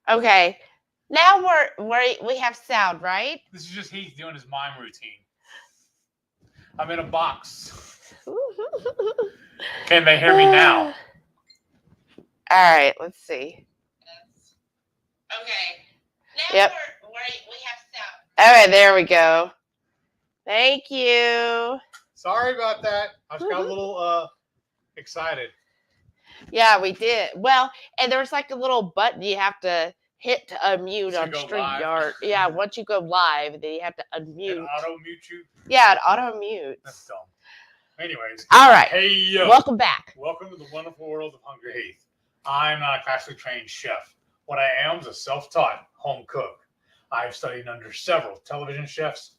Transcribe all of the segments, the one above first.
Okay. Now we have sound, right? This is just Heath doing his mime routine. I'm in a box. Can they hear me now? All right, let's see. Okay. Now yep. we have sound. All right, there we go. Thank you. Sorry about that. I just got a little excited. Yeah, we did. Well, and there's like a little button you have to hit to unmute on StreamYard. Yeah, once you go live, then you have to unmute. It auto-mute you? Yeah, it auto-mutes. That's dumb. Anyways. All right. Hey, yo. Welcome back. Welcome to the wonderful world of HungryHeath. I'm not a classically trained chef. What I am is a self-taught home cook. I've studied under several television chefs.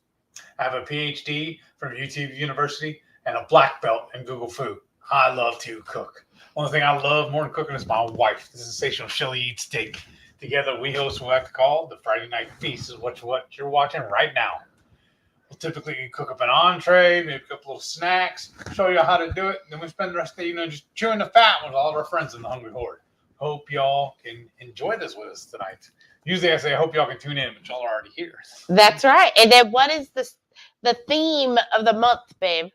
I have a PhD from UT University and a black belt in Google Food. I love to cook. One thing I love more than cooking is my wife, the sensational Shelly Eats Steak. Together, we host what I like to call the Friday Night Feast, is what you're watching right now. We'll typically cook up an entree, maybe cook up little snacks, show you how to do it, and then we spend the rest of the evening just chewing the fat with all of our friends in the Hungry Horde. Hope y'all can enjoy this with us tonight. Usually I say I hope y'all can tune in, but y'all are already here. That's right. And then what is the theme of the month, babe?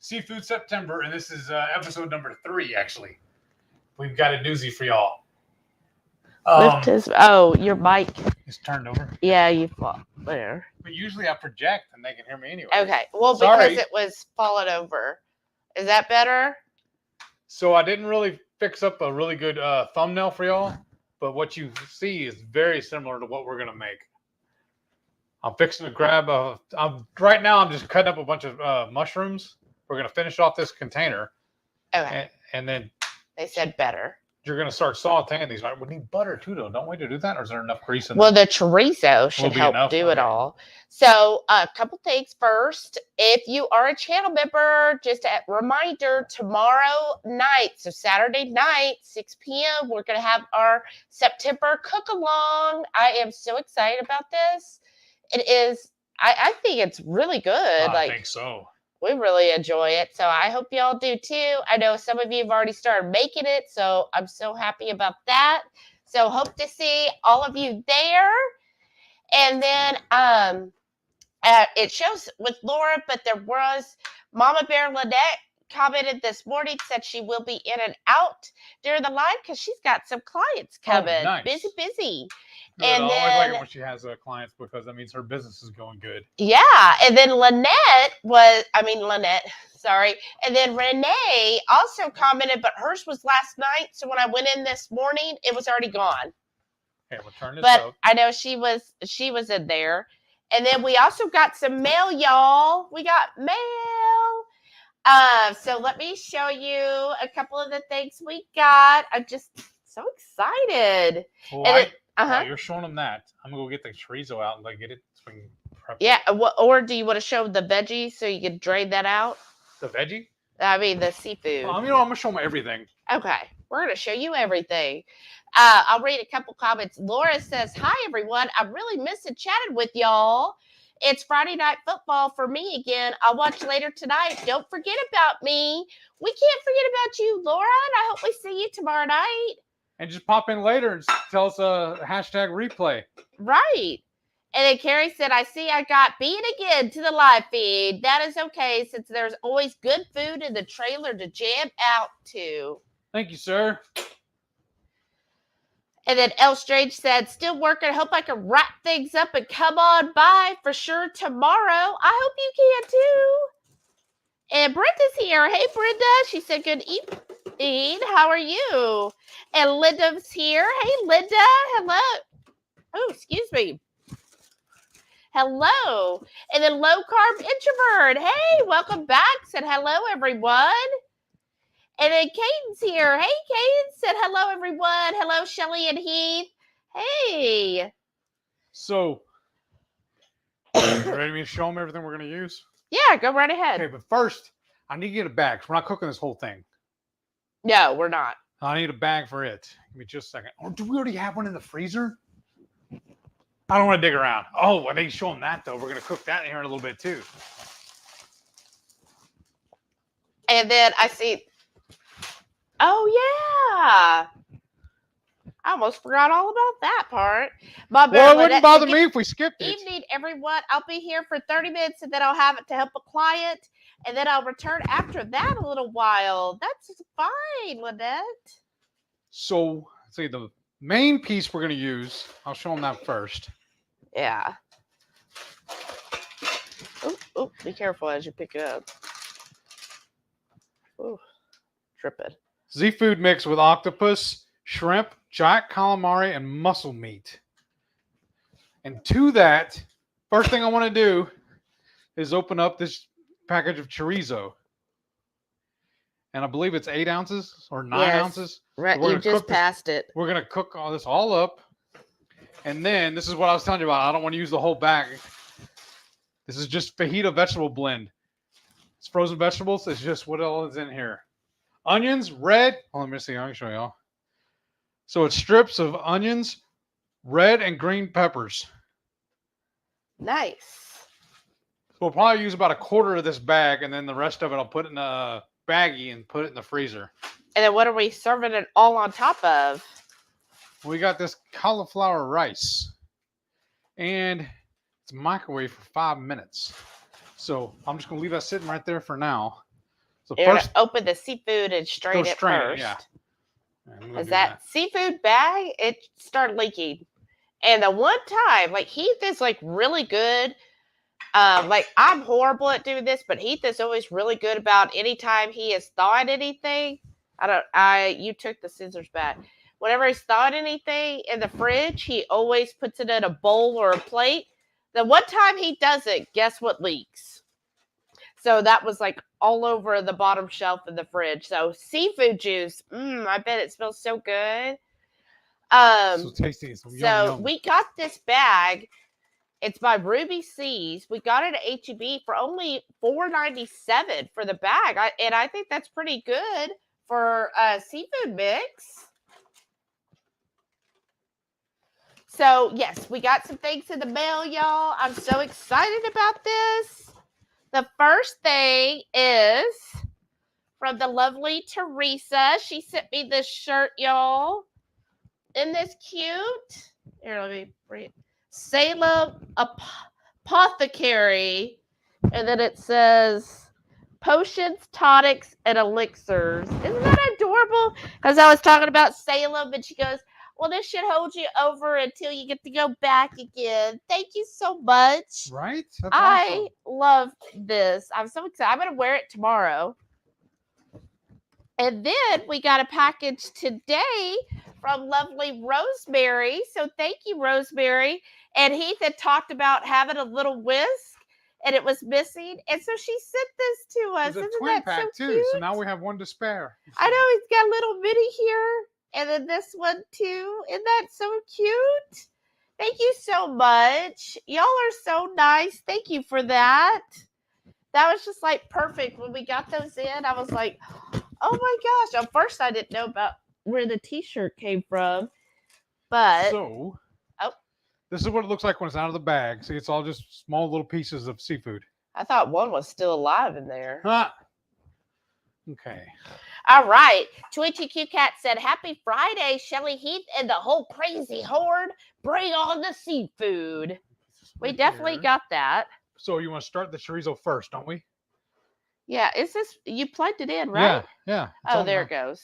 Seafood September, and this is episode number 3, actually. We've got a doozy for y'all. Your mic is turned over. Yeah, you fall there. But usually I project and they can hear me anyway. Okay. Well, because it was falling over. Is that better? So I didn't really fix up a really good thumbnail for y'all, but what you see is very similar to what we're going to make. I'm fixing to grab right now I'm just cutting up a bunch of mushrooms. We're going to finish off this container. Okay. And then they said better. You're going to start sauteing these. We need butter too, though. Don't we to do that? Or is there enough grease in there? Well, the chorizo should help do it all. So a couple things first. If you are a channel member, just a reminder, tomorrow night, so Saturday night, 6 p.m., we're going to have our September cook-along. I am so excited about this. It is, I think it's really good. I think so. We really enjoy it. So I hope y'all do too. I know some of you have already started making it, so I'm so happy about that. So hope to see all of you there. And then it shows with Laura, but there was Mama Bear Lynette commented this morning, said she will be in and out during the live because she's got some clients coming. Oh, nice. Busy. Good. And I always like it when she has clients because that means her business is going good. Yeah. And then And then Renee also commented, but hers was last night. So when I went in this morning, it was already gone. Okay, we'll turn this up. I know she was in there. And then we also got some mail, y'all. We got mail. So let me show you a couple of the things we got. I'm just so excited. Well, while you're showing them that, I'm going to go get the chorizo out and get it. So we can prep it. Or do you want to show the veggies so you can drain that out? The veggie? I mean, the seafood. I'm going to show them everything. Okay. We're going to show you everything. I'll read a couple comments. Laura says, hi, everyone. I'm really missing chatting with y'all. It's Friday night football for me again. I'll watch later tonight. Don't forget about me. We can't forget about you, Laura. And I hope we see you tomorrow night. And just pop in later and tell us a hashtag replay. Right. And then Carrie said, I see I got beat again to the live feed. That is okay, since there's always good food in the trailer to jam out to. Thank you, sir. And then L Strange said, still working. Hope I can wrap things up and come on by for sure tomorrow. I hope you can too. And Brenda's here. Hey, Brenda. She said, good evening. How are you? And Linda's here. Hey, Linda. Hello. Oh, excuse me. Hello. And then Low Carb Introvert. Hey, welcome back. Said hello, everyone. And then Caden's here. Hey, Caden. Said hello, everyone. Hello, Shelly and Heath. Hey. So, you ready to show them everything we're going to use? Yeah, go right ahead. Okay, but first, I need to get a bag because we're not cooking this whole thing. No, we're not. I need a bag for it. Give me just a second. Or do we already have one in the freezer? I don't want to dig around. Oh, I need to show them that, though. We're going to cook that in here in a little bit, too. And then I see... Oh, yeah. I almost forgot all about that part. My Well, it wouldn't bother me if we skipped it. Evening, everyone. I'll be here for 30 minutes, and then I'll have it to help a client, and then I'll return after that a little while. That's fine, Lynette. So, let's see, the main piece we're going to use, I'll show them that first. Yeah. Oh, be careful as you pick it up. Oh, tripping. Seafood mix with octopus, shrimp, giant calamari, and mussel meat. And to that, first thing I want to do is open up this package of chorizo. And I believe it's 8 ounces or 9 ounces. Right, you just passed it. We're going to cook all this all up. And then, this is what I was telling you about. I don't want to use the whole bag. This is just fajita vegetable blend. It's frozen vegetables. It's just what all is in here. Onions, red. Oh, let me see. I can show y'all. So it's strips of onions, red and green peppers. Nice. So we'll probably use about a quarter of this bag, and then the rest of it I'll put in a baggie and put it in the freezer. And then what are we serving it all on top of? We got this cauliflower rice. And it's microwave for 5 minutes. So I'm just going to leave that sitting right there for now. So You're first, gonna open the seafood and strain it first. Yeah. Is that seafood bag? It started leaking. And the one time, like Heath is like really good. Like I'm horrible at doing this, but Heath is always really good about anytime he has thawed anything. You took the scissors back. Whenever he's thawed anything in the fridge, he always puts it in a bowl or a plate. The one time he doesn't, guess what leaks? So that was like all over the bottom shelf in the fridge. So seafood juice, I bet it smells so good. So tasty. So we got this bag. It's by Ruby Seas. We got it at H-E-B for only $4.97 for the bag. I think that's pretty good for a seafood mix. So, yes, we got some things in the mail, y'all. I'm so excited about this. The first thing is from the lovely Teresa. She sent me this shirt, y'all. Isn't this cute? Here, let me bring it. Salem Apothecary. And then it says potions, tonics, and elixirs. Isn't that adorable? Because I was talking about Salem, and she goes, well, this should hold you over until you get to go back again. Thank you so much. Right? That's I awesome. love this. I'm so excited. I'm going to wear it tomorrow. And then we got a package today from lovely Rosemary. So thank you, Rosemary. And Heath had talked about having a little whisk, and it was missing. And so she sent this to us. It's a Isn't twin that pack so too. cute? So now we have one to spare. I know he's got a little mini here. And then this one too. Isn't that so cute? Thank you so much. Y'all are so nice. Thank you for that. That was just like perfect. When we got those in, I was like, oh my gosh. At first I didn't know about where the t-shirt came from. But this is what it looks like when it's out of the bag. See, it's all just small little pieces of seafood. I thought one was still alive in there. Okay. All right. Twitchy Cat said, happy Friday, Shelly Heath and the whole crazy horde. Bring on the seafood. We definitely got that. So you want to start the chorizo first, don't we? Yeah. Is this, you plugged it in, right? Yeah. Oh, there it goes.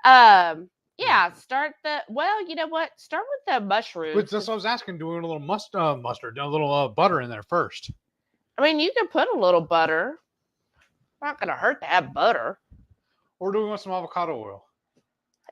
Yeah, start well, you know what? Start with the mushrooms. But that's what I was asking, doing a little mustard, a little butter in there first. I mean, you can put a little butter. Not going to hurt to have butter. Or do we want some avocado oil?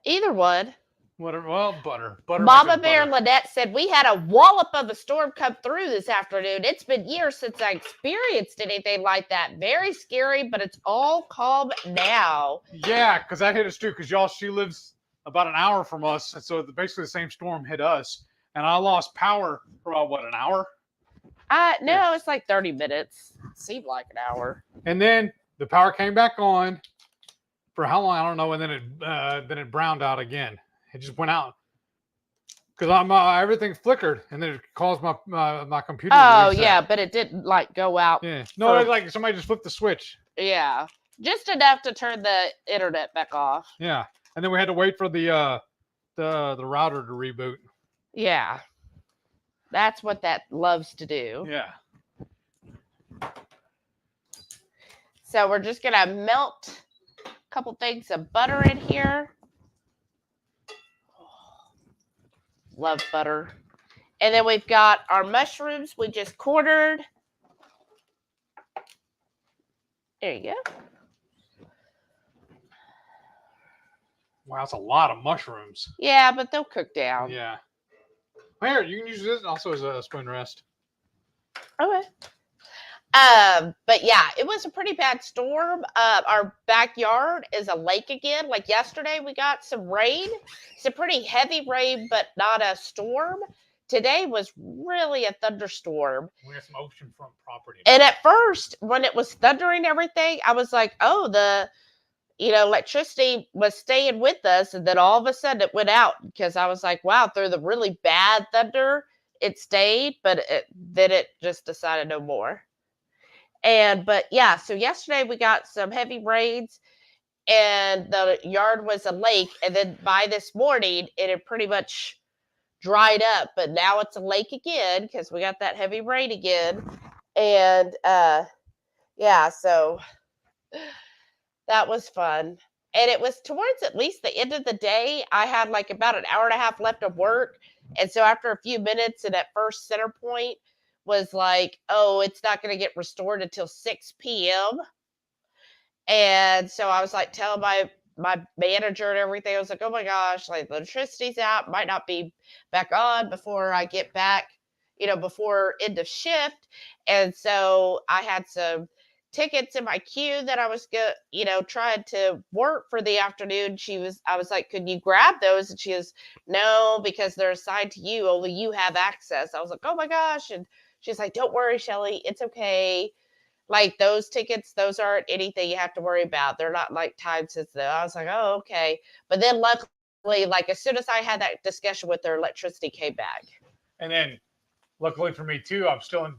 Either one. Whatever. Well, butter. Mama Bear Lynette said, we had a wallop of a storm come through this afternoon. It's been years since I experienced anything like that. Very scary, but it's all calm now. Yeah, because that hit us too. Because she lives about an hour from us. And so basically the same storm hit us. And I lost power for about, an hour? No, it's like 30 minutes. It seemed like an hour. And then the power came back on for how long? I don't know. And then it browned out again. It just went out because everything flickered, and then it caused my computer. Oh yeah, but it didn't like go out. Yeah, no, it's like somebody just flipped the switch. Yeah, just enough to turn the internet back off. Yeah, and then we had to wait for the the router to reboot. Yeah. That's what that loves to do. Yeah. So we're just going to melt a couple things of butter in here. Love butter. And then we've got our mushrooms we just quartered. There you go. Wow, that's a lot of mushrooms. Yeah, but they'll cook down. Yeah. Here, you can use this also as a spoon rest. Okay. But yeah, it was a pretty bad storm. Our backyard is a lake again. Like yesterday, we got some rain. It's a pretty heavy rain, but not a storm. Today was really a thunderstorm. We have some oceanfront property. And at first, when it was thundering everything, I was like, oh, the electricity was staying with us. And then all of a sudden it went out because I was like, wow, through the really bad thunder, it stayed, but then it just decided no more. But yeah, so yesterday we got some heavy rains and the yard was a lake. And then by this morning, it had pretty much dried up, but now it's a lake again because we got that heavy rain again. And yeah, so that was fun. And it was towards at least the end of the day. I had like about an hour and a half left of work. And so after a few minutes and that first center point was like, oh, it's not going to get restored until 6 p.m. And so I was like telling my manager and everything, I was like, oh my gosh, like the electricity's out, might not be back on before I get back, before end of shift. And so I had some tickets in my queue that I was trying to work for the afternoon. I was like, could you grab those? And she was, no, because they're assigned to you, only you have access. I was like, oh my gosh. And she's like, don't worry, Shelly, it's okay. Like those tickets, those aren't anything you have to worry about. They're not like time sensitive. I was like, oh, okay. But then luckily, like as soon as I had that discussion with her, electricity came back. And then luckily for me too,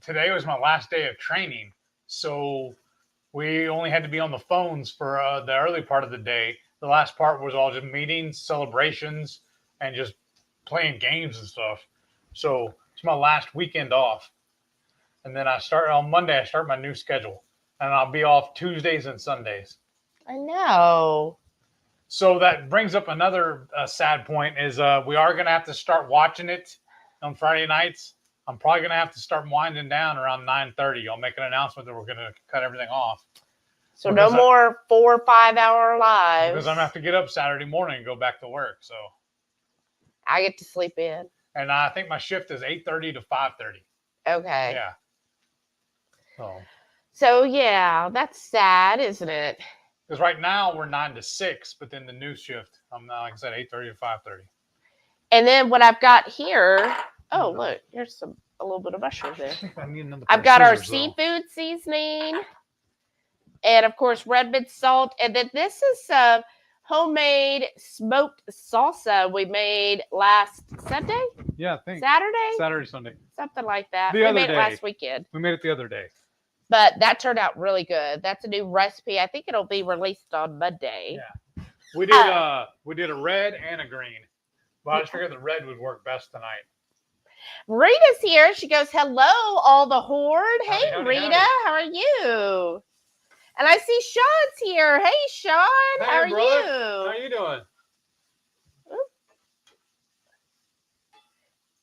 today was my last day of training. So we only had to be on the phones for the early part of the day. The last part was all just meetings, celebrations, and just playing games and stuff. So it's my last weekend off. And then on Monday, I start my new schedule. And I'll be off Tuesdays and Sundays. I know. So that brings up another sad point is we are going to have to start watching it on Friday nights. I'm probably going to have to start winding down around 9:30. I'll make an announcement that we're going to cut everything off. So no more 4 or 5 hour lives. Because I'm going to have to get up Saturday morning and go back to work. So I get to sleep in. And I think my shift is 8:30 to 5:30. Okay. Yeah. So yeah, that's sad, isn't it? Because right now we're 9 to 6, but then the new shift, I'm now, like I said, 8:30 to 5:30. And then what I've got here, oh look, here's a little bit of mushrooms there. I've got our seafood seasoning, and of course red mint salt, and then this is homemade smoked salsa we made last Sunday. Yeah, I think Saturday, Sunday, something like that. We made it last weekend. We made it the other day. But that turned out really good. That's a new recipe. I think it'll be released on Monday. Yeah. We did a red and a green. But I just figured the red would work best tonight. Rita's here. She goes, hello, all the horde. Hey, howdy, Rita. howdy. How are you? And I see Sean's here. Hey, Sean. Hey, how are brother. you? How are you doing?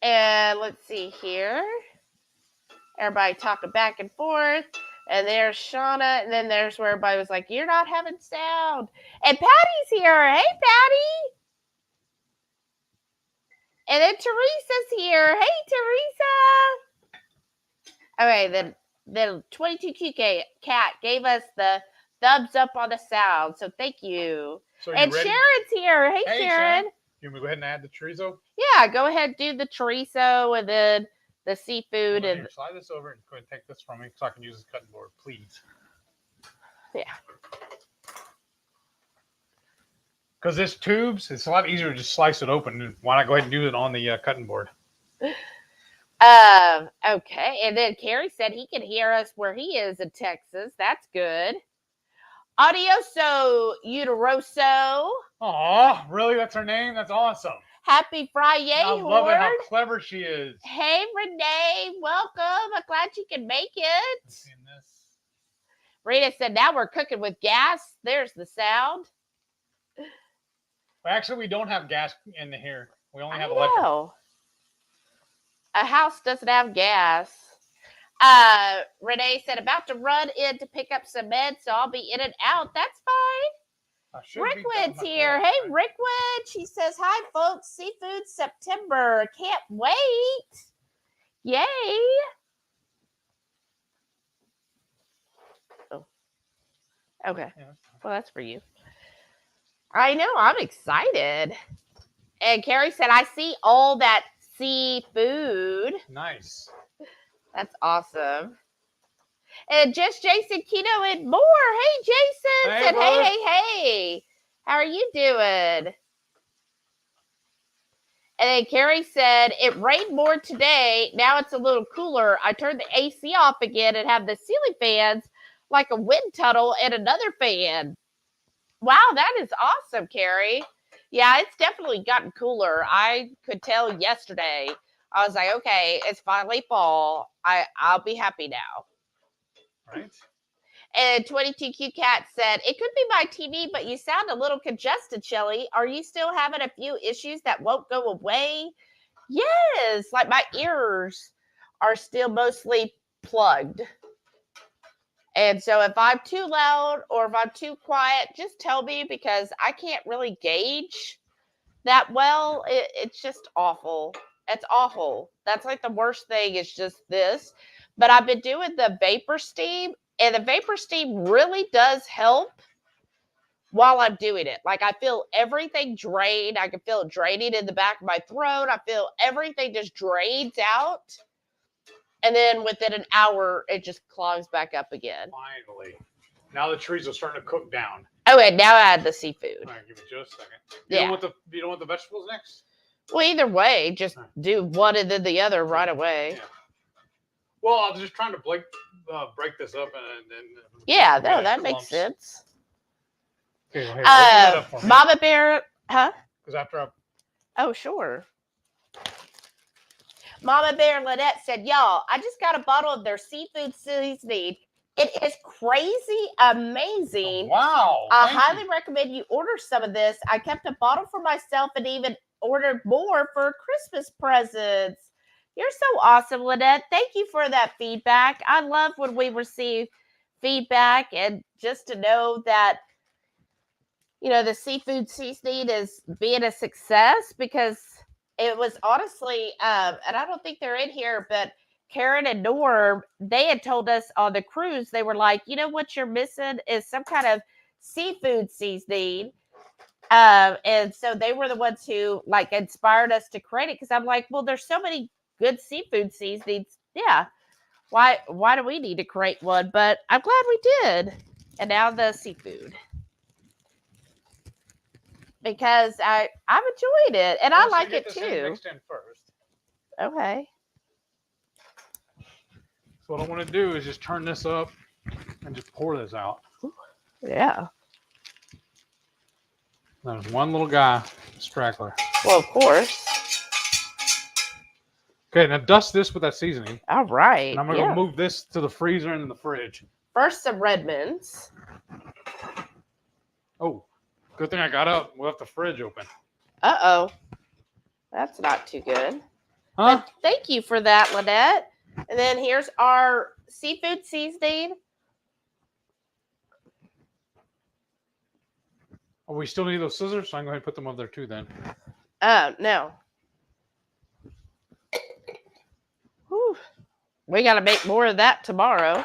And let's see here. Everybody talking back and forth. And there's Shauna. And then there's where everybody was like, you're not having sound. And Patty's here. Hey, Patty. And then Teresa's here. Hey, Teresa. Okay, then 22Q Cat gave us the thumbs up on the sound. So thank you. So and ready? Sharon's here. Hey, Sharon. You want me to go ahead and add the chorizo? Yeah, go ahead, do the chorizo and then the seafood. Well, and here, slide this over and go ahead and take this from me so I can use this cutting board, please. Yeah. Because this tubes, it's a lot easier to just slice it open. Why not go ahead and do it on the cutting board? Okay. And then Carrie said he can hear us where he is in Texas. That's good. Audioso Uteroso. Aw, really? That's her name? That's awesome. Happy Friday, I love it how Horde. clever she is. Hey, Renee. Welcome. I'm glad you can make it. Seeing this. Rita said, now we're cooking with gas. There's the sound. Well, actually, we don't have gas in here. We only have I electric. know. A house doesn't have gas. Renee said, about to run in to pick up some meds, so I'll be in and out. That's fine. Rickwood's here. Hey, Rickwood. She says, hi, folks. Seafood September. Can't wait. Yay. Oh. Okay. Yeah. Well, that's for you. I know. I'm excited. And Carrie said, I see all that seafood. Nice. That's awesome. And just Jason, Keto, and more. Hey, Jason. Hey, said, brother. hey. How are you doing? And then Carrie said, it rained more today. Now it's a little cooler. I turned the AC off again and have the ceiling fans like a wind tunnel and another fan. Wow, that is awesome, Carrie. Yeah, it's definitely gotten cooler. I could tell yesterday. I was like, okay, it's finally fall. I'll be happy now. Right. And 22Q Cat said, it could be my TV, but you sound a little congested, Shelly. Are you still having a few issues that won't go away? Yes, like my ears are still mostly plugged. And so if I'm too loud or if I'm too quiet, just tell me because I can't really gauge that well. It's just awful. It's awful. That's like the worst thing is just this. But I've been doing the vapor steam, and the vapor steam really does help while I'm doing it. Like I feel everything drain. I can feel it draining in the back of my throat. I feel everything just drains out. And then within an hour, it just clogs back up again. Finally. Now the trees are starting to cook down. Oh, and now I add the seafood. All right, give it just a second. Yeah. You don't want the vegetables next? Well, either way, just do one and then the other right away. Yeah. Well, I was just trying to break this up and yeah, no, that makes sense. Okay, well, hey, open that up for me. Mama Bear, huh? Because after I... Oh, sure. Mama Bear Lynette said, y'all, I just got a bottle of their seafood seasoning. It is crazy amazing. Oh, wow. I highly recommend you order some of this. I kept a bottle for myself and even ordered more for Christmas presents. You're so awesome, Lynette. Thank you for that feedback. I love when we receive feedback and just to know that, you know, the seafood seasoning is being a success because it was honestly, and I don't think they're in here, but Karen and Norm, they had told us on the cruise, they were like, you know what you're missing is some kind of seafood seasoning. And so they were the ones who like inspired us to create it because I'm like, well, there's so many good seafood seasonings. Yeah. Why do we need to create one? But I'm glad we did. And now the seafood. Because I've enjoyed it and I like it too. Mixed in first. Okay. So what I want to do is just turn this up and just pour this out. Yeah. There's one little guy, straggler. Well, of course. Okay, now dust this with that seasoning. All right. And I'm going to move this to the freezer and in the fridge. First, some Redmonds. Oh, good thing I got up. We left the fridge open. Uh-oh. That's not too good. Huh? But thank you for that, Lynette. And then here's our seafood seasoning. Oh, we still need those scissors, so I'm going to put them over there too then. No. Whew. We got to make more of that tomorrow.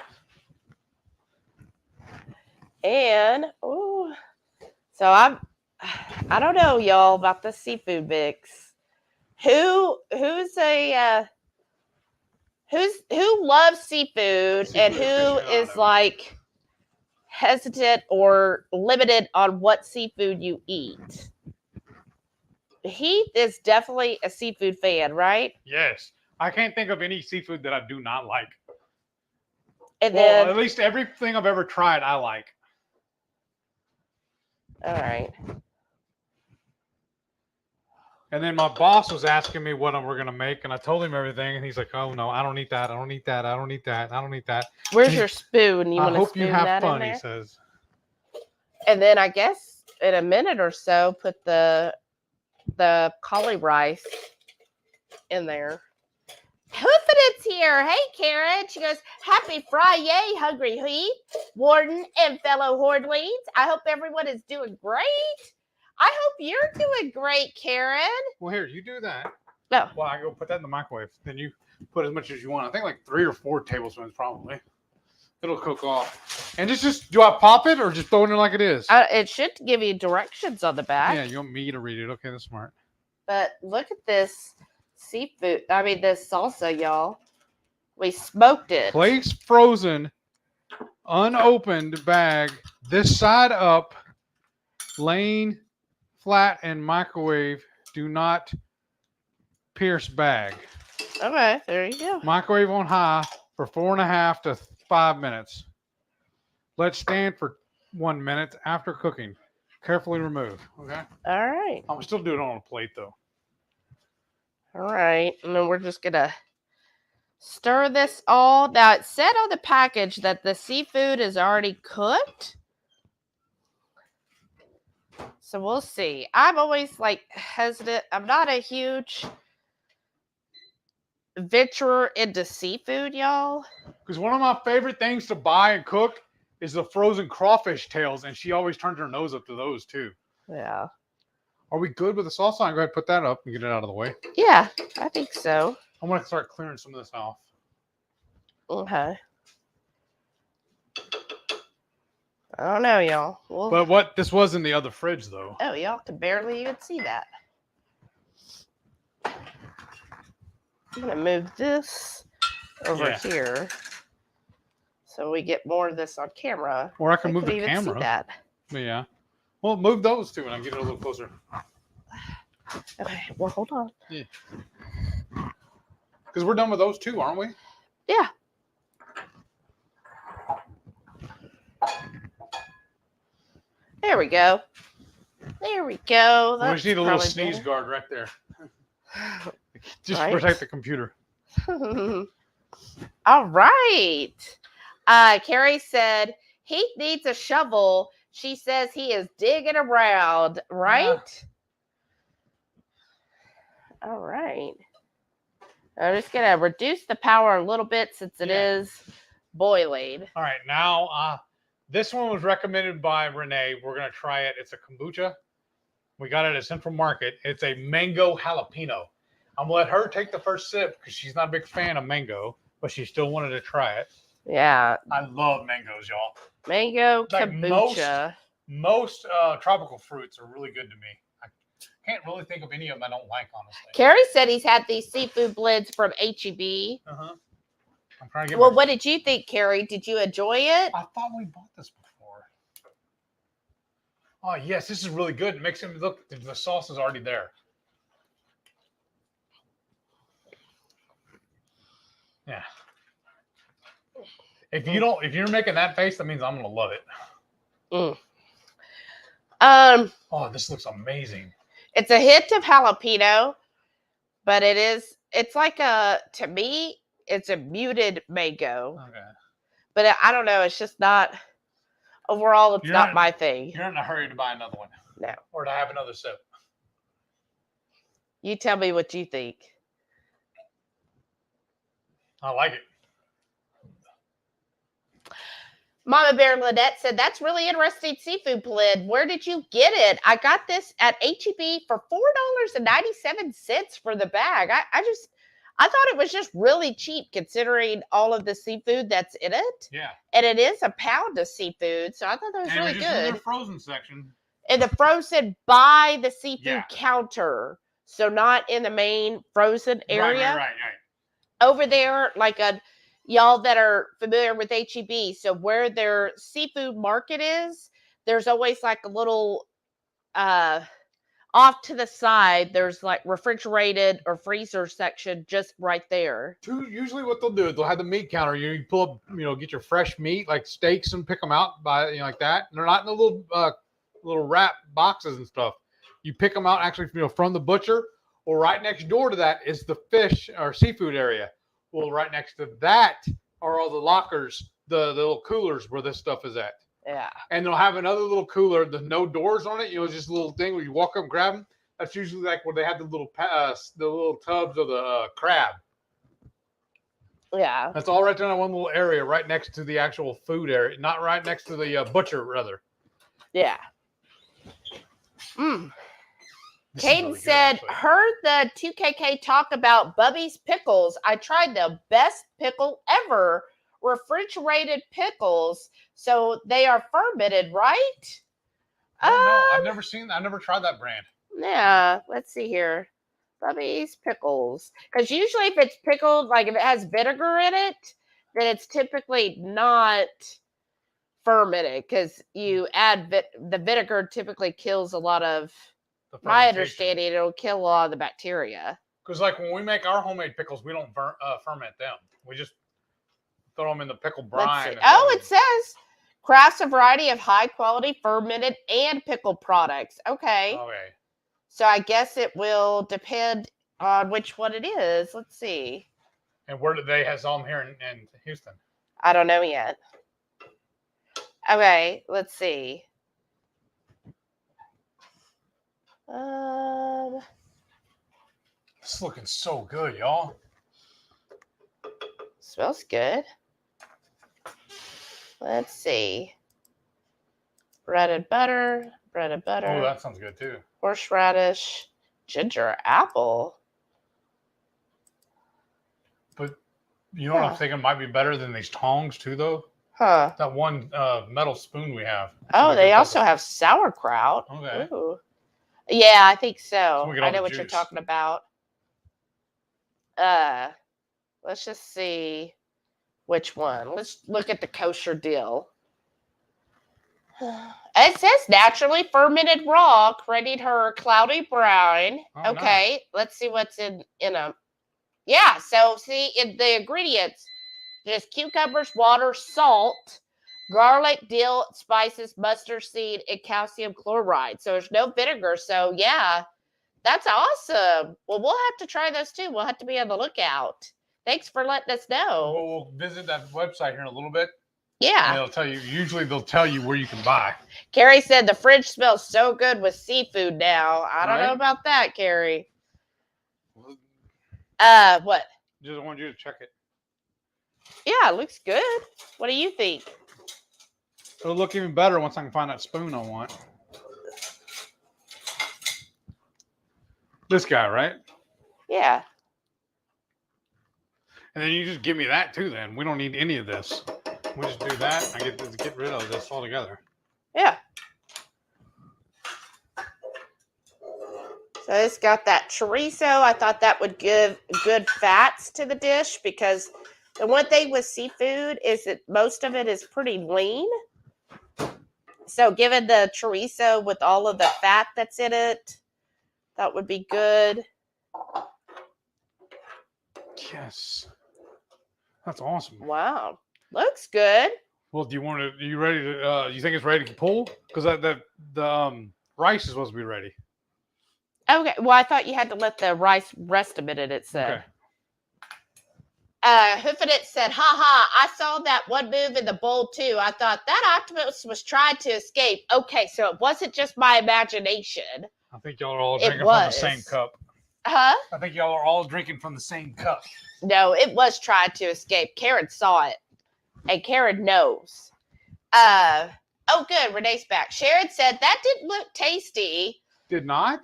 And, so I don't know, y'all, about the seafood mix. Who loves seafood and who is like hesitant or limited on what seafood you eat? Heath is definitely a seafood fan, right? Yes. I can't think of any seafood that I do not like. And then, at least everything I've ever tried, I like. All right. And then my boss was asking me what we're gonna make, and I told him everything, and he's like, "Oh no, I don't eat that. I don't eat that. I don't eat that. I don't eat that." Where's your spoon? You I want to hope you spoon have that fun, in he there? says. And then I guess in a minute or so, put the cauli rice in there. Hoofit's here. Hey, Karen. She goes, happy Friday, HungryHeath, Warden, and fellow Horde leads. I hope everyone is doing great. I hope you're doing great, Karen. Well, here, you do that. No. Well, I go put that in the microwave. Then you put as much as you want. I think like 3 or 4 tablespoons probably. It'll cook off. And it's just, do I pop it or just throw it in like it is? It should give you directions on the back. Yeah, you want me to read it. Okay, that's smart. But look at this seafood. I mean, this salsa, y'all. We smoked it. Place frozen, unopened bag, this side up, laying flat and microwave. Do not pierce bag. Okay, there you go. Microwave on high for 4.5 to 5 minutes. Let stand for 1 minute after cooking. Carefully remove. Okay. All right. I'm still doing it on a plate though. All right, and then we're just gonna stir this all. Now it said on the package that the seafood is already cooked, so we'll see. I'm always like hesitant. I'm not a huge venturer into seafood, y'all. Because one of my favorite things to buy and cook is the frozen crawfish tails, and she always turns her nose up to those too. Yeah. Are we good with the salsa? I'm going to put that up and get it out of the way. Yeah, I think so. I'm going to start clearing some of this off. Okay. I don't know, y'all. But what this was in the other fridge, though. Oh, y'all can barely even see that. I'm going to move this over here so we get more of this on camera. Or I can move the even camera. See that. Yeah. Well, move those two and I'll get it a little closer. Okay, well, hold on. Yeah. Because we're done with those two, aren't we? Yeah. There we go. There we go. We just need a little sneeze better. guard right there. Just Right. protect the computer. All right. Carrie said, Heath needs a shovel. She says he is digging around, right? Yeah. All right. I'm just going to reduce the power a little bit since it is boiling. All right. Now, this one was recommended by Renee. We're going to try it. It's a kombucha. We got it at Central Market. It's a mango jalapeno. I'm going to let her take the first sip because she's not a big fan of mango, but she still wanted to try it. Yeah. I love mangoes, y'all. Mango Like kombucha. Most tropical fruits are really good to me. I can't really think of any of them I don't like, honestly. Carrie said he's had these seafood blends from HEB. Uh-huh. I'm trying to get what did you think, Carrie? Did you enjoy it? I thought we bought this before. Oh, yes. This is really good. It makes him look, the sauce is already there. Yeah. If you're making that face, that means I'm going to love it. Oh, this looks amazing. It's a hint of jalapeno, but it's like to me, it's a muted mango. Okay. But I don't know. It's just not, overall, it's not my thing. You're not in a hurry to buy another one. No. Or to have another sip. You tell me what you think. I like it. Mama Bear Lynette said, that's really interesting seafood blend. Where did you get it? I got this at HEB for $4.97 for the bag. I thought it was just really cheap considering all of the seafood that's in it. Yeah. And it is a pound of seafood, so I thought that was really good. In the frozen section. In the frozen by the seafood counter. So not in the main frozen area. Right. Over there, like y'all that are familiar with HEB, so where their seafood market is, there's always like a little off to the side, there's like refrigerated or freezer section just right there. Usually what they'll do is they'll have the meat counter. You pull up, get your fresh meat, like steaks, and pick them out by like that. And they're not in the little wrap boxes and stuff. You pick them out actually from the butcher, Well, right next door to that is the fish or seafood area. Well, right next to that are all the lockers, the little coolers where this stuff is at. Yeah. And they'll have another little cooler, the no doors on it. You know, just a little thing where you walk up and grab them. That's usually like where they have the little tubs of the crab. Yeah. That's all right there in one little area, right next to the actual food area, not right next to the butcher, rather. Yeah. This is Caden really good, said, actually. heard the 2KK talk about Bubby's pickles. I tried the best pickle ever. Refrigerated pickles. So they are fermented, right? I don't know. I've never seen that. I've never tried that brand. Yeah. Let's see here. Bubby's pickles. Because usually if it's pickled, like if it has vinegar in it, then it's typically not fermented because you add the vinegar typically kills a lot of, my understanding, it'll kill a lot of the bacteria. Because like when we make our homemade pickles, we don't ferment them. We just throw them in the pickle brine. Oh, it says crafts a variety of high quality fermented and pickled products. Okay. Okay. So I guess it will depend on which one it is. Let's see. And where do they have some here in Houston? I don't know yet. Okay, let's see. It's looking so good, y'all. Smells good. Let's see. Breaded butter. Oh, that sounds good too. Horseradish, ginger apple. But you know what I'm thinking might be better than these tongs too, though? Huh. That one metal spoon we have. Oh, they also have sauerkraut. Okay. Ooh. Yeah, I think so. We get I all know the what you're juice. talking about. Let's just see which one. Let's look at the kosher deal. It says naturally fermented raw, creating her cloudy brine. Oh, Okay, nice. let's see what's in them. Yeah, so see in the ingredients, just cucumbers, water, salt, garlic, dill, spices, mustard seed, and calcium chloride. So there's no vinegar. So yeah, that's awesome. Well, we'll have to try those too. We'll have to be on the lookout. Thanks for letting us know. We'll visit that website here in a little bit. Yeah. And they'll tell you. Usually, they'll tell you where you can buy. Carrie said the fridge smells so good with seafood now. I don't know Right? about that, Carrie. Well, What? just wanted you to check it. Yeah, it looks good. What do you think? It'll look even better once I can find that spoon I want. This guy, right? Yeah. And then you just give me that too. Then we don't need any of this. We just do that. I get rid of this altogether. Yeah. So it's got that chorizo. I thought that would give good fats to the dish because the one thing with seafood is that most of it is pretty lean. So given the chorizo with all of the fat that's in it, that would be good. Yes. That's awesome. Wow. Looks good. Well, do you want to? Are you ready to? You think it's ready to pull? Because the rice is supposed to be ready. Okay. Well, I thought you had to let the rice rest a minute, it said. Okay. Hoofinit said, I saw that one move in the bowl too. I thought that octopus was trying to escape. Okay, so it wasn't just my imagination. I think y'all are all drinking from the same cup. Huh? I think y'all are all drinking from the same cup. No, it was trying to escape. Karen saw it. And Karen knows. Oh, good. Renee's back. Sharon said that didn't look tasty. Did not?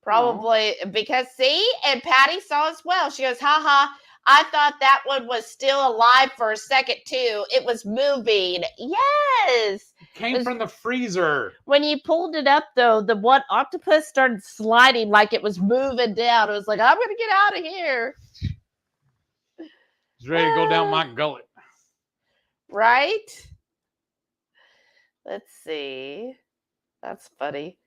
Probably because, see, and Patty saw as well. She goes, I thought that one was still alive for a second too. It was moving. Yes. It came from the freezer. When you pulled it up though, the one octopus started sliding like it was moving down. It was like, I'm going to get out of here. It's ready to go down my gullet. Right? Let's see. That's funny.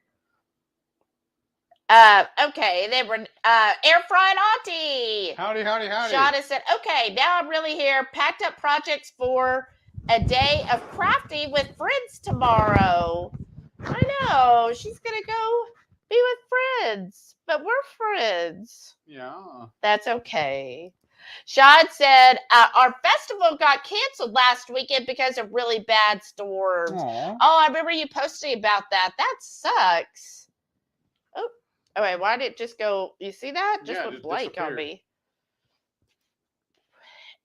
Okay, then we're air fried auntie. Howdy. Shauna said, okay, now I'm really here. Packed up projects for a day of crafting with friends tomorrow. I know. She's going to go be with friends, but we're friends. Yeah. That's okay. Sean said, our festival got canceled last weekend because of really bad storms. Aw. Oh, I remember you posting about that. That sucks. Oh, wait, why did it just go? You see that? Just Yeah, went just blank on disappeared. me.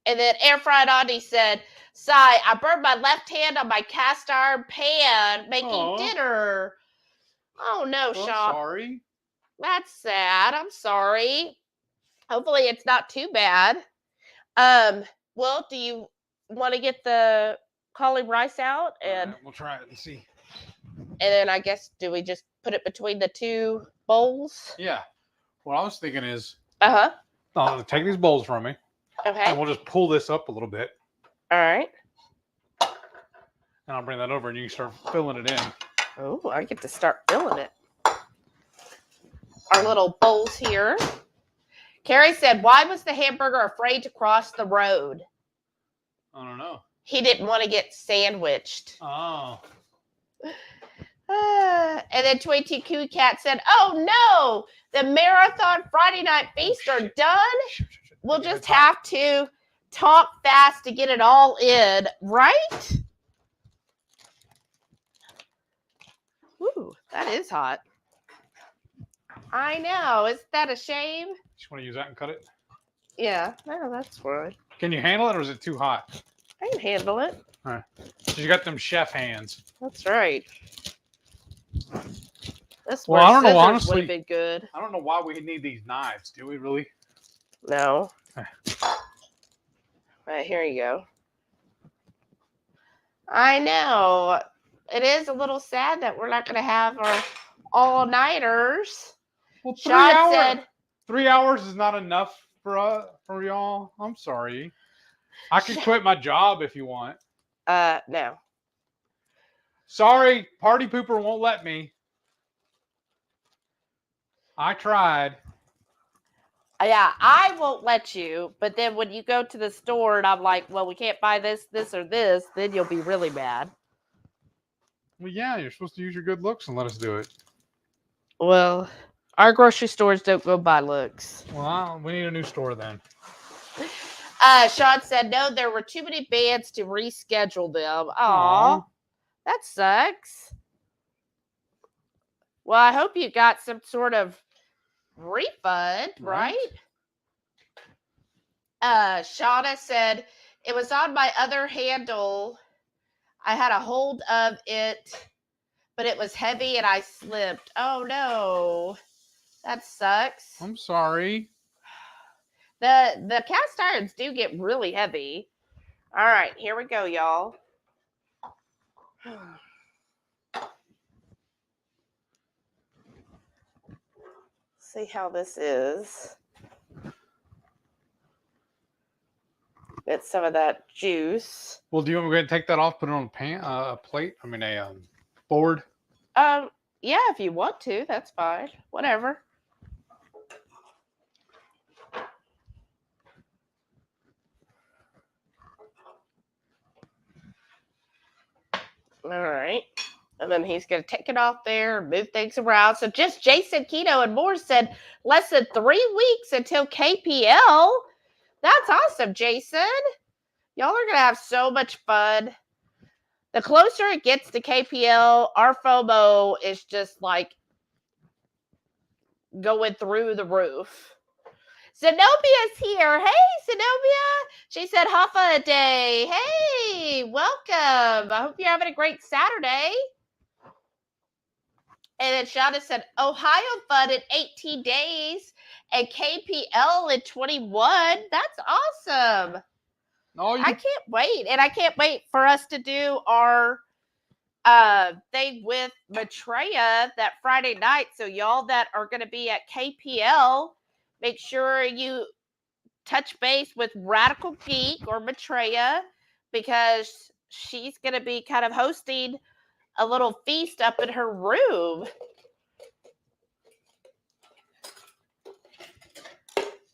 And then Air Fried Auntie said, Sigh, I burned my left hand on my cast iron pan making Aw. dinner. Oh, no, Well, Sean. sorry. That's sad. I'm sorry. Hopefully it's not too bad. Well, do you want to get the cauli rice out? And We'll try it and see. then I guess, do we just put it between the two bowls? Yeah. What I was thinking is, Uh-huh. I'll take these bowls from me, Okay. and we'll just pull this up a little bit, All right. and I'll bring that over, and you can start filling it in. Oh, I get to start filling it. Our little bowls here. Carrie said, why was the hamburger afraid to cross the road? I don't know. He didn't want to get sandwiched. Oh. And then 22 Cat said, oh no, the Marathon Friday Night Feast are done. We'll just have to talk fast to get it all in, right? Ooh, that is hot. I know. Isn't that a shame? Just want to use that and cut it? Yeah, no, that's fine. Can you handle it, or is it too hot? I can handle it. All right. So you got them chef hands. That's right. This Well, I don't know, would honestly. have been good. I don't know why we need these knives. Do we really? No. Okay. Right, here you go. I know. It is a little sad that we're not going to have our all-nighters. Well, Sean said, 3 hours is not enough for y'all. I'm sorry. I could quit my job if you want. no. Sorry, Party Pooper won't let me. I tried. Yeah, I won't let you, but then when you go to the store and I'm like, well, we can't buy this, this, or this, then you'll be really mad. Well, yeah, you're supposed to use your good looks and let us do it. Well, our grocery stores don't go by looks. Well, we need a new store then. Sean said, no, there were too many bands to reschedule them. Aw, Aw. that sucks. Well, I hope you got some sort of refund, right? Shauna said, it was on my other handle. I had a hold of it, but it was heavy and I slipped. Oh, no. That sucks. I'm sorry. The cast irons do get really heavy. All right, here we go, y'all. See how this is. Get some of that juice. Well, do you want me to go ahead and take that off, put it on a plate? I mean, a board? Yeah, if you want to, that's fine. Whatever. All right. And then he's going to take it off there, move things around. So just Jason, Keto, and more said less than 3 weeks until KPL. That's awesome, Jason. Y'all are going to have so much fun. The closer it gets to KPL, our FOMO is just going through the roof. Zenobia's here. Hey, Zenobia. She said, Huffa a day. Hey, welcome. I hope you're having a great Saturday. And then Shauna said, Ohio Fun in 18 days and KPL in 21. That's awesome. Oh, I can't wait. And I can't wait for us to do our thing with Maitreya that Friday night. So y'all that are going to be at KPL, make sure you touch base with Radical Geek or Maitreya because she's going to be kind of hosting a little feast up in her room.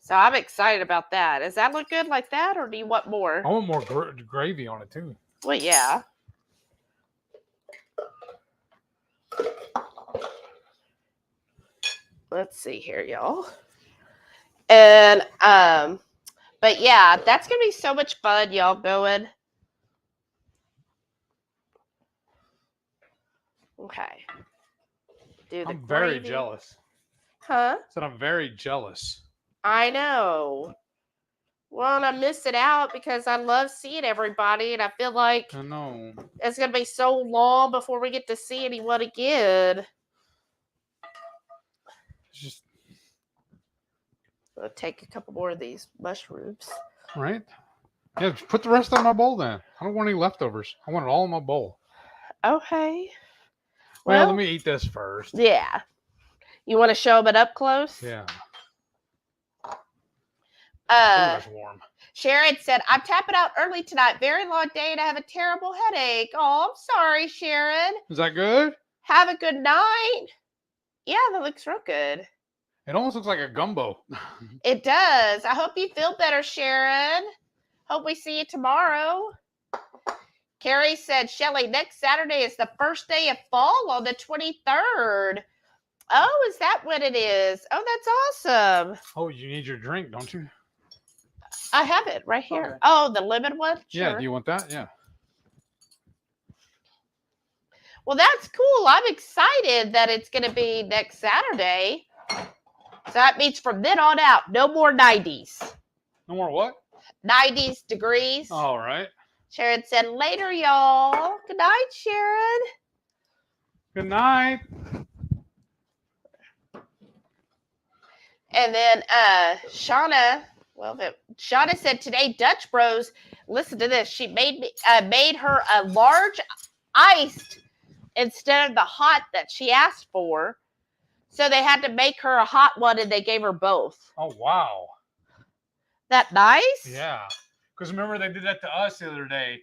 So I'm excited about that. Does that look good like that, or do you want more? I want more gravy on it, too. Well, yeah. let's see here, y'all. And but yeah, that's gonna be so much fun, y'all going. Okay. Do the I'm very gravy. jealous. Huh? Said I'm very jealous. I know. Well, and I'm missing out because I love seeing everybody, and I feel like I know. it's gonna be so long before we get to see anyone again. It's just I'll take a couple more of these mushrooms. right. Yeah, just put the rest on my bowl then. I don't want any leftovers. I want it all in my bowl. Okay. Well, let me eat this first. Yeah. You want to show them it up close? Yeah. Ooh, Uh, that's warm. Sharon said, I'm tapping out early tonight. Very long day and I have a terrible headache. Oh, I'm sorry, Sharon. Is that good? Have a good night. Yeah, that looks real good. It almost looks like a gumbo. It does. I hope you feel better, Sharon. Hope we see you tomorrow. Carrie said, Shelly, next Saturday is the first day of fall on the 23rd. Oh, is that what it is? Oh, that's awesome. Oh, you need your drink, don't you? I have it right here. Okay. Oh, the lemon one? Sure. Yeah, do you want that? Yeah. Well, that's cool. I'm excited that it's going to be next Saturday. So that means from then on out, no more 90s. No more what? 90s degrees. All right. Sharon said, later, y'all. Good night, Sharon. Good night. And then Shauna, Shauna said today, Dutch Bros, listen to this. She made her a large iced instead of the hot that she asked for. So they had to make her a hot one and they gave her both. Oh, wow. That nice? Yeah. Because remember, they did that to us the other day.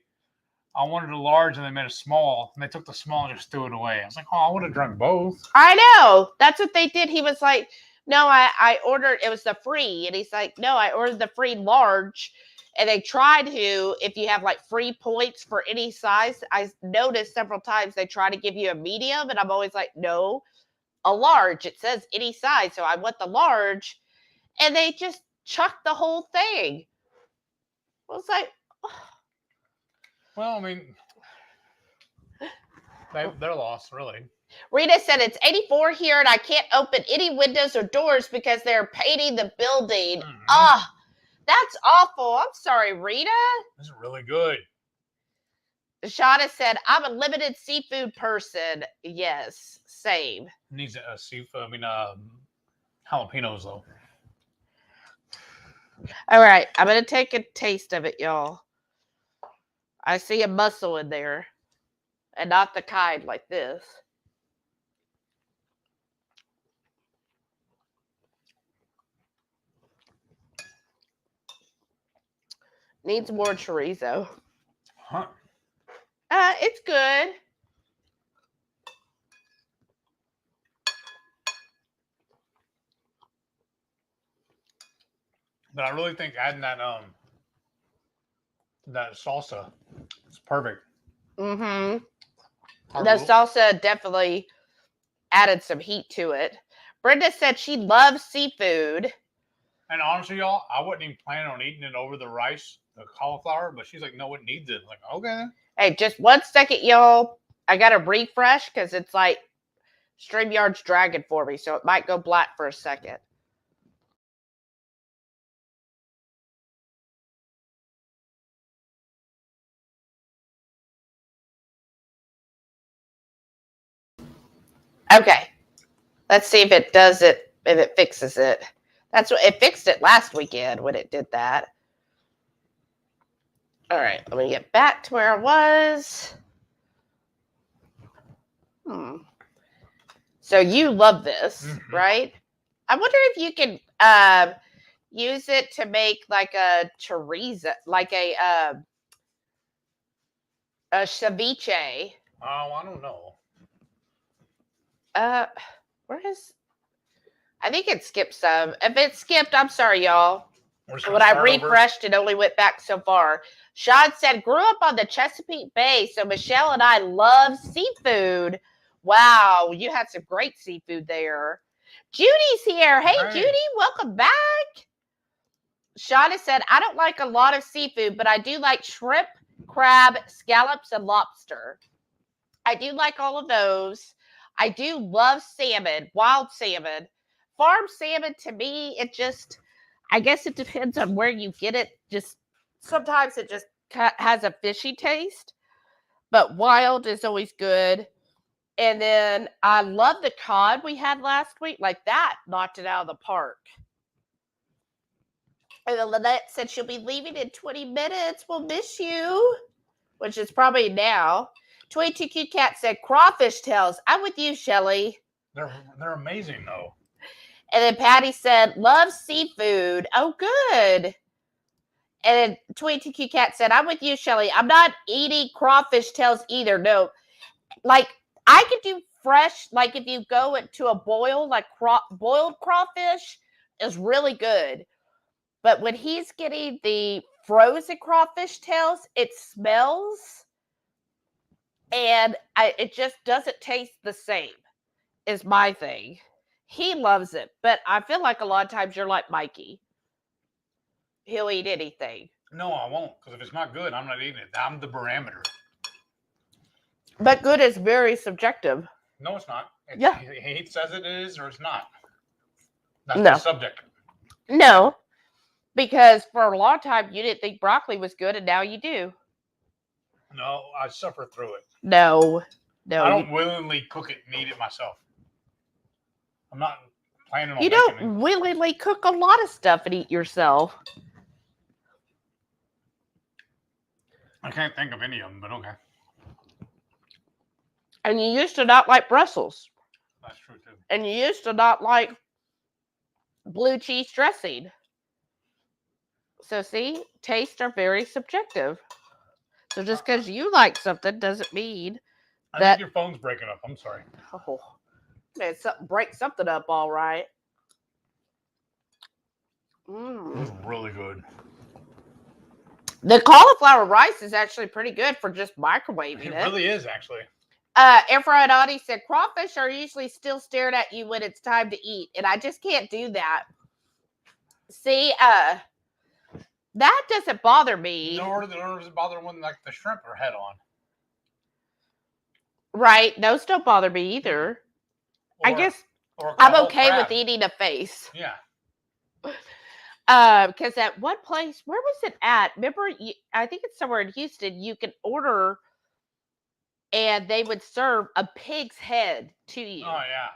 I wanted a large and they made a small. And they took the small and just threw it away. I was like, oh, I would have drunk both. I know. That's what they did. He was like, no, I ordered, it was the free. And he's like, no, I ordered the free large. And they tried to, if you have like free points for any size, I noticed several times they try to give you a medium. And I'm always like, no, a large. It says any size. So I want the large. And they just chucked the whole thing. I was like, oh. Well, I mean, they're lost, really. Rita said it's 84 here and I can't open any windows or doors because they're painting the building. Ah, that's awful. I'm sorry, Rita. This is really good. Shauna said, I'm a limited seafood person. Yes, same. Needs a seafood. I mean, jalapenos, though. All right, I'm going to take a taste of it, y'all. I see a mussel in there and not the kind like this. Needs more chorizo. Huh. It's good. But I really think adding that salsa is perfect. Mm-hmm. The salsa definitely added some heat to it. Brenda said she loves seafood. And honestly, y'all, I wasn't even planning on eating it over the rice, the cauliflower, but she's like, no, it needs it. I'm like, okay. Hey, just 1 second, y'all. I got to refresh because it's like StreamYard's dragging for me, so it might go black for a second. Okay. Let's see if it does it, if it fixes it. That's what it fixed it last weekend when it did that. All right, let me get back to where I was. So you love this, right? I wonder if you can use it to make like a chorizo, like a ceviche. Oh, I don't know. Where is? I think it skipped some. If it skipped, I'm sorry, y'all. When I refreshed, it only went back so far. Sean said, grew up on the Chesapeake Bay, so Michelle and I love seafood. Wow, you had some great seafood there. Judy's here. Hey, Hey. Judy, welcome back. Shauna said, I don't like a lot of seafood, but I do like shrimp, crab, scallops, and lobster. I do like all of those. I do love salmon, wild salmon. Farm salmon, to me, it just, I guess it depends on where you get it. Just sometimes it just has a fishy taste, but wild is always good. And then I love the cod we had last week. Like that knocked it out of the park. And then Lynette said she'll be leaving in 20 minutes. We'll miss you, which is probably now. 22 Cute Cat said crawfish tails. I'm with you, Shelly. They're amazing though. And then Patty said love seafood. Oh, good. And then 22 Cute Cat said, I'm with you, Shelly. I'm not eating crawfish tails either. No. Like, I could do fresh, like if you go into a boil, like boiled crawfish is really good. But when he's getting the frozen crawfish tails, it smells and it just doesn't taste the same, is my thing. He loves it, but I feel like a lot of times you're like Mikey. He'll eat anything. No, I won't, because if it's not good, I'm not eating it. I'm the barometer. But good is very subjective. No, it's not. Yeah. He says it is or it's not. That's No. the subject. No, because for a long time you didn't think broccoli was good, and now you do. No, I suffer through it. No. I don't willingly cook it and eat it myself. I'm not planning on You making don't willingly cook a lot of stuff and eat yourself. I can't think of any of them, but okay. And you used to not like Brussels. That's true too. And you used to not like blue cheese dressing. So see, tastes are very subjective. So just because you like something doesn't mean I that... think your phone's breaking up. I'm sorry. Oh, man, break something up, all right. It's really good. The cauliflower rice is actually pretty good for just microwaving it. It really is, actually. Efrain Audi said, crawfish are usually still staring at you when it's time to eat. And I just can't do that. See, that doesn't bother me. Nor does it bother when like the shrimp are head on. Right. Those don't bother me either. I guess or I'm okay with eating a face. Yeah. Because at one place, where was it at? Remember, I think it's somewhere in Houston, you can order and they would serve a pig's head to you. Oh, yeah.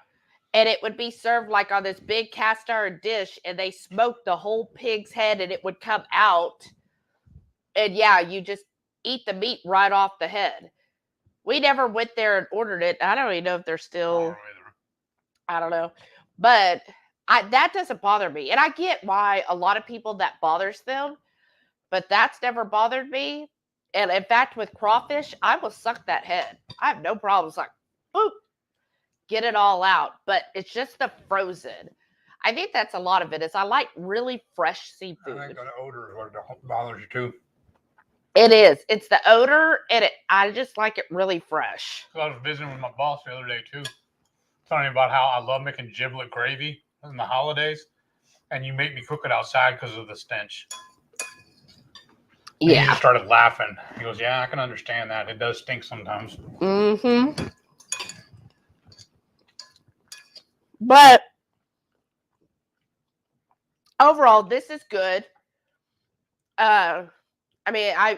And it would be served like on this big cast iron dish, and they smoked the whole pig's head and it would come out. And yeah, you just eat the meat right off the head. We never went there and ordered it. I don't even know if they're still, I don't know. But that doesn't bother me. And I get why a lot of people that bothers them, but that's never bothered me. And in fact, with crawfish, I will suck that head. I have no problems. Like, boop, get it all out. But it's just the frozen. I think that's a lot of it. Is I like really fresh seafood. I think the odor is what bothers you too. It is. It's the odor, and I just like it really fresh. So I was visiting with my boss the other day too, telling me about how I love making giblet gravy in the holidays, and you make me cook it outside because of the stench. And he just started laughing. He goes, "Yeah, I can understand that. It does stink sometimes." Mm-hmm. But overall, this is good. I mean, I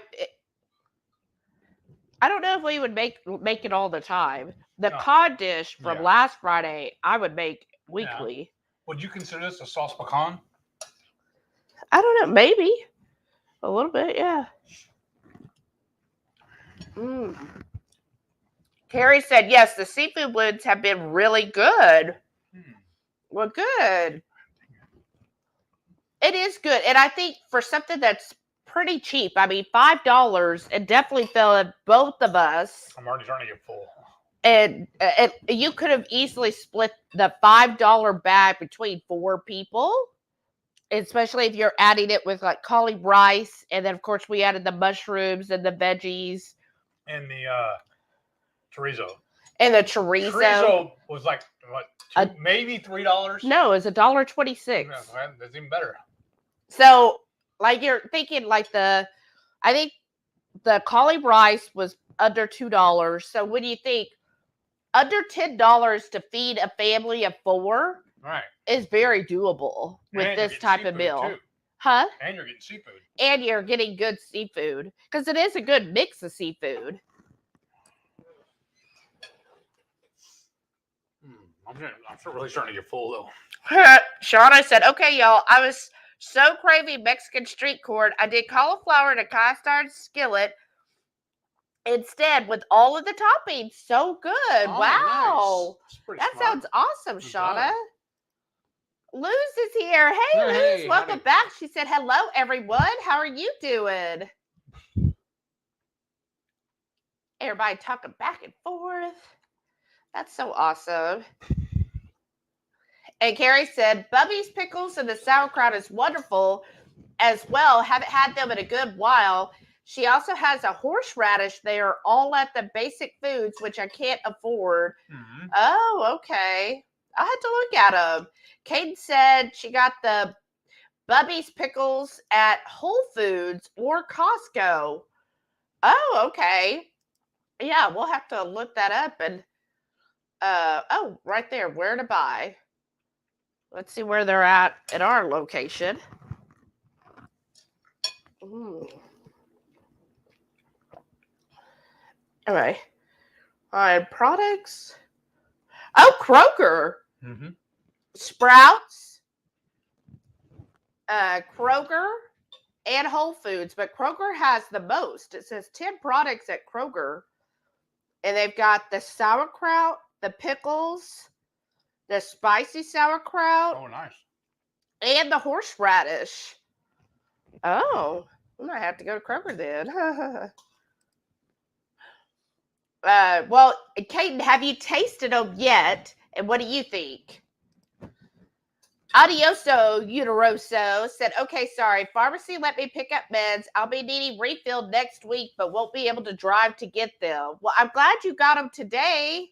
don't know if we would make it all the time. The cod dish from last Friday, I would make weekly. Yeah. Would you consider this a sauce pecan? I don't know, maybe a little bit, yeah. Carrie said, yes, the seafood blends have been really good. Well, good. It is good. And I think for something that's pretty cheap, I mean, $5, it definitely filled both of us. I'm already starting to get full. And you could have easily split the $5 bag between 4 people, especially if you're adding it with like cauli rice. And then, of course, we added the mushrooms and the veggies. And the chorizo. And the chorizo. Chorizo was like what? Maybe $3. No, it's $1.26. Yeah, that's even better. So, like you're thinking, like I think the cauli rice was under $2. So, what do you think? Under $10 to feed a family of 4 is very doable with this type of meal. Too. Huh? And you're getting seafood. And you're getting good seafood because it is a good mix of seafood. I'm really starting to get full though. Sharon said, "Okay, y'all, I was so craving Mexican street corn. I did cauliflower in a cast iron skillet instead with all of the toppings. So good. Oh, wow. Nice. That smart. sounds awesome, Shauna." Luz is here. Hey, Luz, welcome back. She said, "Hello, everyone. How are you doing?" Everybody talking back and forth. That's so awesome. And Carrie said, "Bubby's pickles and the sauerkraut is wonderful as well. Haven't had them in a good while. She also has a horseradish there, all at the basic foods, which I can't afford." Mm-hmm. Oh, okay. I'll have to look at them. Kaden said she got the Bubby's pickles at Whole Foods or Costco. Oh, okay. Yeah, we'll have to look that up. And right there, where to buy. Let's see where they're at our location. Ooh. All right. Products. Oh, Kroger. Mm-hmm. Sprouts. Kroger and Whole Foods, but Kroger has the most. It says 10 products at Kroger. And they've got the sauerkraut, the pickles, the spicy sauerkraut. Oh, nice. And the horseradish. Oh, I might have to go to Kroger then. Well, Kaden, have you tasted them yet? And what do you think? Adioso Uteroso said, "Okay, sorry. Pharmacy let me pick up meds. I'll be needing refilled next week, but won't be able to drive to get them." Well, I'm glad you got them today.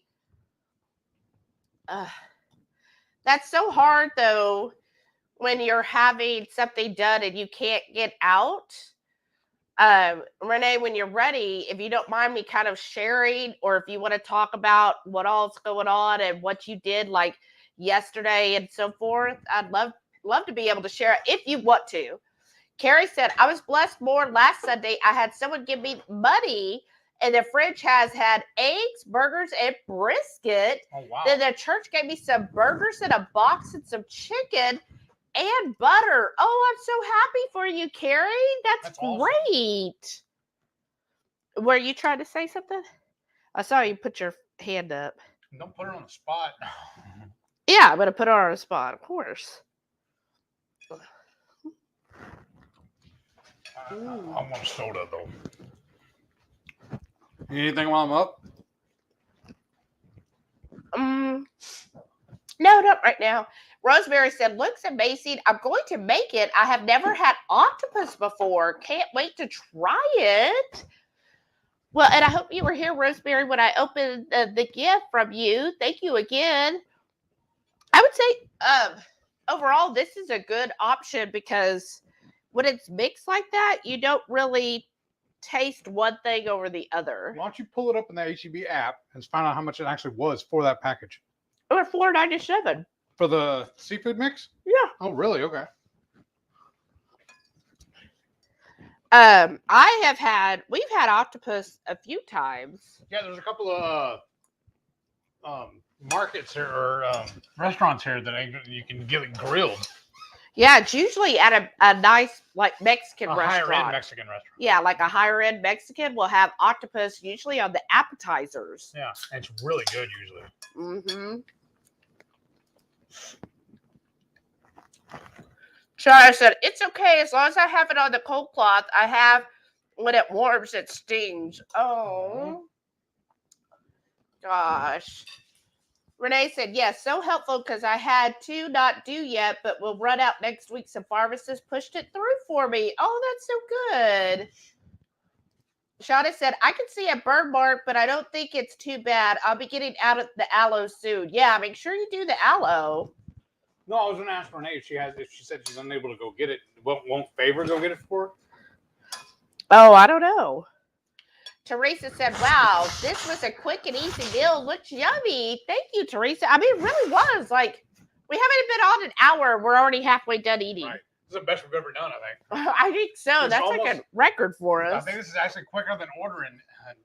That's so hard, though, when you're having something done and you can't get out. Renee, when you're ready, if you don't mind me kind of sharing, or if you want to talk about what all's going on and what you did, like yesterday and so forth, I'd love to be able to share it if you want to. Carrie said, "I was blessed more last Sunday. I had someone give me money, and the fridge has had eggs, burgers, and brisket. Oh, wow. Then the church gave me some burgers in a box and some chicken and butter." Oh, I'm so happy for you, Carrie. That's great. Awesome. Were you trying to say something? I saw you put your hand up. Don't put her on the spot. Yeah, I'm going to put her on the spot, of course. I want a soda, though. Anything while I'm up? No, not right now. Rosemary said, "Looks amazing. I'm going to make it. I have never had octopus before. Can't wait to try it." Well, and I hope you were here, Rosemary, when I opened the gift from you. Thank you again. I would say overall, this is a good option because when it's mixed like that, you don't really taste one thing over the other. Why don't you pull it up in the HEB app and find out how much it actually was for that package? Or $4.97 for the seafood mix. Yeah. Oh, really? Okay. We've had octopus a few times. Yeah, there's a couple of markets here or restaurants here that you can get it grilled. Yeah, it's usually at a nice like Mexican restaurant. Higher end Mexican restaurant. Yeah, like a higher end Mexican will have octopus usually on the appetizers. Yeah, and it's really good usually. Mm-hmm. Shara said, "It's okay as long as I have it on the cold cloth. I have when it warms, it stings." Oh, gosh. Renee said, "Yes, so helpful because I had to not do yet, but will run out next week. Some pharmacist pushed it through for me." Oh, that's so good. Shauna said, I can see a burn mark, but I don't think it's too bad. I'll be getting out of the aloe soon. Yeah, make sure you do the aloe. No, I was going to ask Renee if she said she's unable to go get it. Won't Favor go get it for her? Oh, I don't know. Teresa said, wow, this was a quick and easy meal. Looks yummy. Thank you, Teresa. I mean, it really was. Like, we haven't been on an hour. We're already halfway done eating. Right. This is the best we've ever done, I think. I think so. That's almost like a record for us. I think this is actually quicker than ordering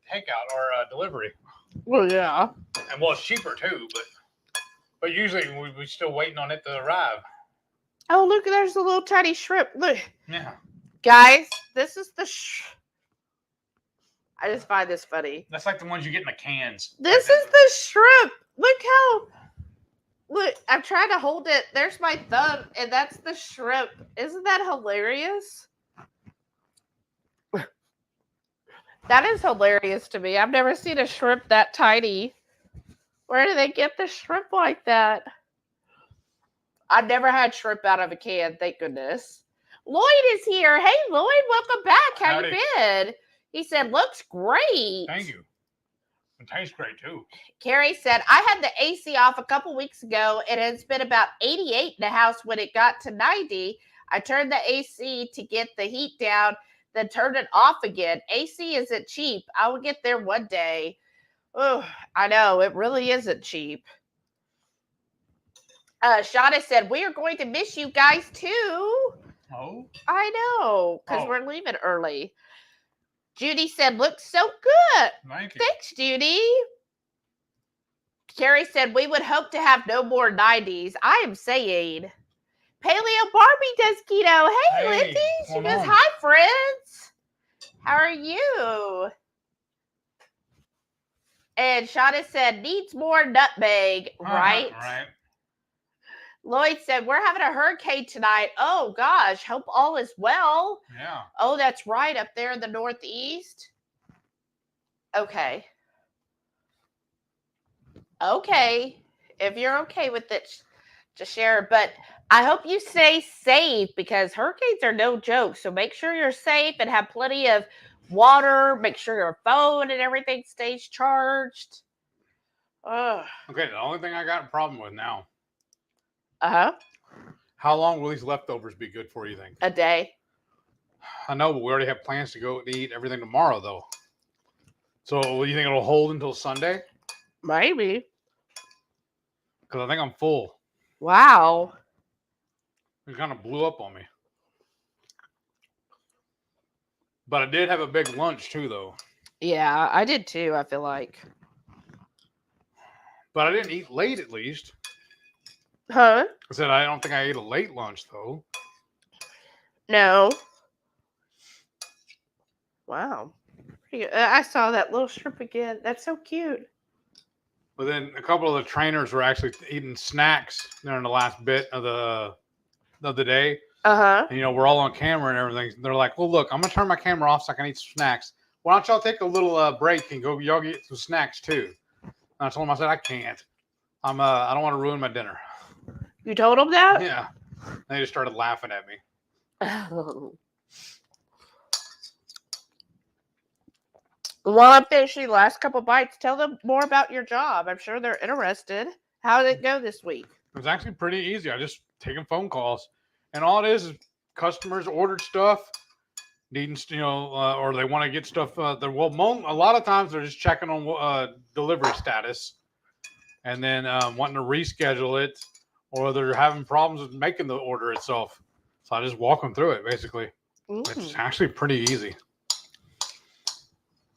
takeout or delivery. Well, yeah. And well, it's cheaper too, but usually we're still waiting on it to arrive. Oh, look, there's a little tiny shrimp. Look. Yeah. Guys, this is the I just find this funny. That's like the ones you get in the cans. This is the shrimp. Look, I'm trying to hold it. There's my thumb, and that's the shrimp. Isn't that hilarious? That is hilarious to me. I've never seen a shrimp that tiny. Where do they get the shrimp like that? I've never had shrimp out of a can, thank goodness. Lloyd is here. Hey, Lloyd, welcome back. How you been? He said, looks great. Thank you. It tastes great, too. Carrie said, I had the AC off a couple weeks ago, and it's been about 88 in the house when it got to 90. I turned the AC to get the heat down, then turned it off again. AC isn't cheap. I will get there one day. Oh, I know. It really isn't cheap. Shauna said, we are going to miss you guys, too. Oh? I know, because we're leaving early. Judy said, looks so good. Thank you. Thanks, Judy. Carrie said, we would hope to have no more 90s. I am saying. Paleo Barbie does keto. Hey, Lindsay. She goes, hi, friends. How are you? And Shauna said, needs more nutmeg, right? Right. Lloyd said, we're having a hurricane tonight. Oh, gosh. Hope all is well. Yeah. Oh, that's right. Up there in the Northeast. Okay. Okay. If you're okay with it, just share it. But I hope you stay safe because hurricanes are no joke. So make sure you're safe and have plenty of water. Make sure your phone and everything stays charged. Ugh. Okay, the only thing I got a problem with now. Uh-huh. How long will these leftovers be good for, you think? A day. I know, but we already have plans to go to eat everything tomorrow, though. So, you think it'll hold until Sunday? Maybe. Because I think I'm full. Wow. It kind of blew up on me. But I did have a big lunch, too, though. Yeah, I did, too, I feel like. But I didn't eat late, at least. Huh? I said I don't think I ate a late lunch, though. No. Wow. I saw that little shrimp again. That's so cute. But then a couple of the trainers were actually eating snacks during the last bit of the day. Uh-huh. And, we're all on camera and everything. They're like, well, look, I'm going to turn my camera off so I can eat some snacks. Why don't y'all take a little break and go y'all get some snacks, too? And I told them, I said, I can't. I don't want to ruin my dinner. You told them that? Yeah. They just started laughing at me. Well, I'm finishing the last couple bites. Tell them more about your job. I'm sure they're interested. How did it go this week? It was actually pretty easy. I just taking phone calls. And all it is customers ordered stuff, needing, or they want to get stuff. A lot of times they're just checking on delivery status and then wanting to reschedule it. Or they're having problems with making the order itself. So I just walk them through it, basically. It's actually pretty easy.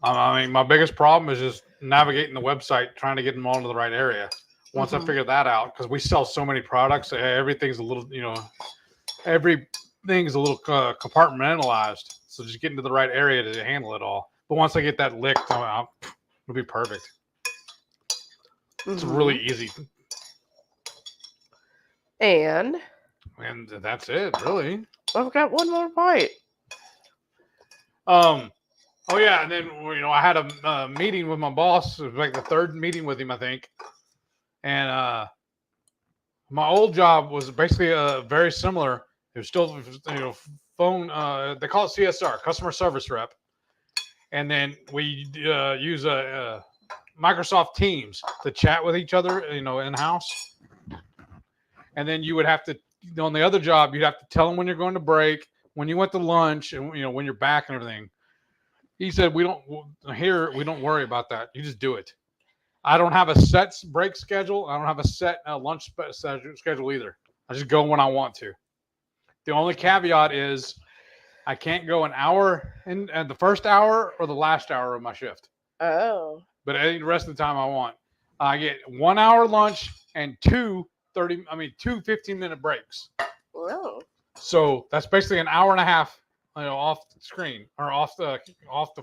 I mean, my biggest problem is just navigating the website, trying to get them all to the right area. Once I figure that out, because we sell so many products, everything's a little, everything's a little compartmentalized. So just getting to the right area to handle it all. But once I get that licked, it'll be perfect. It's really easy. And that's it, really. I've got one more bite. Oh yeah, and then I had a meeting with my boss. It was like the third meeting with him, I think. And my old job was basically very similar. It was still phone. They call it CSR, customer service rep. and then we use a Microsoft Teams to chat with each other, in house. And then you would have to, on the other job, you'd have to tell them when you're going to break, when you went to lunch, and when you're back and everything. He said, we don't worry about that. You just do it. I don't have a set break schedule. I don't have a set lunch schedule either. I just go when I want to. The only caveat is I can't go an hour in the first hour or the last hour of my shift. Oh. But the rest of the time I want. I get 1 hour lunch and two 15-minute breaks. Whoa. So that's basically an hour and a half, off the screen or off the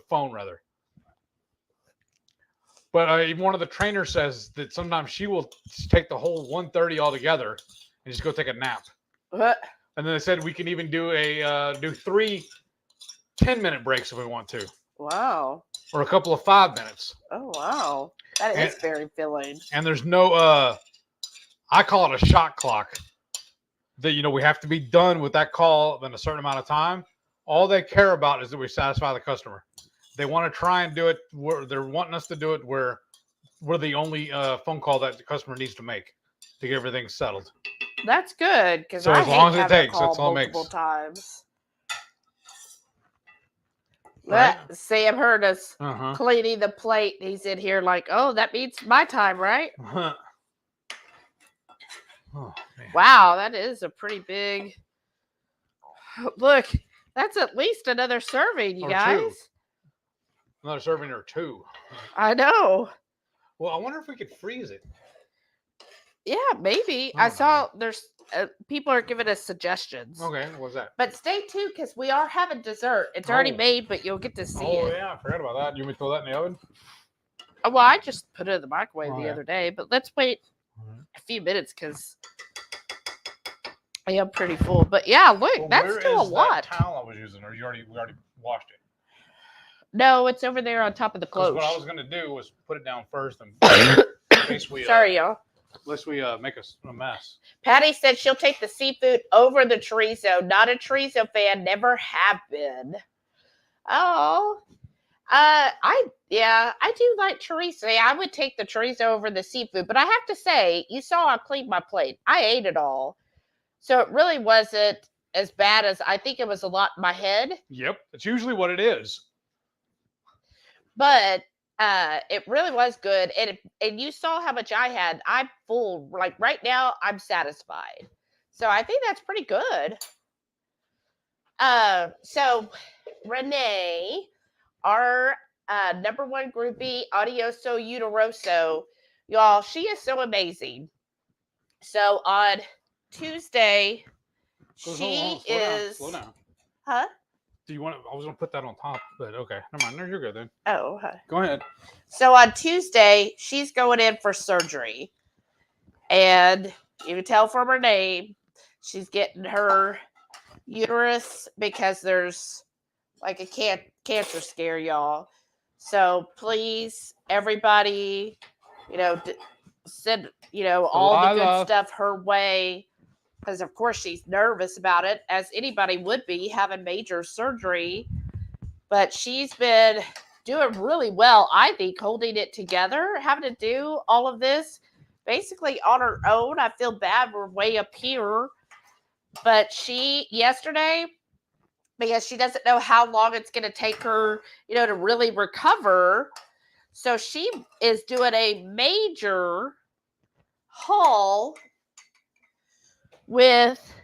phone rather. But even one of the trainers says that sometimes she will take the whole 1:30 altogether and just go take a nap. What? And then they said we can even do do 3 10-minute breaks if we want to. Wow. Or a couple of 5 minutes. Oh, wow. That is very filling. And there's no, I call it a shot clock. That, we have to be done with that call in a certain amount of time. All they care about is that we satisfy the customer. They want to try and do it where they're wanting us to do it where we're the only phone call that the customer needs to make to get everything settled. That's good because so I as long hate as it takes, that's all it makes. multiple times. Right? Sam heard us Uh-huh. cleaning the plate. He's in here like, oh, that means my time, right? Oh, man. Wow, that is a pretty big. Look, that's at least another serving, you Or guys. 2. Another serving or 2. I know. Well, I wonder if we could freeze it. Yeah, maybe. Oh, I saw there's people are giving us suggestions. Okay, what's that? But stay tuned because we are having dessert. It's already made, but you'll get to see it. Oh, yeah, I forgot about that. You want me to throw that in the oven? Oh, well, I just put it in the microwave the yeah. other day, but let's wait a few minutes because I am pretty full. But yeah, look, that's still a lot. That towel I was using, or we already washed it? No, it's over there on top of the clothes. What I was going to do was put it down first and in case we, sorry, y'all. Unless we make a mess. Patty said she'll take the seafood over the chorizo. Not a chorizo fan, never have been. Oh, I do like chorizo. I would take the chorizo over the seafood, but I have to say, you saw I cleaned my plate. I ate it all, so it really wasn't as bad as I think it was. A lot in my head. Yep, it's usually what it is. But it really was good, and you saw how much I had. I'm full. Like right now, I'm satisfied. So I think that's pretty good. So Renee, our number one groupie, Adioso Uteroso, y'all, she is so amazing. So on Tuesday, she is. Slow down. Huh? Do you want to? I was going to put that on top, but okay. Never mind. No, you're good then. Oh, okay. Go ahead. So on Tuesday, she's going in for surgery. And you can tell from her name, she's getting her uterus because there's like a cancer scare, y'all. So please, everybody, send, all the good stuff her way. Because, of course, she's nervous about it, as anybody would be having major surgery. But she's been doing really well, I think, holding it together, having to do all of this basically on her own. I feel bad we're way up here. But yesterday, because she doesn't know how long it's going to take her, to really recover. So she is doing a major haul with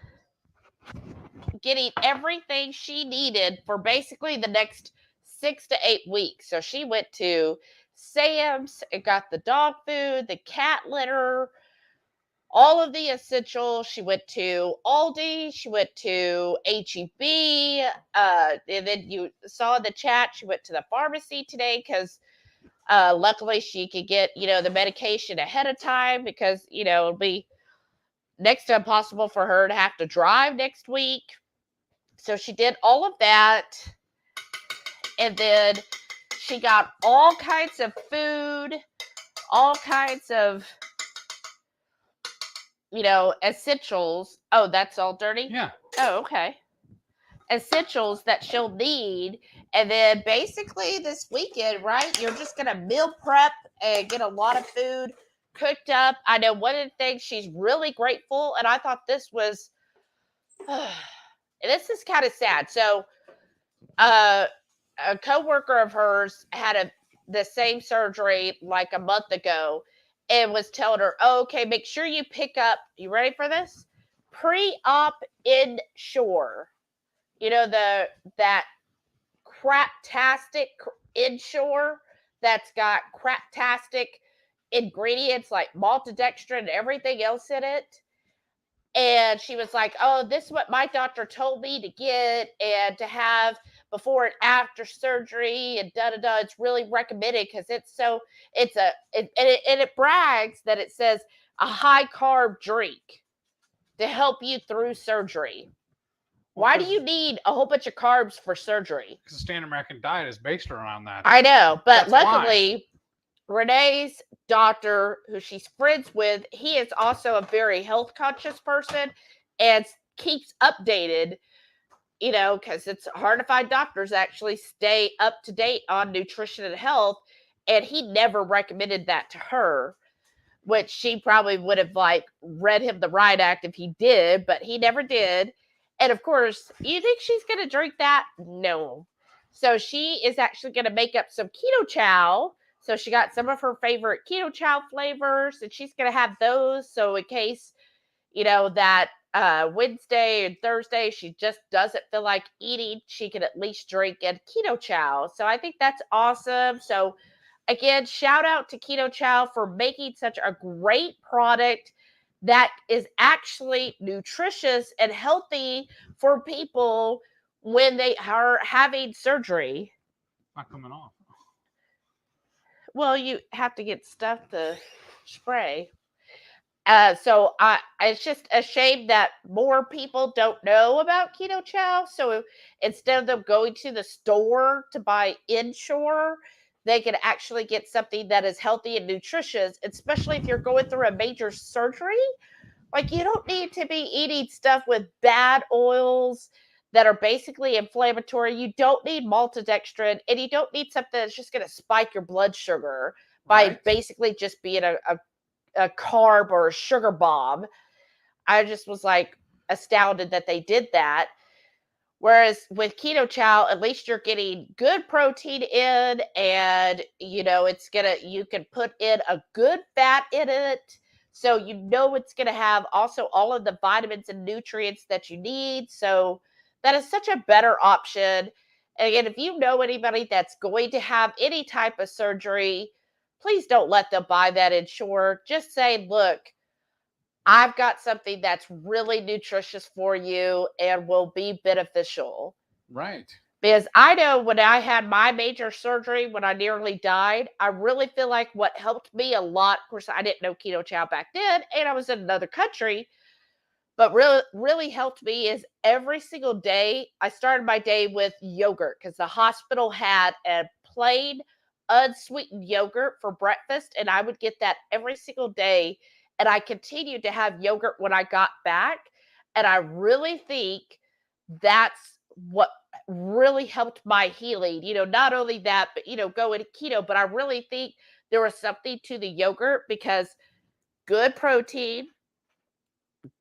getting everything she needed for basically the next 6 to 8 weeks. So she went to Sam's and got the dog food, the cat litter, all of the essentials. She went to Aldi. She went to HEB. And then you saw in the chat, she went to the pharmacy today because luckily she could get, the medication ahead of time because, it'll be next to impossible for her to have to drive next week. So she did all of that. And then she got all kinds of food, all kinds of, essentials. Oh, that's all dirty? Yeah. Oh, okay. essentials that she'll need. And then basically this weekend, right, you're just going to meal prep and get a lot of food cooked up. I know one of the things she's really grateful, and I thought this was, this is kind of sad. So a coworker of hers had the same surgery like a month ago and was telling her, oh, okay, make sure you pick up, you ready for this? Pre-op Ensure. You know, that craptastic Ensure that's got craptastic ingredients like maltodextrin and everything else in it. And she was like, oh, this is what my doctor told me to get and to have before and after surgery and da-da-da. It's really recommended because it brags that it says a high carb drink to help you through surgery. Why do you need a whole bunch of carbs for surgery? Because the standard American diet is based around that. I know, but That's luckily, Renee's doctor, who she's friends with, he is also a very health conscious person and keeps updated, you know, because it's hard to find doctors actually stay up to date on nutrition and health. And he never recommended that to her, which she probably would have like read him the riot act if he did, but he never did. And of course, you think she's going to drink that? No. So she is actually going to make up some Ketochow. So she got some of her favorite Ketochow flavors, and she's going to have those. So in case, you know, that Wednesday and Thursday she just doesn't feel like eating, she can at least drink a Ketochow. So I think that's awesome. So again, shout out to Ketochow for making such a great product that is actually nutritious and healthy for people when they are having surgery. Not coming off. Well, you have to get stuff to spray. So it's just a shame that more people don't know about Ketochow. So instead of them going to the store to buy Ensure, they can actually get something that is healthy and nutritious, especially if you're going through a major surgery. Like, you don't need to be eating stuff with bad oils that are basically inflammatory. You don't need maltodextrin, and you don't need something that's just going to spike your blood sugar by basically just being a carb or a sugar bomb. I just was like astounded that they did that. Whereas with Ketochow, at least you're getting good protein in, and you know you can put in a good fat in it, so you know it's gonna have also all of the vitamins and nutrients that you need. So that is such a better option. And again, if you know anybody that's going to have any type of surgery, please don't let them buy that Ensure. Just say, look, I've got something that's really nutritious for you and will be beneficial. Right. Because I know when I had my major surgery, when I nearly died, I really feel like what helped me a lot, of course, I didn't know Ketochow back then, and I was in another country, but really helped me is every single day, I started my day with yogurt because the hospital had a plain unsweetened yogurt for breakfast, and I would get that every single day. And I continued to have yogurt when I got back. And I really think that's what really helped my healing. You know, not only that, but, you know, going keto, but I really think there was something to the yogurt because good protein,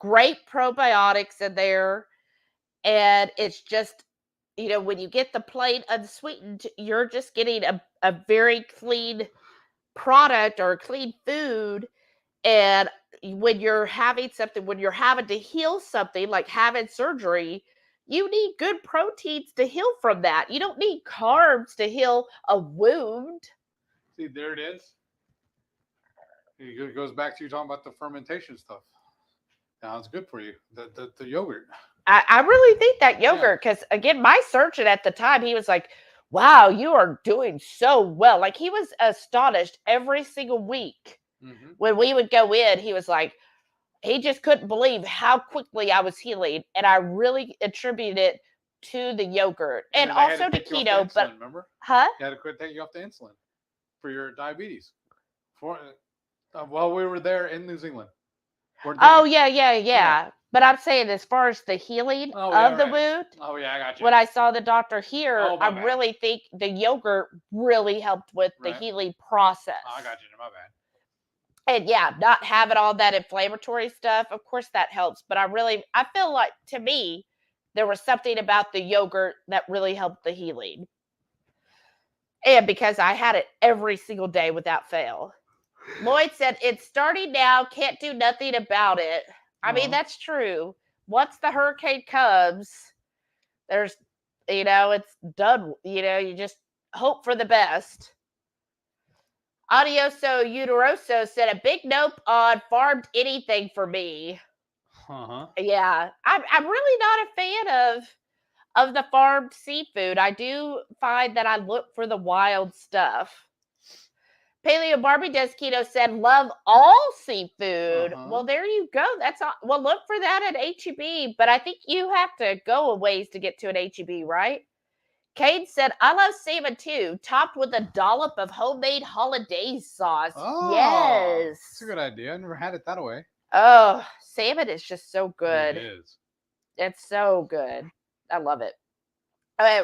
great probiotics in there. And it's just, you know, when you get the plain unsweetened, you're just getting a very clean product or clean food. And when you're having something, when you're having to heal something like having surgery, you need good proteins to heal from that. You don't need carbs to heal a wound. See, there it is. It goes back to you talking about the fermentation stuff. Now it's good for you. The yogurt. I really think that yogurt, because again, my surgeon at the time, he was like, wow, you are doing so well. Like, he was astonished every single week. Mm-hmm. When we would go in, he was like, he just couldn't believe how quickly I was healing. And I really attribute it to the yogurt and also to keto. Insulin, but remember? Huh? You had to quit taking you off the insulin for your diabetes. While we were there in New Zealand. Oh, yeah. But I'm saying as far as the healing of the wound, Oh, yeah, I got you. when I saw the doctor here, Oh, my I bad. really think the yogurt really helped with the Right. healing process. Oh, I got you. My bad. And yeah, not having all that inflammatory stuff, of course that helps. But I feel like, to me, there was something about the yogurt that really helped the healing. And because I had it every single day without fail. Lloyd said, it's starting now, can't do nothing about it. I mean, that's true. Once the hurricane comes, there's, it's done. You just hope for the best. Adioso Uteroso said, a big nope on farmed anything for me. Yeah, I'm really not a fan of the farmed seafood. I do find that I look for the wild stuff. Paleo Barbie Does Keto said, love all seafood. Well, there you go. That's all. Well, look for that at HEB, but I think you have to go a ways to get to an HEB, right? Cade said, I love salmon too, topped with a dollop of homemade hollandaise sauce. Oh, yes. That's a good idea. I never had it that way. Oh, salmon is just so good. It is. It's so good. I love it.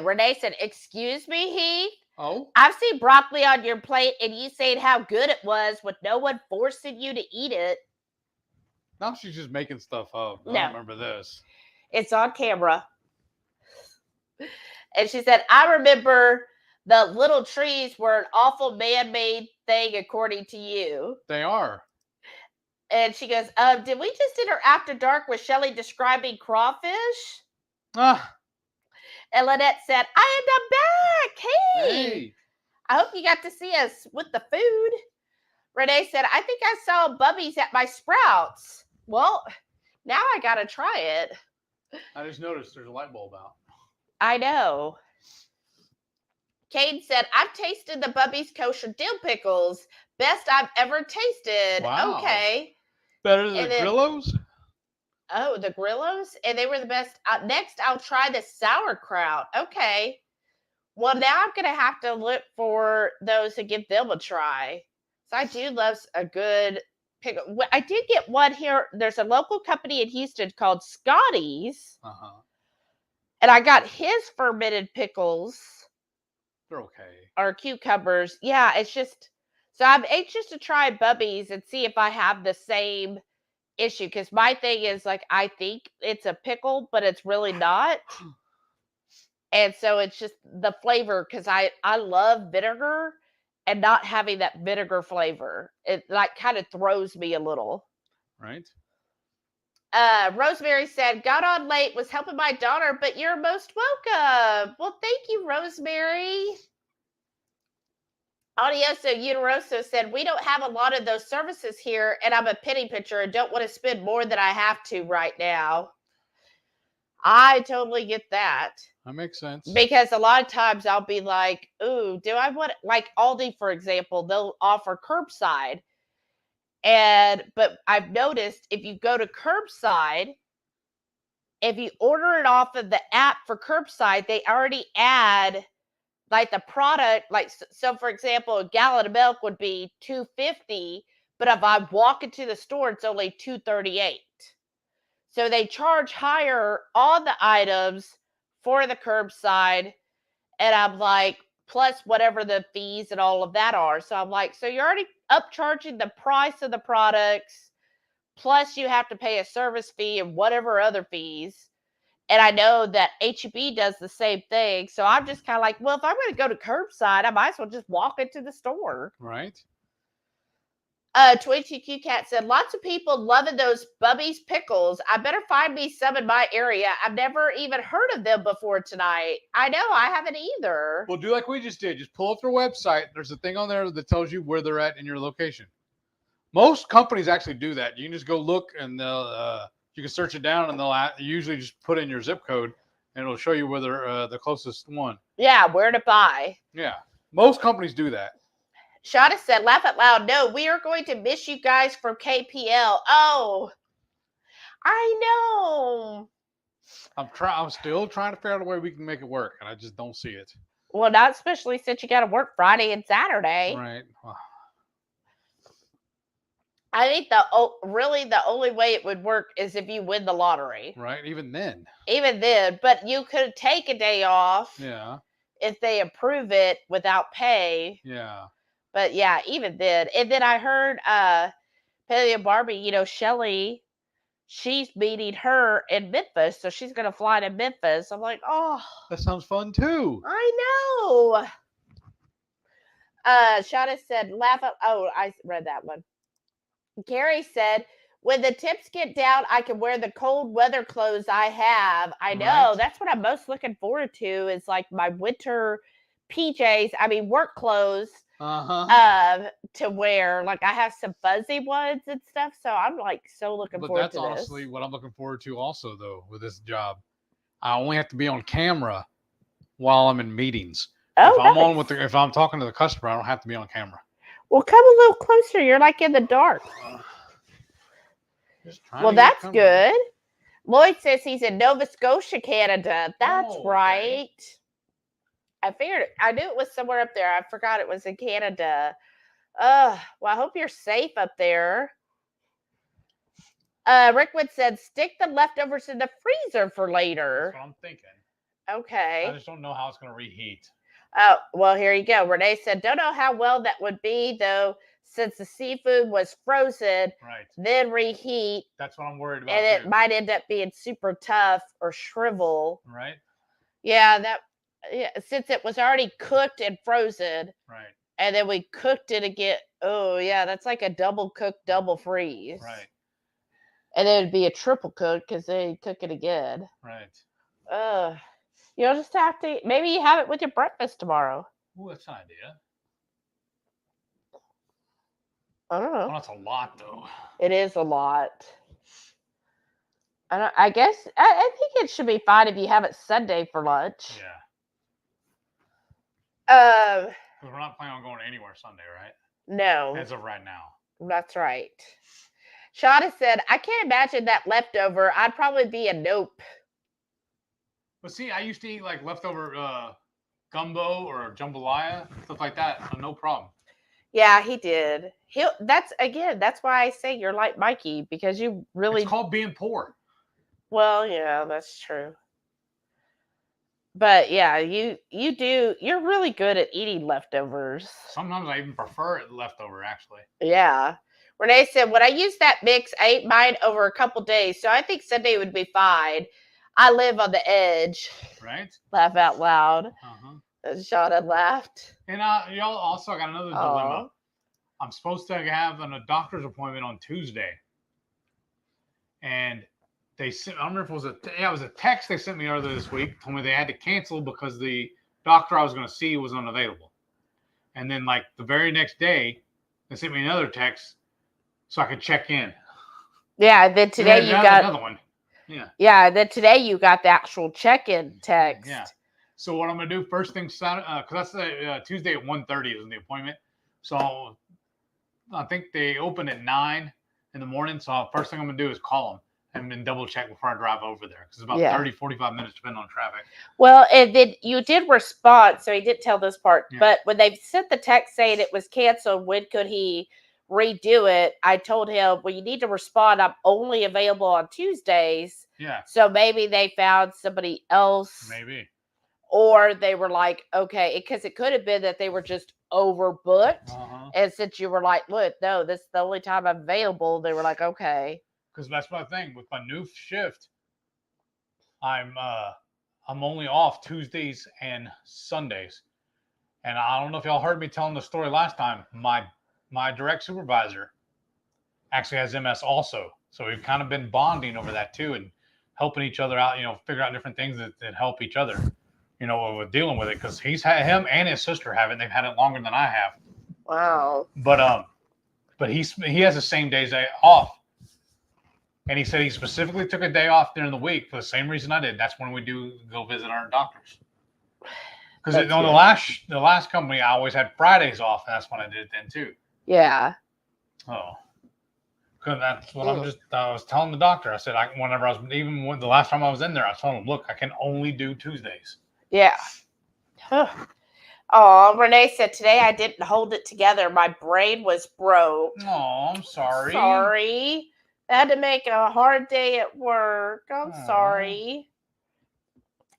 Renee said, excuse me, Heath? Oh? I've seen broccoli on your plate and you saying how good it was with no one forcing you to eat it. Now she's just making stuff up. I No. don't remember this. It's on camera. And she said, I remember the little trees were an awful man-made thing according to you. They are. And she goes, did we just enter After Dark with Shelley describing crawfish? Ah. And Lynette said, I am back. Hey. I hope you got to see us with the food. Renee said, I think I saw Bubbies at my Sprouts. Well, now I got to try it. I just noticed there's a light bulb out. I know. Cade said, I've tasted the Bubbies kosher dill pickles. Best I've ever tasted. Wow. Okay. Better than the Grillos? Oh, the Grillos? And they were the best. Next, I'll try the sauerkraut. Okay. Well, now I'm going to have to look for those and give them a try. So I do love a good pickle. I did get one here. There's a local company in Houston called Scotty's. And I got his fermented pickles. They're okay. Or cucumbers. Yeah, it's just, so I'm anxious to try Bubbies and see if I have the same issue. Because my thing is, like, I think it's a pickle, but it's really not. And so it's just the flavor, because I love vinegar, and not having that vinegar flavor, it like kind of throws me a little. Right. Rosemary said, got on late, was helping my daughter, but you're most welcome. Well, thank you, Rosemary. Audioso Uteroso said, we don't have a lot of those services here, and I'm a penny pincher and don't want to spend more than I have to right now. I totally get that. That makes sense. Because a lot of times I'll be like, ooh, do I want, like Aldi, for example, they'll offer curbside. But I've noticed if you go to curbside, if you order it off of the app for curbside, they already add like the product, like, so for example, a gallon of milk would be $2.50, but if I walk into the store, it's only $2.38. So they charge higher on the items for the curbside, and I'm like, plus whatever the fees and all of that are. So I'm like, so you're already upcharging the price of the products, plus you have to pay a service fee and whatever other fees. And I know that HEB does the same thing. So I'm just kind of like, well, if I'm going to go to curbside, I might as well just walk into the store. Right. 22Q Cat said, lots of people loving those Bubbies pickles. I better find me some in my area. I've never even heard of them before tonight. I know, I haven't either. Well, do like we just did. Just pull up their website. There's a thing on there that tells you where they're at in your location. Most companies actually do that. You can just go look, and they'll you can search it down, and they'll usually just put in your zip code, and it'll show you where they're the closest one. Yeah, where to buy. Yeah, most companies do that. Shada said, laugh out loud. No, we are going to miss you guys from KPL. Oh, I know. I'm still trying to figure out a way we can make it work, and I just don't see it. Well, not especially since you got to work Friday and Saturday. Right. I think really the only way it would work is if you win the lottery. Right. Even then. Even then, but you could take a day off. Yeah. If they approve it without pay. Yeah. But yeah, even then. And then I heard Paleo Barbie, Shelly, she's meeting her in Memphis, so she's gonna fly to Memphis. I'm like, oh, that sounds fun too. I know. Shauna said, laugh up. Oh, I read that one. Carrie said, when the temps get down, I can wear the cold weather clothes I have. I know. Right. That's what I'm most looking forward to is like my winter PJs. I mean, work clothes to wear. Like I have some fuzzy ones and stuff. So I'm like so looking forward to this. But that's honestly what I'm looking forward to also, though, with this job. I only have to be on camera while I'm in meetings. Oh, if I'm talking to the customer, I don't have to be on camera. Well, come a little closer. You're like in the dark. Well, that's good. Lloyd says he's in Nova Scotia, Canada. That's right. I figured. I knew it was somewhere up there. I forgot it was in Canada. Well, I hope you're safe up there. Rickwood said, stick the leftovers in the freezer for later. That's what I'm thinking. Okay. I just don't know how it's going to reheat. Oh, well, here you go. Renee said, don't know how well that would be, though, since the seafood was frozen, right? Then reheat. That's what I'm worried about. And it might end up being super tough or shrivel. Right. Yeah, since it was already cooked and frozen. Right. And then we cooked it again. Oh, yeah, that's like a double cook, double freeze. Right. And then it'd be a triple cook because they cook it again. Right. You'll just have to, maybe you have it with your breakfast tomorrow. Ooh, that's an idea. I don't know. Well, that's a lot, though. It is a lot. I guess, I think it should be fine if you have it Sunday for lunch. Yeah. Because we're not planning on going anywhere Sunday, right? No. As of right now. That's right. Shauna said, I can't imagine that leftover. I'd probably be a nope. But see, I used to eat like leftover gumbo or jambalaya, stuff like that. So no problem. Yeah, he did. That's why I say you're like Mikey, because you really... It's called being poor. Well, yeah, that's true. But yeah, you're really good at eating leftovers. Sometimes I even prefer it leftover, actually. Yeah. Renee said, when I use that mix, I ate mine over a couple days, so I think Sunday would be fine. I live on the edge. Right? Laugh out loud. Uh-huh. Shauna laughed. And y'all also got another dilemma. I'm supposed to have a doctor's appointment on Tuesday. And they sent, I don't remember if it was a text they sent me earlier this week, told me they had to cancel because the doctor I was going to see was unavailable. And then like the very next day, they sent me another text so I could check in. Yeah, then today you got another one. Yeah. Yeah, then today you got the actual check-in text. Yeah. So what I'm gonna do first thing Saturday, because that's Tuesday at 1:30 is the appointment. So I think they open at 9 in the morning. So first thing I'm gonna do is call them and then double check before I drive over there, because it's about 30-45 minutes depending on traffic. Well, and then you did respond, so he did tell this part. Yeah. But when they sent the text saying it was canceled, when could he redo it? I told him, well, you need to respond. I'm only available on Tuesdays. Yeah. So maybe they found somebody else. Maybe. Or they were like, okay, because it could have been that they were just overbooked. Uh-huh. And since you were like, look, no, this is the only time I'm available, they were like, okay. Because that's my thing with my new shift. I'm only off Tuesdays and Sundays. And I don't know if y'all heard me telling the story last time. My direct supervisor actually has MS also. So we've kind of been bonding over that too and helping each other out, figure out different things that help each other, with dealing with it. Because him and his sister have it. And they've had it longer than I have. Wow. But he has the same days off. And he said he specifically took a day off during the week for the same reason I did. That's when we do go visit our doctors. Because the last company, I always had Fridays off. And that's when I did it then too. Yeah. Oh. Because that's what I was telling the doctor. I said, the last time I was in there, I told him, look, I can only do Tuesdays. Yeah. Huh. Oh, Renee said, today I didn't hold it together. My brain was broke. Oh, I'm sorry. Sorry. I had to make a hard day at work. I'm Aw. sorry.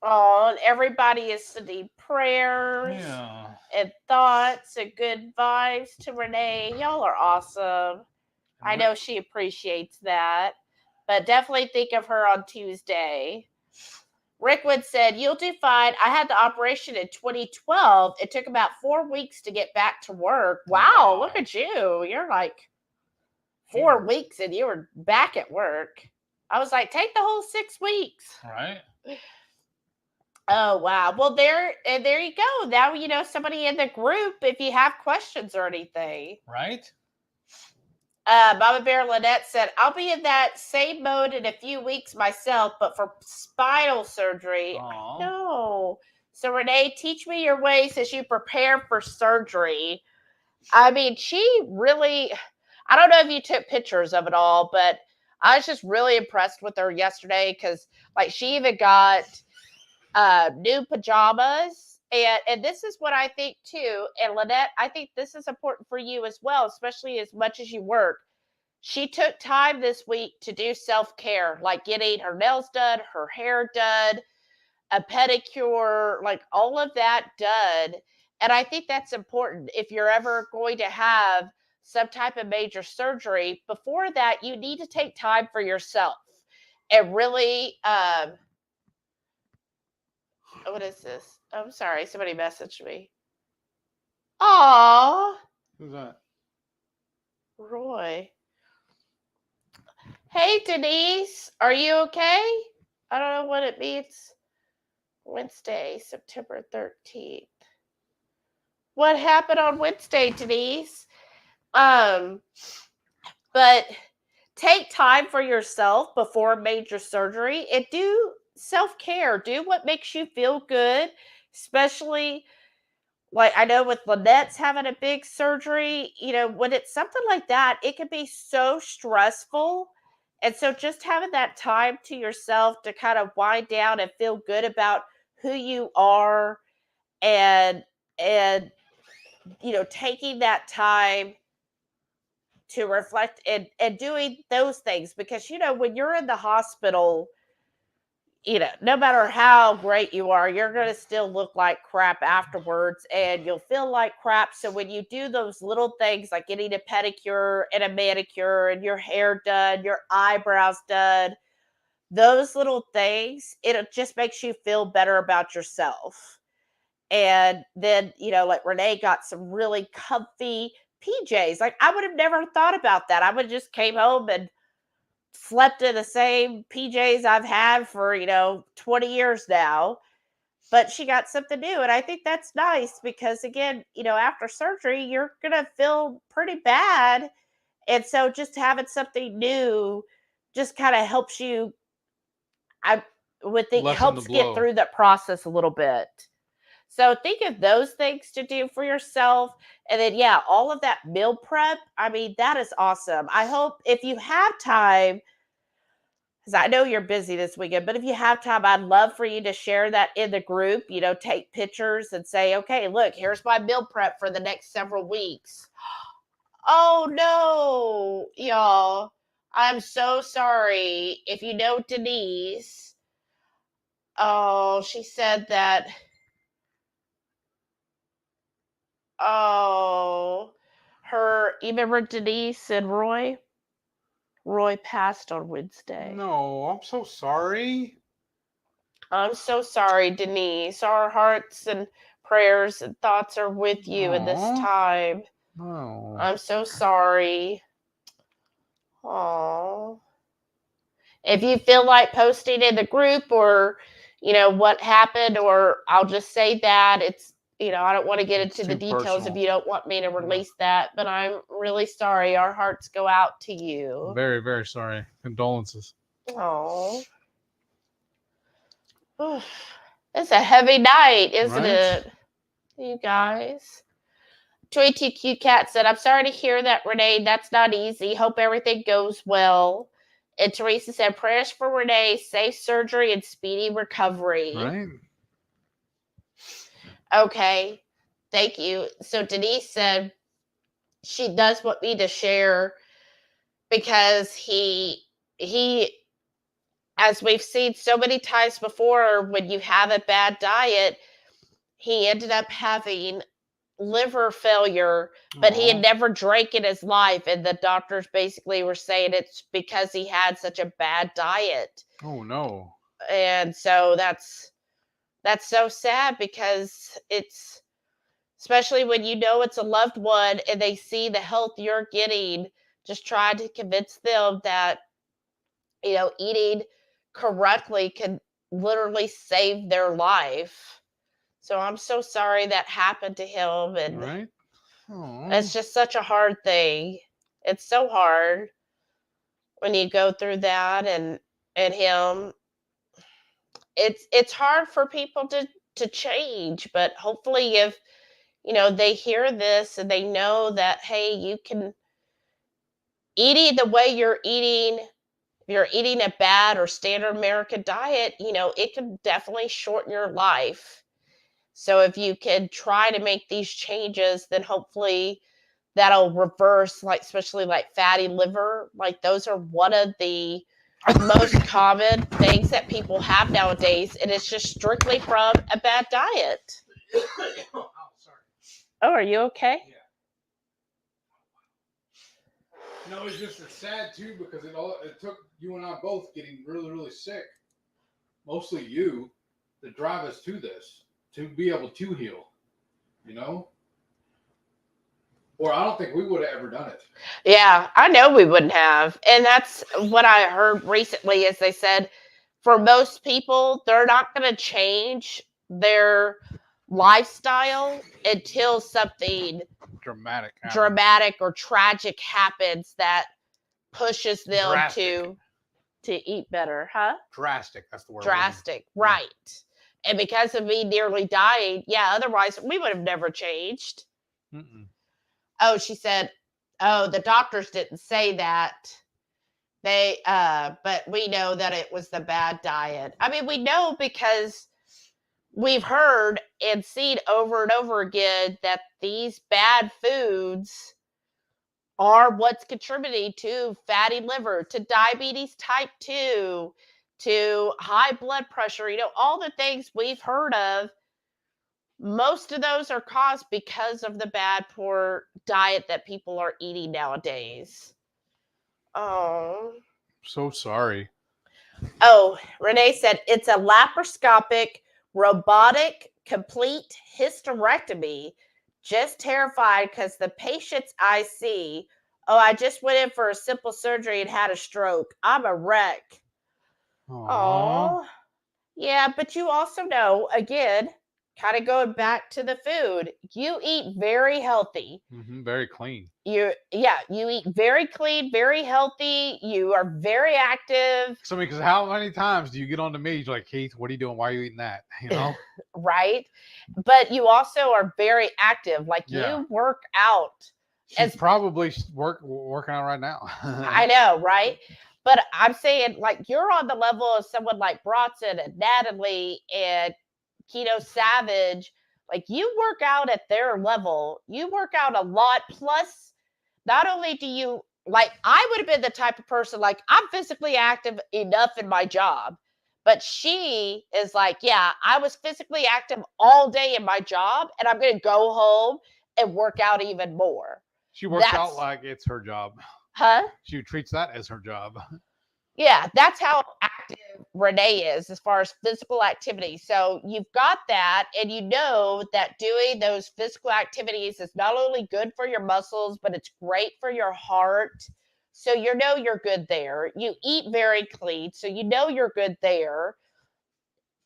Oh, and everybody is sending prayers Yeah. and thoughts and good vibes to Renee. Y'all are awesome. I know she appreciates that. But definitely think of her on Tuesday. Rickwood said, you'll do fine. I had the operation in 2012. It took about 4 weeks to get back to work. Wow. Look at you. You're like 4 weeks and you were back at work. I was like, take the whole 6 weeks. Right. Oh, wow. Well, there you go. Now you know somebody in the group if you have questions or anything. Right. Mama Bear Lynette said, I'll be in that same mode in a few weeks myself, but for spinal surgery. Aww. No. So, Renee, teach me your ways as you prepare for surgery. I mean, she really, I don't know if you took pictures of it all, but I was just really impressed with her yesterday because, like, she even got new pajamas. And this is what I think too. And Lynette, I think this is important for you as well, especially as much as you work. She took time this week to do self-care, like getting her nails done, her hair done, a pedicure, like all of that done. And I think that's important. If you're ever going to have some type of major surgery, before that, you need to take time for yourself and really, what is this? I'm sorry, somebody messaged me. Aw, Who's that? Roy. Hey, Denise, are you okay? I don't know what it means. Wednesday, September 13th. What happened on Wednesday, Denise? But take time for yourself before major surgery and do self-care. Do what makes you feel good, especially like I know with Lynette's having a big surgery, you know, when it's something like that, it can be so stressful. And so just having that time to yourself to kind of wind down and feel good about who you are and you know, taking that time to reflect and doing those things because you know, when you're in the hospital, you know, no matter how great you are, you're going to still look like crap afterwards and you'll feel like crap. So when you do those little things like getting a pedicure and a manicure and your hair done, your eyebrows done, those little things, it just makes you feel better about yourself. And then, you know, like Renee got some really comfy PJs. Like I would have never thought about that. I would have just came home and slept in the same PJs I've had for, you know, 20 years now. But she got something new. And I think that's nice because, again, you know, after surgery, you're going to feel pretty bad. And so just having something new just kind of helps you, I would think, Lessen helps the get blow. through that process a little bit. So think of those things to do for yourself. And then, yeah, all of that meal prep. I mean, that is awesome. I hope if you have time, because I know you're busy this weekend, but if you have time, I'd love for you to share that in the group, you know, take pictures and say, okay, look, here's my meal prep for the next several weeks. Oh, no, y'all. I'm so sorry. If you know Denise, oh, she said that. Oh, you remember Denise and Roy? Roy passed on Wednesday. No, I'm so sorry. I'm so sorry, Denise. Our hearts and prayers and thoughts are with you in this Aw. time. No. I'm so sorry. Oh. If you feel like posting in the group or, you know, what happened, or I'll just say that it's, you know, I don't want to get It's into the too details personal. if you don't want me to release that, but I'm really sorry. Our hearts go out to you. Very, very sorry. Condolences. Oh. It's a heavy night, isn't Right? it? You guys. 22 Cat said, I'm sorry to hear that, Renee. That's not easy. Hope everything goes well. And Teresa said, prayers for Renee, safe surgery and speedy recovery. Right? Okay. Thank you. So Denise said she does want me to share because he, as we've seen so many times before, when you have a bad diet, he ended up having liver failure, but he had never drank in his life. And the doctors basically were saying it's because he had such a bad diet. Oh no. And so that's so sad, because it's, especially when you know it's a loved one and they see the health you're getting, just try to convince them that, eating correctly can literally save their life. So I'm so sorry that happened to him, and Right? Oh. it's just such a hard thing. It's so hard when you go through that, and him. It's hard for people to change, but hopefully if they hear this and they know that, hey, you can, eating the way you're eating, if you're eating a bad or standard American diet, it can definitely shorten your life. So if you can try to make these changes, then hopefully that'll reverse, like, especially like fatty liver. Like, those are one of the most common things that people have nowadays, and it's just strictly from a bad diet. Oh, sorry. Oh, are you okay? Yeah. It's just sad too, because it took you and I both getting really, really sick, mostly you, to drive us to this, to be able to heal, Or I don't think we would have ever done it. Yeah, I know we wouldn't have. And that's what I heard recently, is they said for most people, they're not going to change their lifestyle until something dramatic or tragic happens that pushes them to eat better. Huh? Drastic. That's the word. Drastic. Right. Yeah. And because of me nearly dying, otherwise we would have never changed. Mm-mm. Oh, she said, oh, the doctors didn't say that. They, but we know that it was the bad diet. I mean, we know because we've heard and seen over and over again that these bad foods are what's contributing to fatty liver, to diabetes type 2, to high blood pressure, all the things we've heard of. Most of those are caused because of the bad, poor diet that people are eating nowadays. Oh. So sorry. Oh, Renee said it's a laparoscopic, robotic, complete hysterectomy. Just terrified because the patients I see, I just went in for a simple surgery and had a stroke. I'm a wreck. Oh. Yeah, but you also know, again, kind of going back to the food, you eat very healthy. Mm-hmm, very clean. You eat very clean, very healthy. You are very active. So, because how many times do you get on to me? You're like, Keith, what are you doing? Why are you eating that? Right. But you also are very active. Like, you work out. She's probably working out right now. I know, right? But I'm saying, like, you're on the level of someone like Bronson and Natalie and Keto Savage. Like, you work out at their level. You work out a lot. Plus, not only do you, like, I would have been the type of person, like, I'm physically active enough in my job. But she is like, yeah, I was physically active all day in my job, and I'm going to go home and work out even more. She works out like it's her job. Huh? She treats that as her job. Yeah, that's how active Renee is as far as physical activity. So you've got that, and you know that doing those physical activities is not only good for your muscles, but it's great for your heart. So you know you're good there. You eat very clean, so you know you're good there.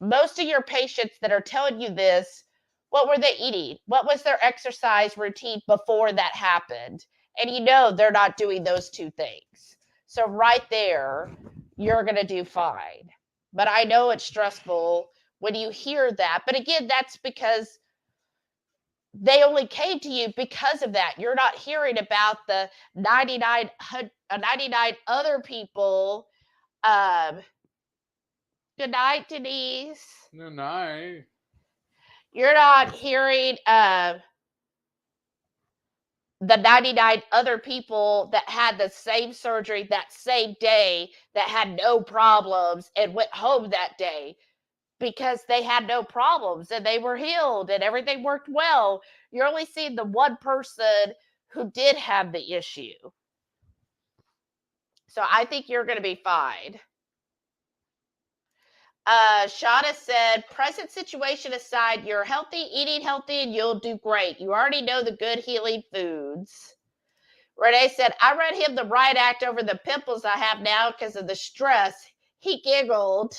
Most of your patients that are telling you this, what were they eating? What was their exercise routine before that happened? And you know they're not doing those two things. So right there, you're going to do fine. But I know it's stressful when you hear that. But again, that's because they only came to you because of that. You're not hearing about the 99 other people. Good night, Denise. Good night. You're not hearing the 99 other people that had the same surgery that same day that had no problems and went home that day because they had no problems and they were healed and everything worked well. You're only seeing the one person who did have the issue. So I think you're going to be fine. Shauna said, present situation aside, you're healthy, eating healthy, and you'll do great. You already know the good healing foods. Renee said, I read him the right act over the pimples I have now because of the stress. He giggled.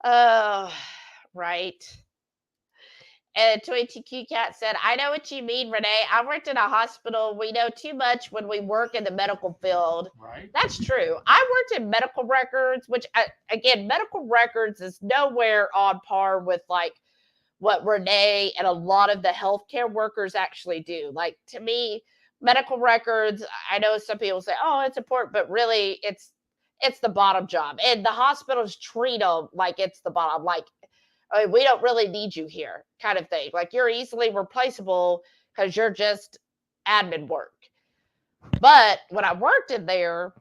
Oh, right. And 22Q Cat said, I know what you mean, Renee. I worked in a hospital. We know too much when we work in the medical field. Right. That's true. I worked in medical records, which, again, medical records is nowhere on par with, like, what Renee and a lot of the healthcare workers actually do. Like, to me, medical records, I know some people say, oh, it's important, but really, it's the bottom job. And the hospitals treat them like it's the bottom. Like, I mean, we don't really need you here, kind of thing. Like, you're easily replaceable because you're just admin work. But when I worked in there,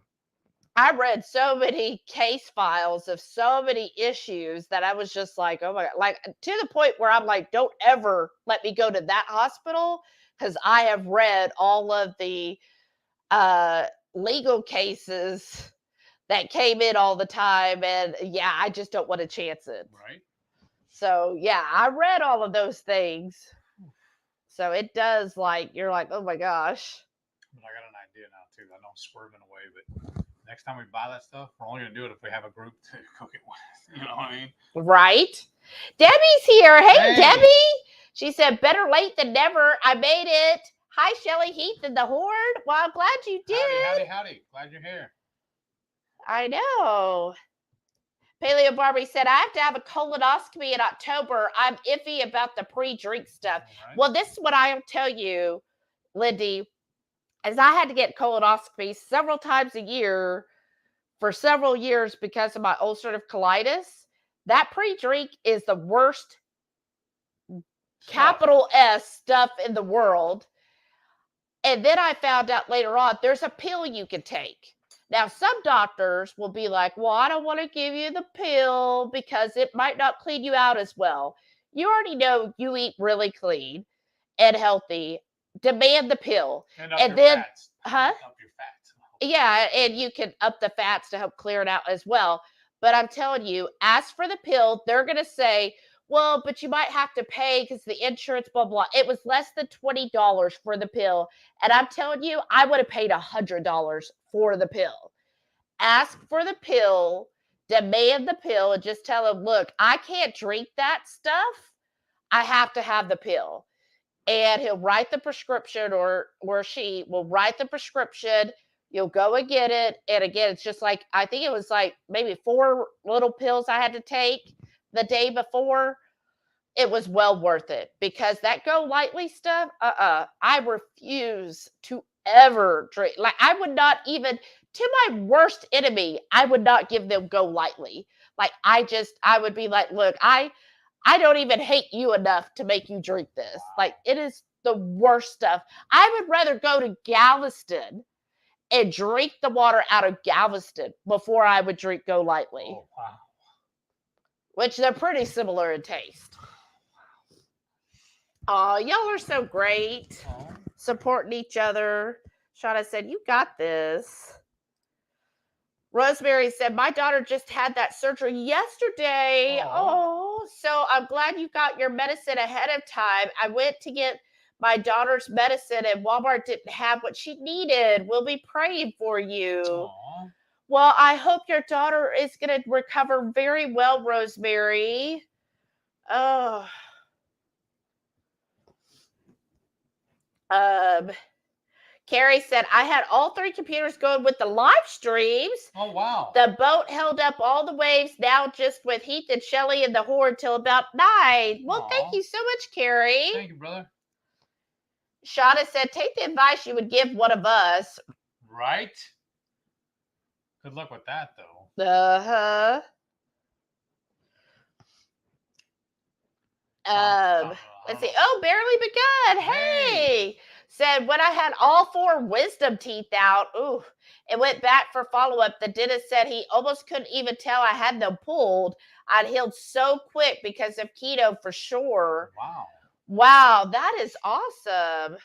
I read so many case files of so many issues that I was just like, oh my God, like to the point where I'm like, don't ever let me go to that hospital because I have read all of the legal cases that came in all the time. And yeah, I just don't want to chance it. Right. So yeah, I read all of those things. So it does, like, you're like, oh my gosh. But I got an idea now too. I know I'm swerving away, but next time we buy that stuff, we're only gonna do it if we have a group to cook it with. You know what I mean? Right. Debbie's here. Hey, Hey. Debbie. She said, better late than never. I made it. Hi, Shelly Heath and the Horde. Well, I'm glad you did. Howdy. Glad you're here. I know. Paleo Barbie said, I have to have a colonoscopy in October. I'm iffy about the pre-drink stuff. Right. Well, this is what I'll tell you, Lindy, as I had to get colonoscopies several times a year for several years because of my ulcerative colitis. That pre-drink is the worst capital S stuff in the world. And then I found out later on, there's a pill you can take. Now, some doctors will be like, well, I don't want to give you the pill because it might not clean you out as well. You already know you eat really clean and healthy. Demand the pill. And then, fats. Up your fats. Yeah, and you can up the fats to help clear it out as well. But I'm telling you, ask for the pill. They're going to say, well, but you might have to pay because the insurance, blah, blah. It was less than $20 for the pill. And I'm telling you, I would have paid $100 for the pill. Ask for the pill, demand the pill, and just tell them, look, I can't drink that stuff. I have to have the pill. And he'll write the prescription, or she will write the prescription. You'll go and get it. And again, it's just like, I think it was like maybe 4 little pills I had to take the day before. It was well worth it because that Go Lightly stuff, I refuse to ever drink. Like, I would not even, to my worst enemy, I would not give them Go Lightly. Like, I would be like, look, I don't even hate you enough to make you drink this. Like, it is the worst stuff. I would rather go to Galveston and drink the water out of Galveston before I would drink Go Lightly. Oh, wow. Which they're pretty similar in taste. Oh, y'all are so great. Oh. Supporting each other. Shauna said, you got this. Rosemary said, my daughter just had that surgery yesterday. Oh, so I'm glad you got your medicine ahead of time. I went to get my daughter's medicine and Walmart didn't have what she needed. We'll be praying for you. Aww. Well, I hope your daughter is going to recover very well, Rosemary. Oh. Carrie said, I had all 3 computers going with the live streams. Oh, wow. The boat held up all the waves, now just with Heath and Shelly and the Horde till about 9. Well, Aww. Thank you so much, Carrie. Thank you, brother. Shauna said, take the advice you would give one of us. Right? Good luck with that, though. Uh-huh. Let's see. Oh, barely begun. Hey. Said when I had all 4 wisdom teeth out, ooh, and went back for follow-up, the dentist said he almost couldn't even tell I had them pulled. I'd healed so quick because of keto for sure. Wow. Wow, that is awesome.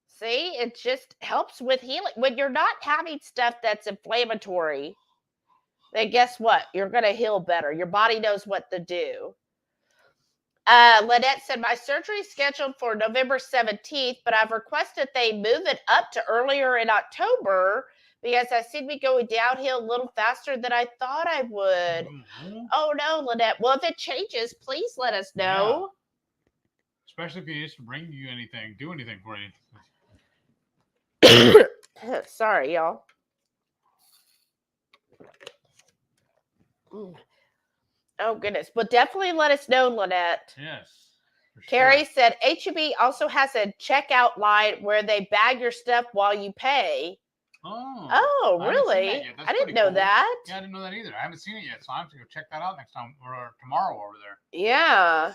See, it just helps with healing. When you're not having stuff that's inflammatory, then guess what? You're going to heal better. Your body knows what to do. Lynette said, my surgery is scheduled for November 17th, but I've requested they move it up to earlier in October because I seem to be going downhill a little faster than I thought I would. Mm-hmm. Oh, no, Lynette. Well, if it changes, please let us know. Yeah. Especially if he needs to bring you anything, do anything for you. Sorry, y'all. Oh, goodness. But definitely let us know, Lynette. Yes. Carrie said HEB also has a checkout line where they bag your stuff while you pay. Oh, really? I didn't know that. Yeah, I didn't know that either. I haven't seen it yet, so I have to go check that out next time or tomorrow over there. Yeah.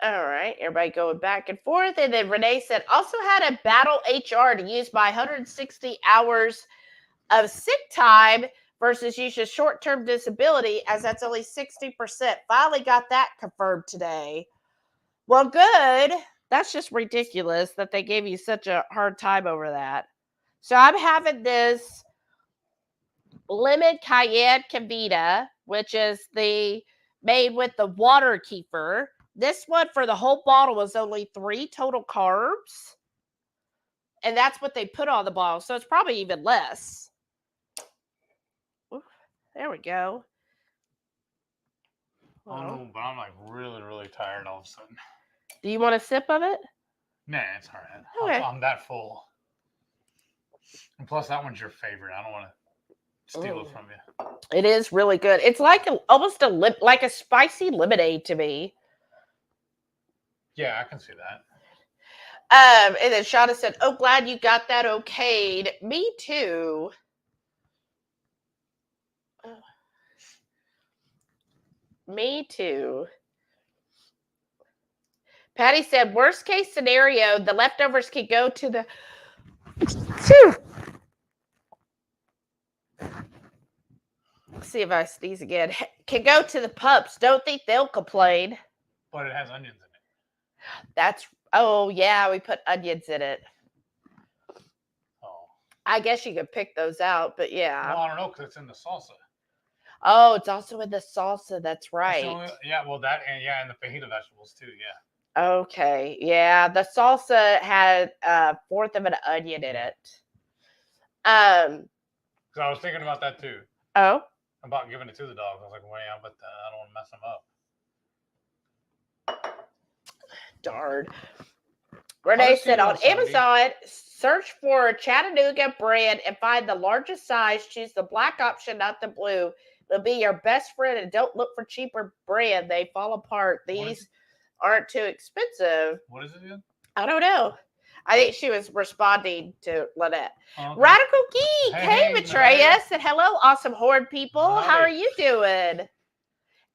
All right. Everybody going back and forth. And then Renee said, also had a battle HR to use my 160 hours of sick time versus use your short-term disability, as that's only 60%. Finally got that confirmed today. Well, good. That's just ridiculous that they gave you such a hard time over that. So I'm having this lemon cayenne Kavita, which is the made with the water kefir. This one for the whole bottle was only 3 total carbs. And that's what they put on the bottle. So it's probably even less. Ooh, there we go. Oh, no, but I'm like really, really tired all of a sudden. Do you want a sip of it? Nah, it's all right. Okay. I'm that full. And plus, that one's your favorite. I don't want to steal it from you. It is really good. It's like almost like a spicy lemonade to me. Yeah, I can see that. And then Shauna said, oh, glad you got that okayed. Me too. Me too. Patty said, worst case scenario, the leftovers can go to the... Let's see if I sneeze again. Can go to the pups. Don't think they'll complain. But it has onions in it. That's... Oh, yeah, we put onions in it. Oh. I guess you could pick those out, but yeah. Well, I don't know, because it's in the salsa. Oh, it's also in the salsa. That's right. Yeah, well, that, and yeah, and the fajita vegetables too, yeah. Okay, yeah, the salsa had 1/4 of an onion in it. Because I was thinking about that too. Oh? About giving it to the dogs. I was like, well, yeah, but I don't want to mess them up. Darn. Renee said on Amazon, search for Chattanooga brand and find the largest size. Choose the black option, not the blue. It'll be your best friend, and don't look for cheaper brand. They fall apart. These aren't too expensive. What is it again? I don't know. I think she was responding to Lynette. Okay. Radical Geek. Hey, Maitreya. Said, hello, awesome horde people. Hi. How are you doing?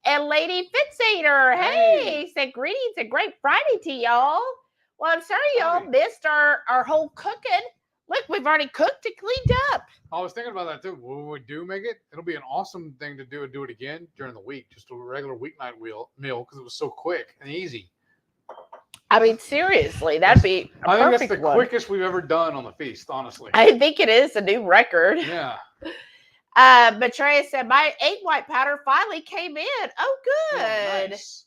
And Lady Fitzader. Hey. Said, greetings and great Friday to y'all. Well, I'm sorry y'all missed our whole cooking. Look, we've already cooked and cleaned up. I was thinking about that too. When we do make it, it'll be an awesome thing to do and do it again during the week. Just a regular weeknight meal because it was so quick and easy. I mean, seriously, that'd be a I think perfect that's the quickest we've ever done on the feast, honestly. I think it is a new record. Yeah. Maitreya said, my egg white powder finally came in. Oh, good. Oh, nice.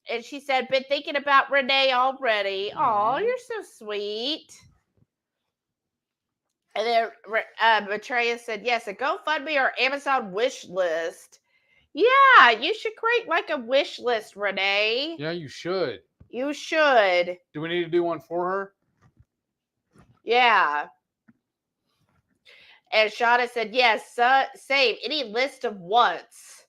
And she said, been thinking about Renee already. Oh, you're so sweet. And then Maitreya said, yes, a GoFundMe or Amazon wish list. Yeah, you should create like a wish list, Renee. Yeah, you should. You should. Do we need to do one for her? Yeah. And Shauna said, yes, save any list of wants.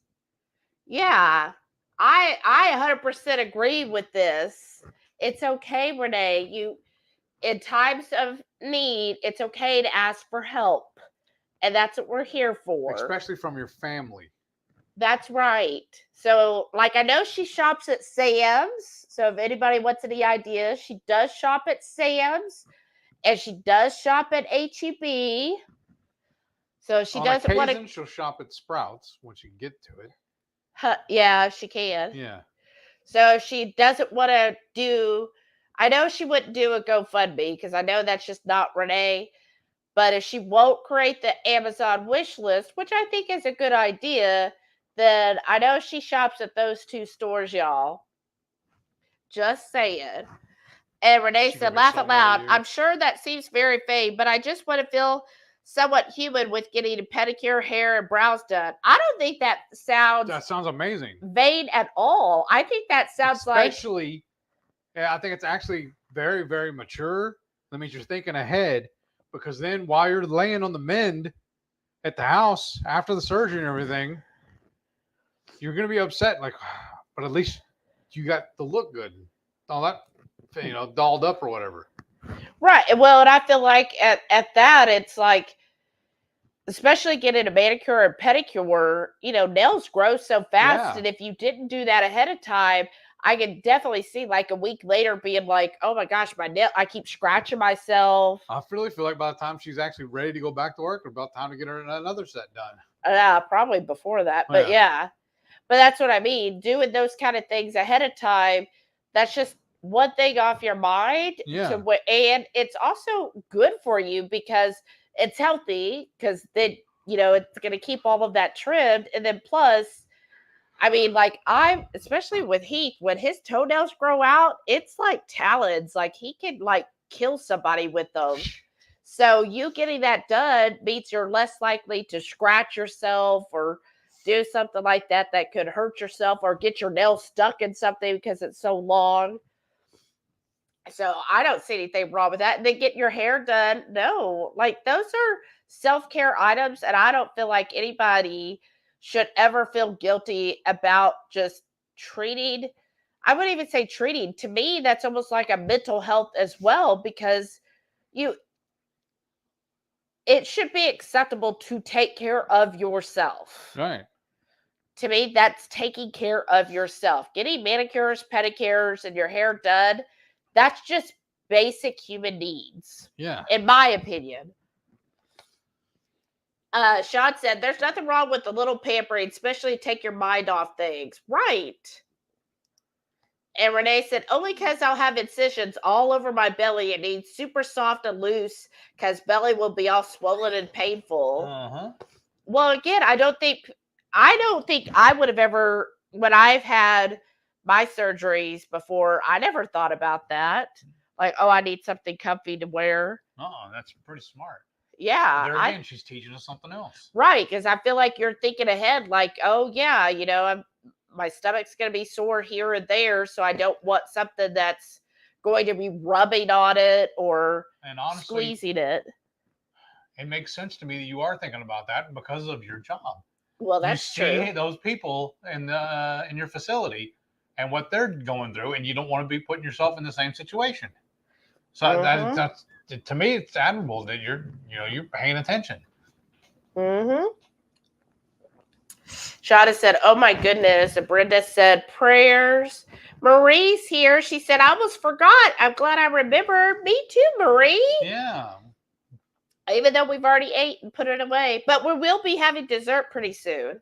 Yeah, I 100% agree with this. It's okay, Renee. In times of need, it's okay to ask for help. And that's what we're here for. Especially from your family. That's right. So, like, I know she shops at Sam's. So, if anybody wants any ideas, she does shop at Sam's, and she does shop at HEB. So she On doesn't want occasion, she'll shop at Sprouts when she can get to it. to. Yeah, she can. Yeah. So if she doesn't want to do, I know she wouldn't do a GoFundMe because I know that's just not Renee. But if she won't create the Amazon wish list, which I think is a good idea, then I know she shops at those two stores, y'all. Just saying. And Renee She said, gonna be laugh so out mad at loud. you. I'm sure that seems very vague, but I just want to feel somewhat human with getting a pedicure, hair, and brows done. I don't think that sounds That sounds amazing. vain at all. I think that sounds Especially, yeah, I think it's actually very, very mature. That means you're thinking ahead, because then while you're laying on the mend at the house after the surgery and everything, you're going to be upset. Like, but at least you got the look good, all that, dolled up or whatever. right. Well, and I feel like at that, it's like, especially getting a manicure and pedicure, nails grow so fast. Yeah. And if you didn't do that ahead of time, I can definitely see like a week later being like, oh my gosh, my nail, I keep scratching myself. I really feel like by the time she's actually ready to go back to work, it's about time to get her another set done. Probably before that, but yeah. But that's what I mean. Doing those kind of things ahead of time, that's just one thing off your mind. Yeah. And it's also good for you because it's healthy, because then, it's going to keep all of that trimmed. And then plus, I mean, like, especially with Heath, when his toenails grow out, it's like talons. Like, he can, like, kill somebody with them. So you getting that done means you're less likely to scratch yourself or do something like that could hurt yourself, or get your nail stuck in something because it's so long. So I don't see anything wrong with that. And then getting your hair done, no. Like, those are self-care items, and I don't feel like anybody should ever feel guilty about just treating. I wouldn't even say treating. To me, that's almost like a mental health as well, because it should be acceptable to take care of yourself. Right. To me, that's taking care of yourself. Getting manicures, pedicures, and your hair done, that's just basic human needs. Yeah. In my opinion. Sean said, there's nothing wrong with a little pampering, especially to take your mind off things. Right. And Renee said, only because I'll have incisions all over my belly. It needs super soft and loose because belly will be all swollen and painful. Uh-huh. Well, again, I don't think I would have ever, when I've had my surgeries before, I never thought about that. Like, oh, I need something comfy to wear. Oh, that's pretty smart. Yeah. There again, she's teaching us something else. Right, because I feel like you're thinking ahead, like, oh, yeah, my stomach's going to be sore here and there, so I don't want something that's going to be rubbing on it or honestly, squeezing it. It makes sense to me that you are thinking about that because of your job. Well, that's you see true. Those people in your facility and what they're going through, and you don't want to be putting yourself in the same situation. So that's to me, it's admirable that you're paying attention. Mm-hmm. Shada said, oh my goodness. And Brenda said, prayers. Marie's here. She said, I almost forgot. I'm glad I remembered. Me too, Marie. Yeah. Even though we've already ate and put it away. But we will be having dessert pretty soon.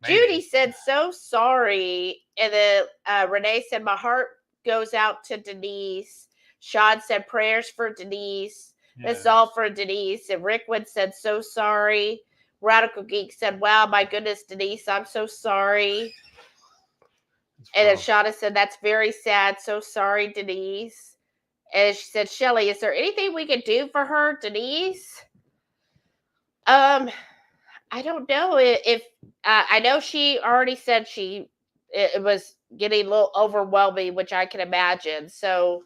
Maybe. Judy said, so sorry. And then Renee said, my heart goes out to Denise. Sean said, prayers for Denise. Yes. It's all for Denise. And Rickwood said, so sorry. Radical Geek said, wow, my goodness, Denise, I'm so sorry. And then Shauna said, that's very sad. So sorry, Denise. And she said, Shelly, is there anything we can do for her, Denise? I don't know if I know she already said it was getting a little overwhelming, which I can imagine. So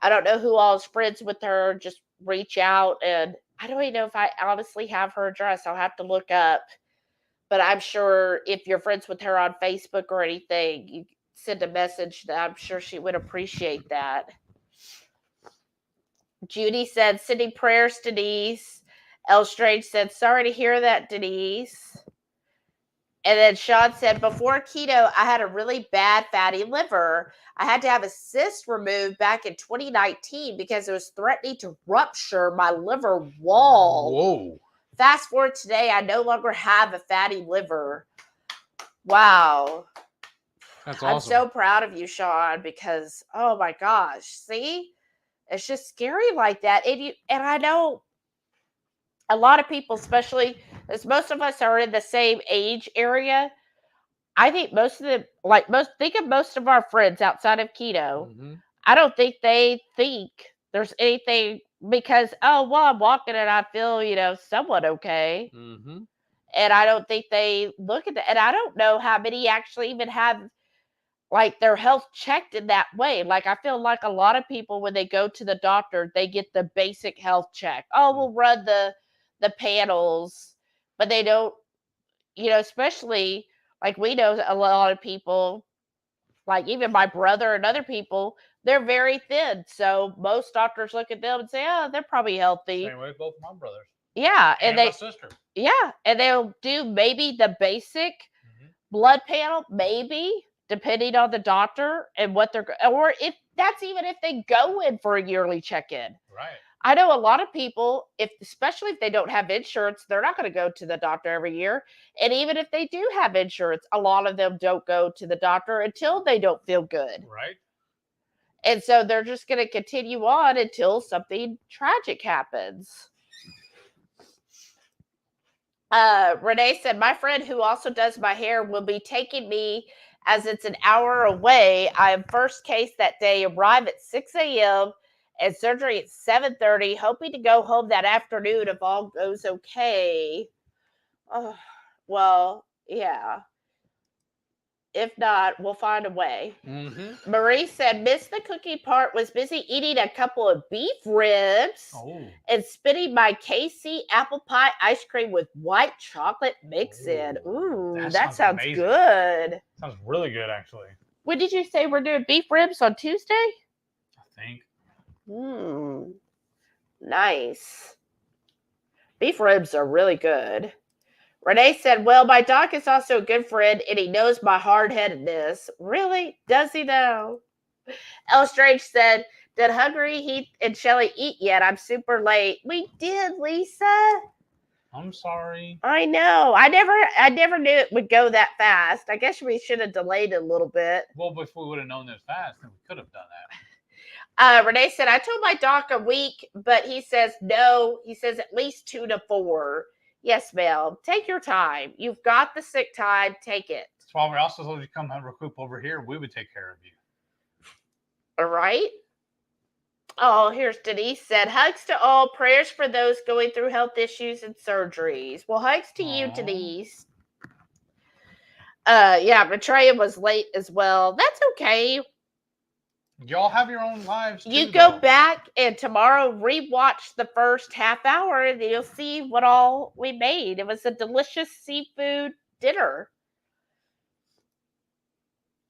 I don't know who all is friends with her. Just reach out, and I don't even know if I honestly have her address. I'll have to look up. But I'm sure if you're friends with her on Facebook or anything, you send a message. That I'm sure she would appreciate that. Judy said, sending prayers, Denise. L. Strange said, sorry to hear that, Denise. And then Sean said, before keto, I had a really bad fatty liver. I had to have a cyst removed back in 2019 because it was threatening to rupture my liver wall. Whoa. Fast forward today, I no longer have a fatty liver. Wow. That's I'm awesome. so proud of you, Sean, because, oh my gosh, see? It's just scary like that. And I know a lot of people, especially as most of us are in the same age area, I think think of most of our friends outside of keto. Mm-hmm. I don't think they think there's anything because, oh, well, I'm walking and I feel, somewhat okay. Mm-hmm. And I don't think they look at that. And I don't know how many actually even have like their health checked in that way. Like I feel like a lot of people when they go to the doctor, they get the basic health check. Oh, we'll run the panels, but they don't, especially like we know a lot of people, like even my brother and other people, they're very thin. So most doctors look at them and say, oh, they're probably healthy. Same way with both my brothers. Yeah. And my sister. Yeah. And they'll do maybe the basic blood panel, maybe depending on the doctor and what they're, or if that's even if they go in for a yearly check-in. Right. I know a lot of people, especially if they don't have insurance, they're not going to go to the doctor every year. And even if they do have insurance, a lot of them don't go to the doctor until they don't feel good. Right. And so they're just going to continue on until something tragic happens. Renee said, my friend who also does my hair will be taking me as it's an hour away. I am first case that day, arrive at 6 a.m., and surgery at 7:30, hoping to go home that afternoon if all goes okay. Oh, well, yeah. If not, we'll find a way. Mm-hmm. Marie said, missed the cookie part, was busy eating a couple of beef ribs and spitting my KC apple pie ice cream with white chocolate mix in. Ooh, that sounds good. Sounds really good, actually. When did you say we're doing beef ribs on Tuesday? I think. Nice. Beef ribs are really good. Renee said, well, my doc is also a good friend, and he knows my hard-headedness. Really? Does he know? El Strange said, did HungryHeath and Shelly eat yet? I'm super late. We did, Lisa. I'm sorry. I know. I never knew it would go that fast. I guess we should have delayed it a little bit. Well, if we would have known this fast, then we could have done that. Renee said, I told my doc a week, but he says no. He says at least 2 to 4. Yes, ma'am. Take your time. You've got the sick time. Take it. That's why we also told you to come have recoup over here. We would take care of you. All right. Oh, here's Denise said, hugs to all. Prayers for those going through health issues and surgeries. Well, hugs to you, Denise. Yeah, Betrayal was late as well. That's okay. Y'all have your own lives too, You go back and tomorrow rewatch the first half hour and you'll see what all we made. It was a delicious seafood dinner.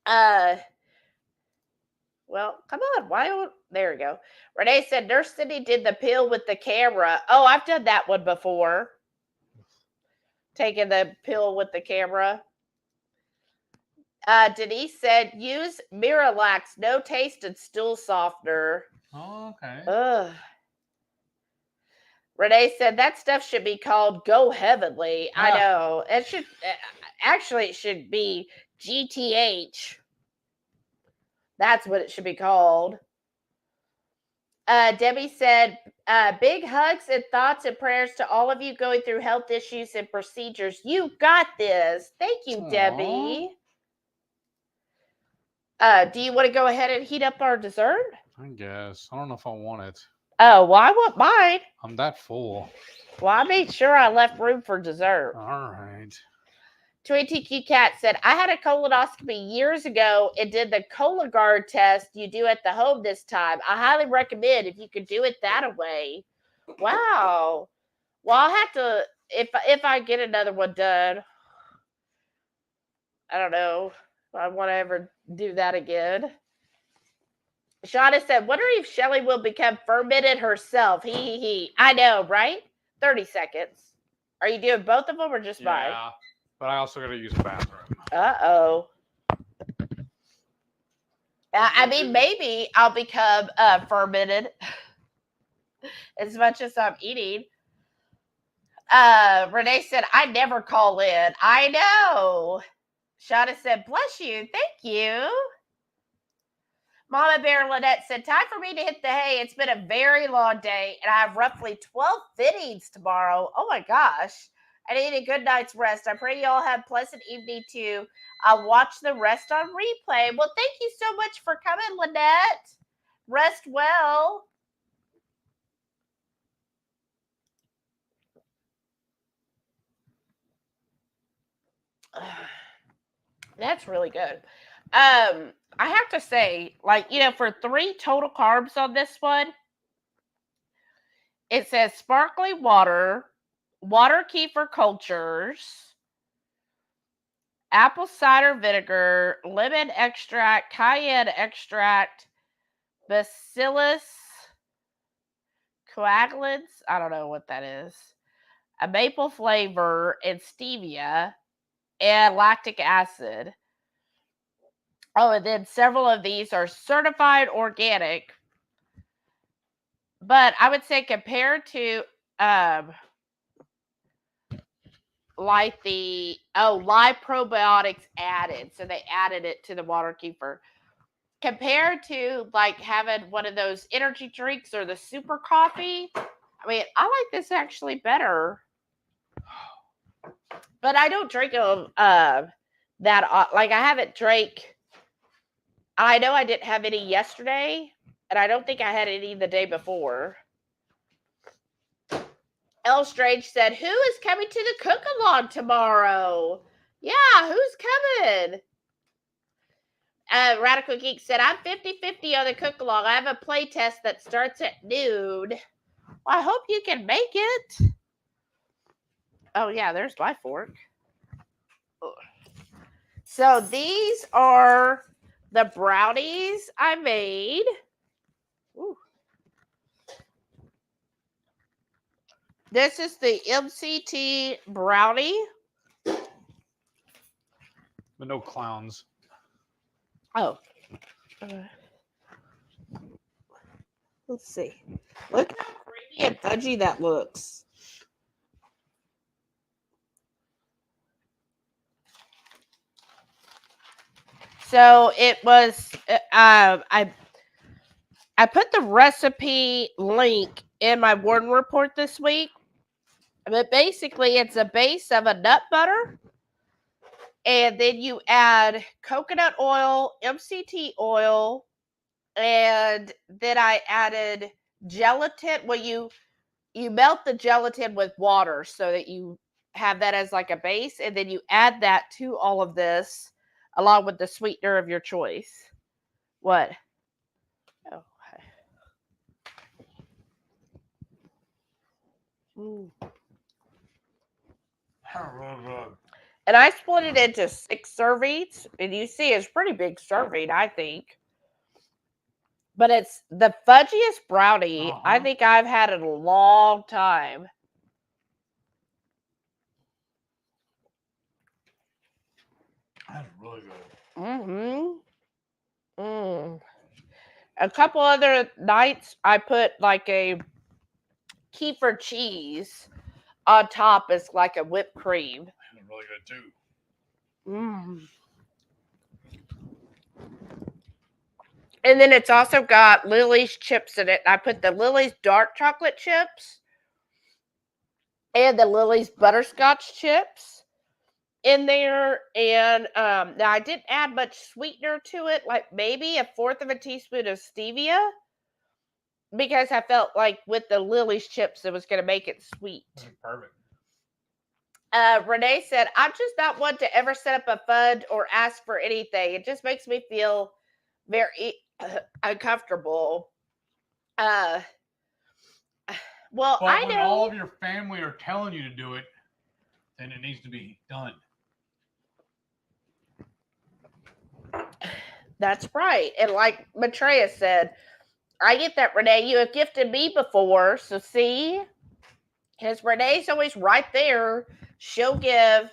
Well, come on. There we go. Renee said Nurse Cindy did the pill with the camera. Oh, I've done that one before. Taking the pill with the camera. Denise said, use Miralax, no taste and stool softener. Oh, okay. Ugh. Renee said, that stuff should be called Go Heavenly. I know. It should be GTH. That's what it should be called. Debbie said, big hugs and thoughts and prayers to all of you going through health issues and procedures. You got this. Thank you, Aww. Debbie. Do you want to go ahead and heat up our dessert? I guess. I don't know if I want it. Oh, well, I want mine. I'm that full. Well, I made sure I left room for dessert. All right. 22Q Cat said, I had a colonoscopy years ago and did the Cologuard test you do at the home this time. I highly recommend if you could do it that way. Wow. Well, I'll have to, if I get another one done, I don't know if I want to ever do that again. Shauna said, wondering if Shelly will become fermented herself. He. I know, right? 30 seconds. Are you doing both of them or just mine? But I also got to use the bathroom. Uh-oh. I mean, maybe I'll become fermented as much as I'm eating. Renee said, I never call in. I know. Shauna said, bless you. Thank you. Mama Bear Lynette said, time for me to hit the hay. It's been a very long day, and I have roughly 12 fittings tomorrow. Oh, my gosh. I need a good night's rest. I pray you all have a pleasant evening, too. I'll watch the rest on replay. Well, thank you so much for coming, Lynette. Rest well. That's really good. I have to say, like, for 3 total carbs on this one, it says sparkling water, water kefir cultures, apple cider vinegar, lemon extract, cayenne extract, bacillus coagulans, I don't know what that is, a maple flavor, and stevia, and lactic acid. Oh, and then several of these are certified organic. But I would say compared to like the live probiotics added, so they added it to the water kefir. Compared to like having one of those energy drinks or the super coffee, I mean, I like this actually better. But I don't drink them that like I haven't drank. I know I didn't have any yesterday, and I don't think I had any the day before. L Strange said, who is coming to the cook-along tomorrow? Yeah, who's coming? Radical Geek said, I'm 50-50 on the cook-along. I have a play test that starts at noon. Well, I hope you can make it. Oh, yeah, there's my fork. So these are the brownies I made. Ooh. This is the MCT brownie. But no clowns. Oh. Let's see. Look how creamy and fudgy that looks. So it was, I put the recipe link in my Warden report this week. But basically, it's a base of a nut butter. And then you add coconut oil, MCT oil, and then I added gelatin. Well, you melt the gelatin with water so that you have that as like a base. And then you add that to all of this along with the sweetener of your choice. What? Oh, okay. Ooh. And I split it into 6 servings. And you see it's pretty big serving, I think. But it's the fudgiest brownie I think I've had in a long time. That's really good. Mm-hmm. Mm. A couple other nights, I put like a kefir cheese on top as like a whipped cream. That's really good too. Mm. And then it's also got Lily's chips in it. I put the Lily's dark chocolate chips and the Lily's butterscotch chips in there. And now I didn't add much sweetener to it, like maybe 1/4 of a teaspoon of stevia, because I felt like with the Lily's chips, it was going to make it sweet. Perfect. Renee said, I'm just not one to ever set up a fund or ask for anything. It just makes me feel very uncomfortable. Well, But I when know all of your family are telling you to do it, then it needs to be done. That's right. And like Maitreya said, I get that, Renee. You have gifted me before. So see, because Renee's always right there. She'll give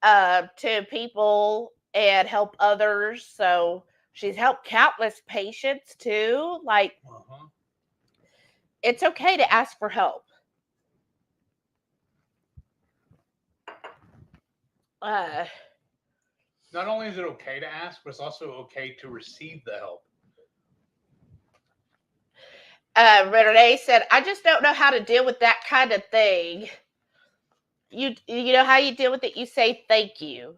to people and help others. So she's helped countless patients too. Like, it's okay to ask for help. Not only is it okay to ask, but it's also okay to receive the help. Renee said, I just don't know how to deal with that kind of thing. You know how you deal with it? You say thank you.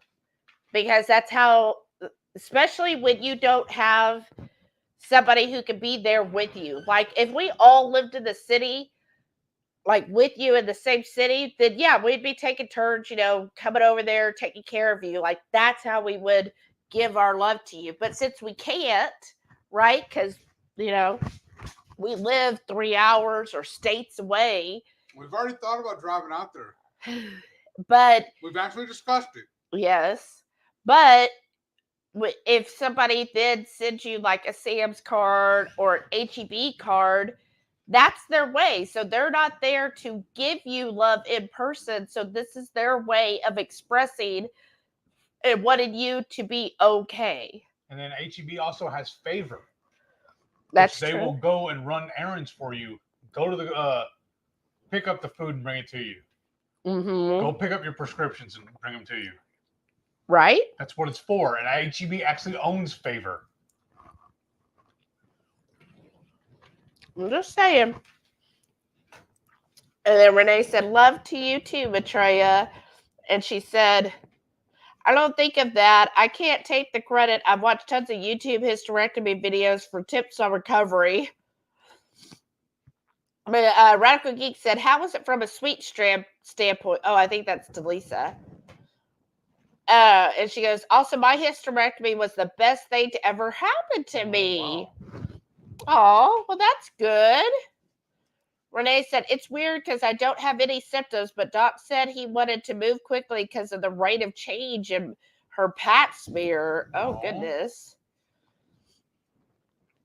Because that's how, especially when you don't have somebody who can be there with you. Like, if we all lived in the city, like with you in the same city, then yeah, we'd be taking turns, coming over there, taking care of you. Like, that's how we would give our love to you. But since we can't, right? Because, we live 3 hours or states away. We've already thought about driving out there. But we've actually discussed it. Yes. But if somebody did send you like a Sam's card or an HEB card, that's their way. So they're not there to give you love in person. So this is their way of expressing and wanting you to be okay. And then HEB also has favor. That's they true. will go and run errands for you. Go to the pick up the food and bring it to you. Mm-hmm. Go pick up your prescriptions and bring them to you. Right? That's what it's for. And HEB actually owns favor. I'm just saying. And then Renee said, love to you too, Maitreya. And she said, I don't think of that. I can't take the credit. I've watched tons of YouTube hysterectomy videos for tips on recovery. But Radical Geek said, how was it from a sweet standpoint? Oh, I think that's to Lisa. And she goes, also, my hysterectomy was the best thing to ever happen to me. Oh, well, that's good. Renee said, it's weird because I don't have any symptoms, but Doc said he wanted to move quickly because of the rate of change in her pap smear. Oh, goodness.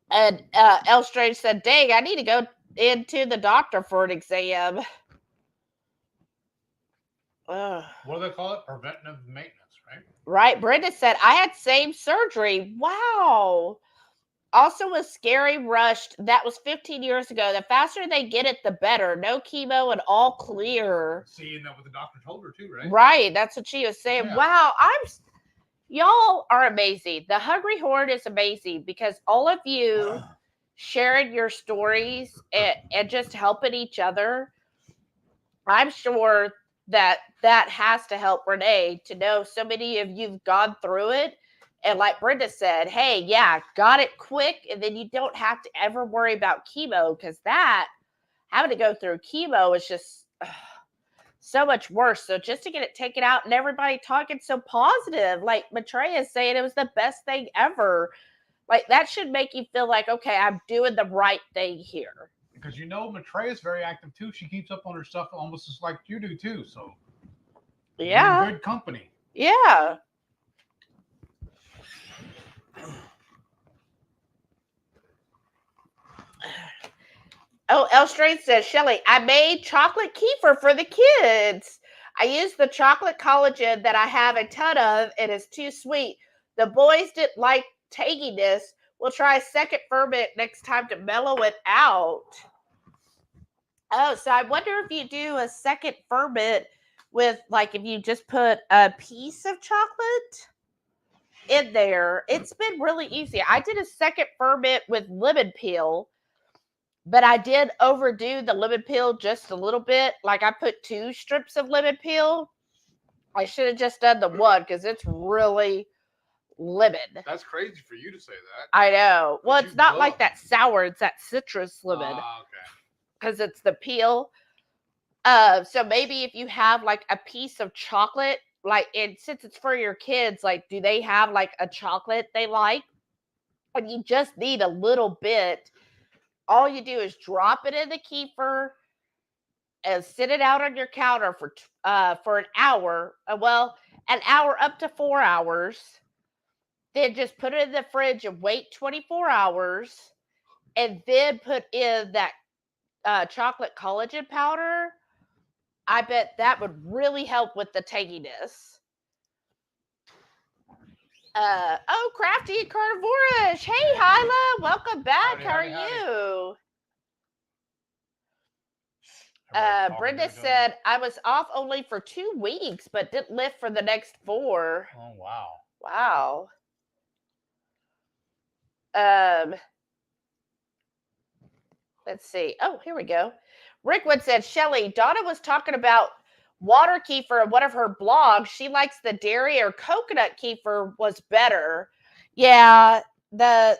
And L Strange said, dang, I need to go into the doctor for an exam. What do they call it? Preventive maintenance, right? Right. Brenda said, I had same surgery. Wow. Also was scary rushed. That was 15 years ago. The faster they get it, the better. No chemo and all clear. Seeing that what the doctor told her too, right? Right. That's what she was saying. Yeah. Wow. Y'all are amazing. The Hungry Horde is amazing because all of you sharing your stories and just helping each other. I'm sure that has to help Renee to know so many of you've gone through it. And like Brenda said, hey, yeah, got it quick. And then you don't have to ever worry about chemo because having to go through chemo is just so much worse. So just to get it taken out and everybody talking so positive, like Maitreya is saying it was the best thing ever. Like that should make you feel like, okay, I'm doing the right thing here. Because Maitreya is very active too. She keeps up on her stuff almost just like you do too. So yeah, you're in good company. Yeah. Oh, L Strange says, Shelly, I made chocolate kefir for the kids. I used the chocolate collagen that I have a ton of, and it's too sweet. The boys didn't like tanginess. We'll try a second ferment next time to mellow it out. Oh, so I wonder if you do a second ferment with, like, if you just put a piece of chocolate in there. It's been really easy. I did a second ferment with lemon peel. But I did overdo the lemon peel just a little bit. Like I put 2 strips of lemon peel. I should have just done the one because it's really lemon. That's crazy for you to say that. I know. Well, it's not like that sour. It's that citrus lemon. Okay. Because it's the peel. So maybe if you have like a piece of chocolate, like, and since it's for your kids, like, do they have like a chocolate they like? And you just need a little bit. All you do is drop it in the kefir and sit it out on your counter for an hour. Well, an hour up to 4 hours. Then just put it in the fridge and wait 24 hours. And then put in that chocolate collagen powder. I bet that would really help with the tanginess. Crafty and Carnivorish. Hey, Hyla. Welcome back. Howdy, How are howdy, howdy. you? Everybody's talking, Brenda they're doing- said, I was off only for 2 weeks, but didn't lift for the next 4. Oh, wow. Wow. Let's see. Oh, here we go. Rickwood said, Shelly, Donna was talking about water kefir in one of her blogs. She likes the dairy or coconut kefir was better. Yeah, the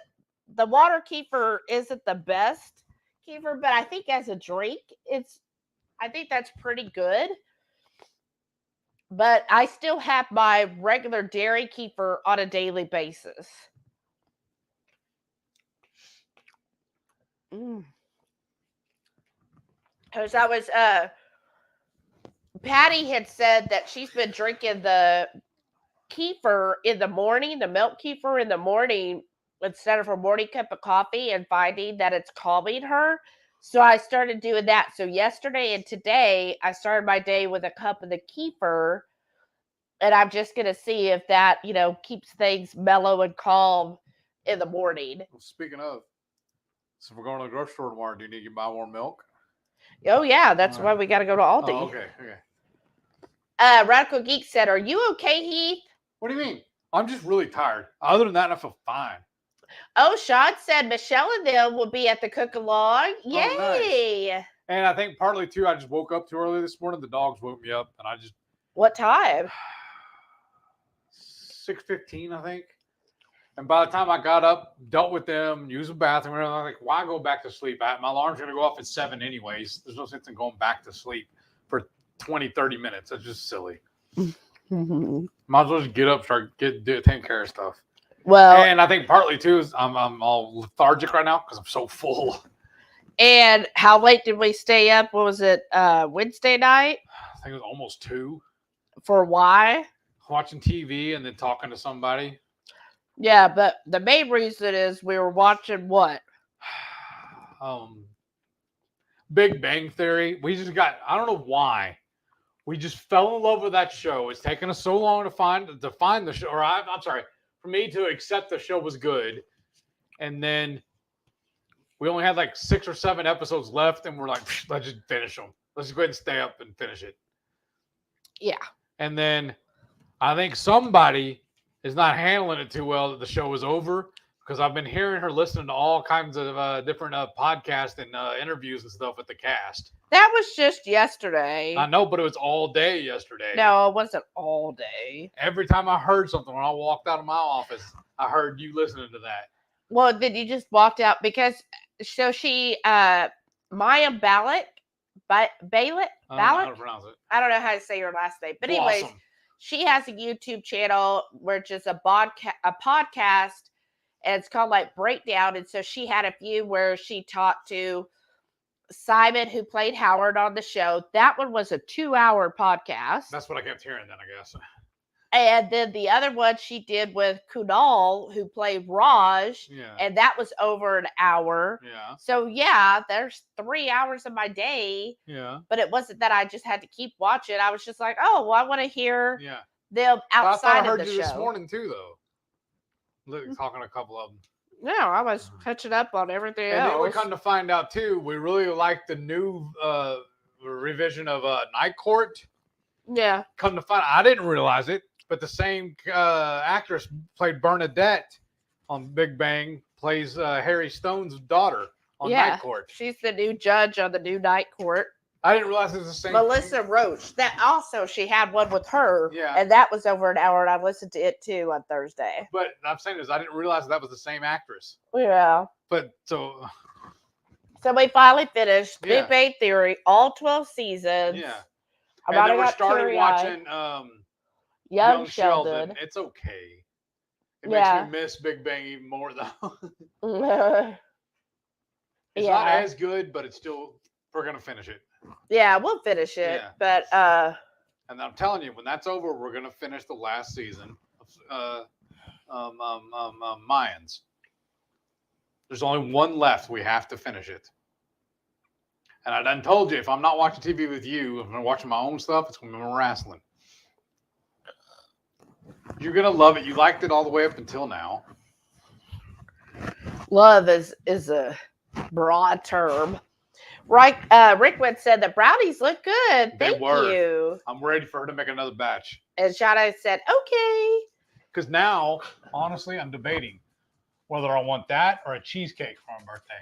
water kefir isn't the best kefir, but I think as a drink, I think that's pretty good. But I still have my regular dairy kefir on a daily basis. Because I was Patty had said that she's been drinking the kefir in the morning, the milk kefir in the morning instead of her morning cup of coffee, and finding that it's calming her. So I started doing that. So yesterday and today, I started my day with a cup of the kefir, and I'm just going to see if that, keeps things mellow and calm in the morning. Well, speaking of, so if we're going to the grocery store tomorrow, do you need to buy more milk? Oh, yeah. That's All why right. we got to go to Aldi. Oh, okay. Radical Geek said, are you okay, Heath? What do you mean? I'm just really tired. Other than that, I feel fine. Oh, Sean said Michelle and them will be at the cook-along. Yay! Nice. And I think partly, too, I just woke up too early this morning. The dogs woke me up, and I just... What time? 6:15, I think. And by the time I got up, dealt with them, used the bathroom, and I'm like, why go back to sleep? My alarm's going to go off at 7 anyways. There's no sense in going back to sleep for 20, 30 minutes. That's just silly. Might as well just get up, taking care of stuff. Well, and I think partly too is I'm all lethargic right now because I'm so full. And how late did we stay up? What was it? Wednesday night? I think it was almost 2. For why? Watching TV and then talking to somebody. Yeah, but the main reason is we were watching what? Big Bang Theory. We just got, I don't know why. We just fell in love with that show. It's taken us so long to find the show. Or I'm sorry, for me to accept the show was good. And then we only had like 6 or 7 episodes left, and we're like, let's just finish them. Let's just go ahead and stay up and finish it. Yeah. And then I think somebody is not handling it too well that the show is over, because I've been hearing her listening to all kinds of different podcasts and interviews and stuff with the cast. That was just yesterday. I know, but it was all day yesterday. No, it wasn't all day. Every time I heard something when I walked out of my office, I heard you listening to that. Well, then you just walked out because so she Maya Balick. I don't know how to pronounce it. I don't know how to say her last name. But anyways, Awesome. She has a YouTube channel where it's just a podcast, and it's called like Breakdown. And so she had a few where she talked to Simon, who played Howard on the show. That one was a 2-hour podcast. That's what I kept hearing then, I guess. And then the other one she did with Kunal, who played Raj. Yeah. And that was over an hour. Yeah. So, yeah, there's 3 hours of my day. Yeah. But it wasn't that I just had to keep watching. I was just like, oh, well, I want to hear them I outside thought I of heard the you show. this morning, too, though. Talking to a couple of them. No, I was catching up on everything else. And then we come to find out, too, we really like the new revision of Night Court. Yeah. Come to find out, I didn't realize it, but the same actress played Bernadette on Big Bang, plays Harry Stone's daughter on Night Court. She's the new judge on the new Night Court. I didn't realize it was the same. Melissa Roach. That also, she had one with her. Yeah. And that was over an hour, and I listened to it too on Thursday. But I'm saying is I didn't realize that was the same actress. Yeah. But so we finally finished Yeah. Big Bang Theory, all 12 seasons. yeah. I And then we got started teary-eyed. watching Young Sheldon. It's okay. It Yeah. makes me miss Big Bang even more though. It's Yeah. not as good, but it's still, we're gonna finish it. Yeah, we'll finish it. Yeah. But And I'm telling you, when that's over, we're gonna finish the last season of Mayans. There's only one left. We have to finish it. And I done told you, if I'm not watching TV with you, if I'm watching my own stuff, it's gonna be wrestling. You're gonna love it. You liked it all the way up until now. Love is a broad term. Right, Rickwood said the brownies look good. They Thank were. you. I'm ready for her to make another batch. And Shadow said, okay. Because now, Honestly, I'm debating whether I want that or a cheesecake for my birthday.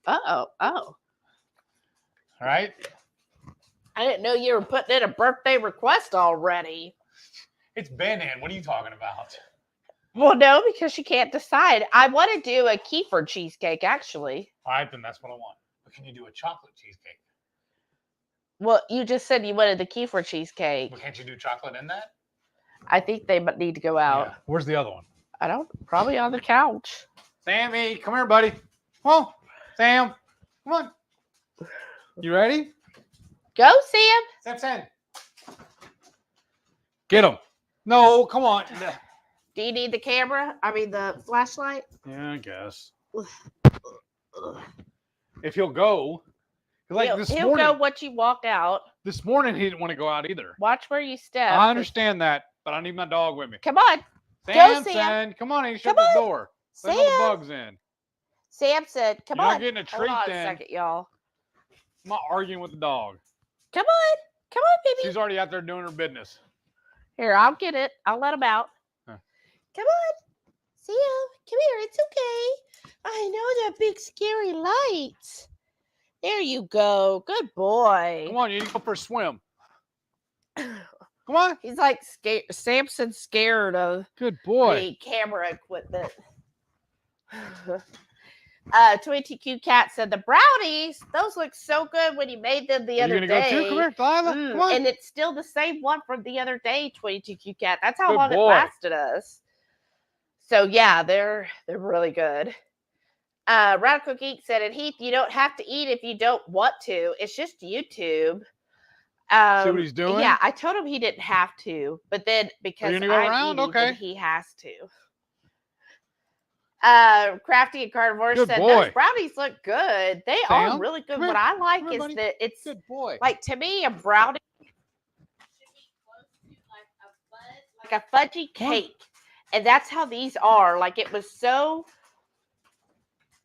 Oh. All right. I didn't know you were putting in a birthday request already. It's been in. What are you talking about? Well, no, because she can't decide. I want to do a kefir cheesecake, actually. All right, then that's what I want. But can you do a chocolate cheesecake? Well, you just said you wanted the kefir cheesecake. But can't you do chocolate in that? I think they need to go out. Yeah. Where's the other one? I don't, probably on the couch. Sammy, come here, buddy. Come on, Sam. Come on. You ready? Go, Sam. Sam. Get him. No, come on. Do you need the camera? I mean, the flashlight? Yeah, I guess. Ugh. If he'll go. Like he'll go once you walk out. This morning, he didn't want to go out either. Watch where you step. I understand that, but I need my dog with me. Come on. Sam. Come on, he shut the door. Let all the Sam. bugs in. Sam said, come You're on. not getting a treat Hold on then. a second, y'all. I'm not arguing with the dog. Come on. Come on, baby. She's already out there doing her business. Here, I'll get it. I'll let him out. Huh. Come on. Sam, come here. It's okay. I know the big scary lights. There you go. Good boy. Come on, you need to go for a swim. Come on. He's like scared. Samson's scared of Good boy. the camera equipment. 22Q Cat said the brownies, those look so good when you made them the other Are you day. gonna go too? Come here, Delilah. Come on. And it's still the same one from the other day, 22Q Cat. That's how Good long boy. it lasted us. So yeah, they're really good. Radical Geek said, and Heath, you don't have to eat if you don't want to. It's just YouTube. See what he's doing? Yeah, I told him he didn't have to, but then because gonna go I'm around? eating, Okay. then he has to. Crafty and Carnivore Good said boy. those brownies look good. They are Sam, really good. come What here. I like Come here, is buddy. that it's Good boy. like, to me, a brownie should be close to like a fudgy cake, and that's how these are. Like, it was so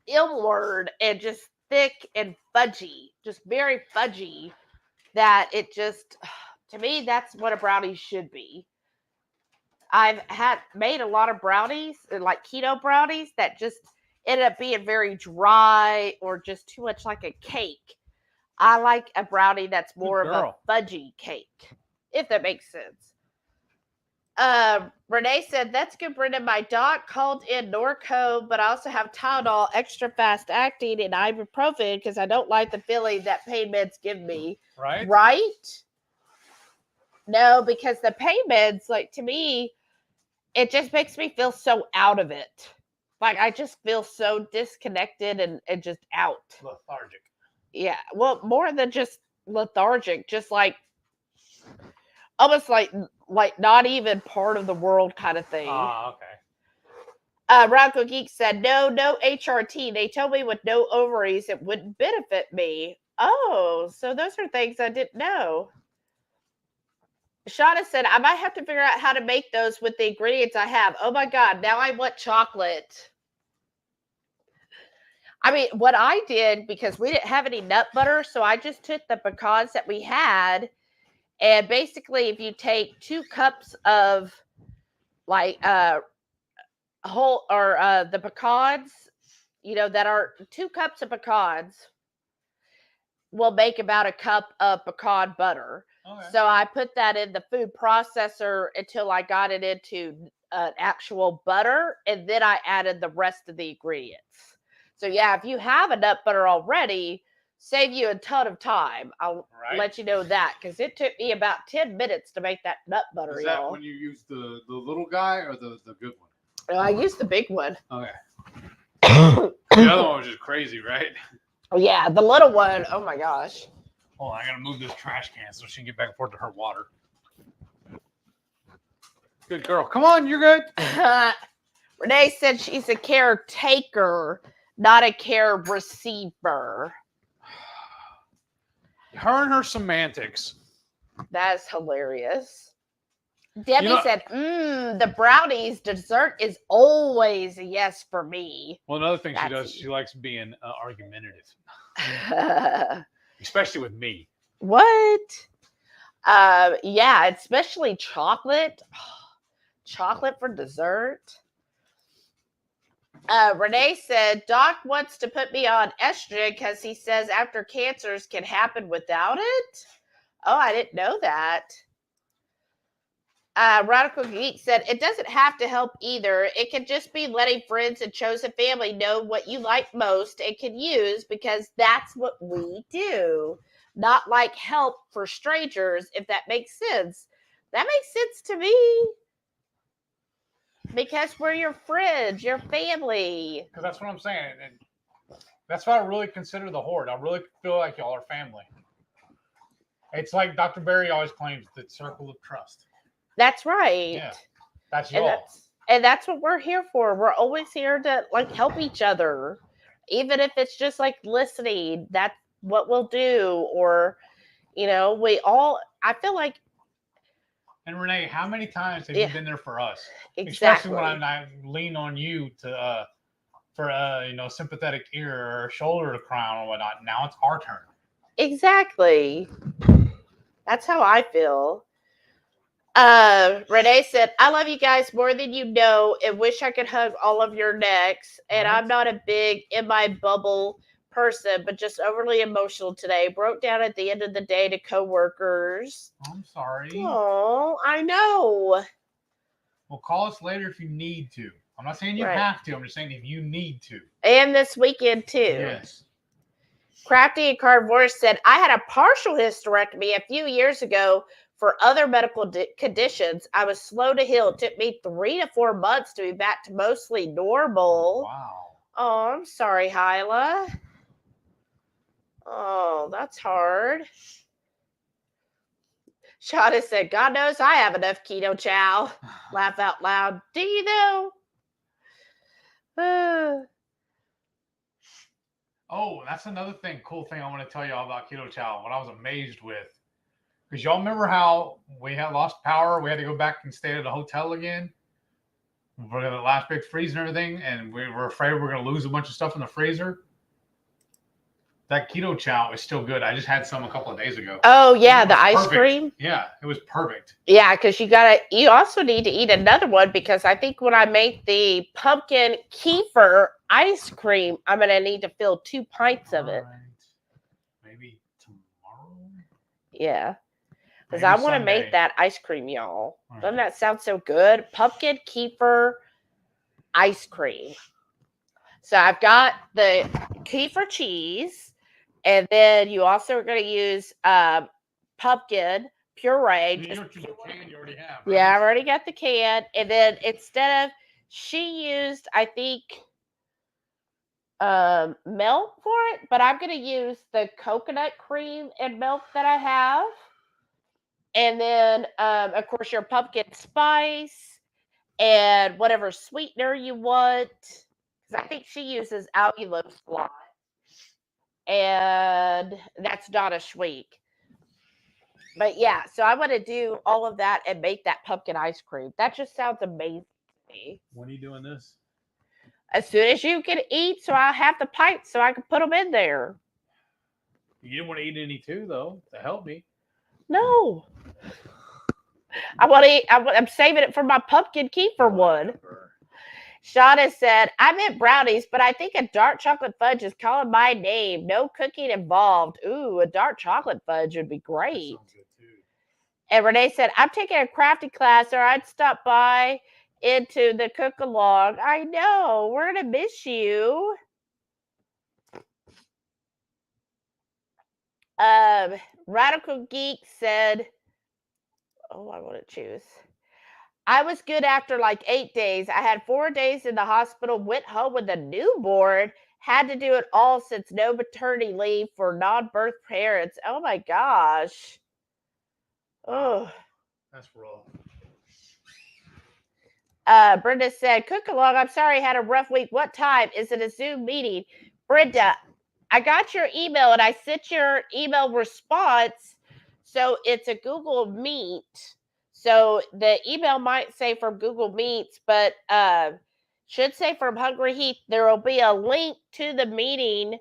inward and just thick and fudgy, just very fudgy, that it just, to me, that's what a brownie should be. I've made a lot of brownies, like keto brownies, that just ended up being very dry or just too much like a cake. I like a brownie that's more of a fudgy cake, if that makes sense. Renee said, that's good, Brenda. My doc called in Norco, but I also have Tylenol extra fast acting and ibuprofen because I don't like the feeling that pain meds give me. Right? Right? No, because the pain meds, like, to me, it just makes me feel so out of it. Like, I just feel so disconnected and just out. Lethargic. Yeah. Well, more than just lethargic, just like almost like not even part of the world kind of thing. Okay. Rocco Geek said, no HRT. They told me with no ovaries, it wouldn't benefit me. Oh, so those are things I didn't know. Shauna said, I might have to figure out how to make those with the ingredients I have. Oh my God, now I want chocolate. I mean, what I did, because we didn't have any nut butter, so I just took the pecans that we had, and basically if you take 2 cups of like whole or the pecans, you know, that are 2 cups of pecans will make about a cup of pecan butter. Okay. So I put that in the food processor until I got it into an actual butter, and then I added the rest of the ingredients. So yeah, if you have a nut butter already, save you a ton of time. I'll let you know that, because it took me about 10 minutes to make that nut butter. Is that when you use the little guy or the good one? I used the big one. Okay. The other one was just crazy, right? Oh yeah, the little one. Oh my gosh. Hold on, I gotta move this trash can so she can get back and forth to her water. Good girl. Come on, you're good. Renee said she's a caretaker, not a care receiver. Her and her semantics. That's hilarious. Debbie said, the brownies dessert is always a yes for me. Well, another thing she does, she likes being argumentative, especially with me. What? Yeah, especially chocolate. Chocolate for dessert. Renee said, Doc wants to put me on estrogen because he says after cancers can happen without it. Oh, I didn't know that. Radical Geek said, it doesn't have to help either. It can just be letting friends and chosen family know what you like most and can use, because that's what we do. Not like help for strangers, if that makes sense. That makes sense to me. Because we're your friends, your family. Because that's what I'm saying. And that's why I really consider the Horde. I really feel like y'all are family. It's like Dr. Barry always claims, the circle of trust. That's right. Yeah, that's y'all. And that's what we're here for. We're always here to like help each other. Even if it's just like listening, that's what we'll do. Or, you know, I feel like. And Renee, how many times have you been there for us? Exactly. Especially when I lean on you to for you know, sympathetic ear or shoulder to cry on or whatnot. Now it's our turn. Exactly. That's how I feel. Renee said, I love you guys more than you know and wish I could hug all of your necks. And I'm not a big in my bubble person, but just overly emotional today. Broke down at the end of the day to coworkers. I'm sorry. Oh, I know. Well, call us later if you need to. I'm not saying you have to. I'm just saying if you need to. And this weekend too. Yes. Crafty and Carnivorous said, I had a partial hysterectomy a few years ago for other medical conditions. I was slow to heal. It took me 3 to 4 months to be back to mostly normal. Wow. Oh, I'm sorry, Hyla. Oh, that's hard. Shauna said, God knows I have enough Ketochow. Laugh out loud. Do you know? Oh, that's another cool thing I want to tell y'all about Ketochow. What I was amazed with. Because y'all remember how we had lost power? We had to go back and stay at a hotel again for the last big freeze and everything. And we were afraid we were going to lose a bunch of stuff in the freezer. That Ketochow is still good. I just had some a couple of days ago. Oh, yeah, the ice cream? Yeah, it was perfect. Yeah, because you also need to eat another one, because I think when I make the pumpkin kefir ice cream, I'm going to need to fill 2 pints of it. Maybe tomorrow? Yeah. Because I want to make that ice cream, y'all. Right. Doesn't that sound so good? Pumpkin kefir ice cream. So I've got the kefir cheese, and then you also are going to use pumpkin puree. You already have, right? Yeah, I've already got the can. And then instead of, she used, I think, milk for it, but I'm going to use the coconut cream and milk that I have. And then, of course, your pumpkin spice and whatever sweetener you want. Because I think she uses allulose a lot. And that's not a sweet. But yeah, so I want to do all of that and make that pumpkin ice cream. That just sounds amazing to me. When are you doing this? As soon as you can eat, so I have the pints so I can put them in there. You didn't want to eat any too, though, to help me. No. I want to eat. I'm saving it for my pumpkin kefir one. Shauna said, I meant brownies, but I think a dark chocolate fudge is calling my name. No cooking involved. Ooh, a dark chocolate fudge would be great. That sounds good too. And Renee said, I'm taking a crafty class, or I'd stop by into the cook along. I know. We're going to miss you. Radical Geek said, oh, I want to choose. I was good after like 8 days. I had 4 days in the hospital, went home with a newborn, had to do it all since no maternity leave for non-birth parents. Oh my gosh. Oh, that's rough. Brenda said, cook along. I'm sorry, I had a rough week. What time? Is it a Zoom meeting? Brenda, I got your email and I sent your email response. So it's a Google Meet. So the email might say from Google Meets, but should say from HungryHeath. There will be a link to the meeting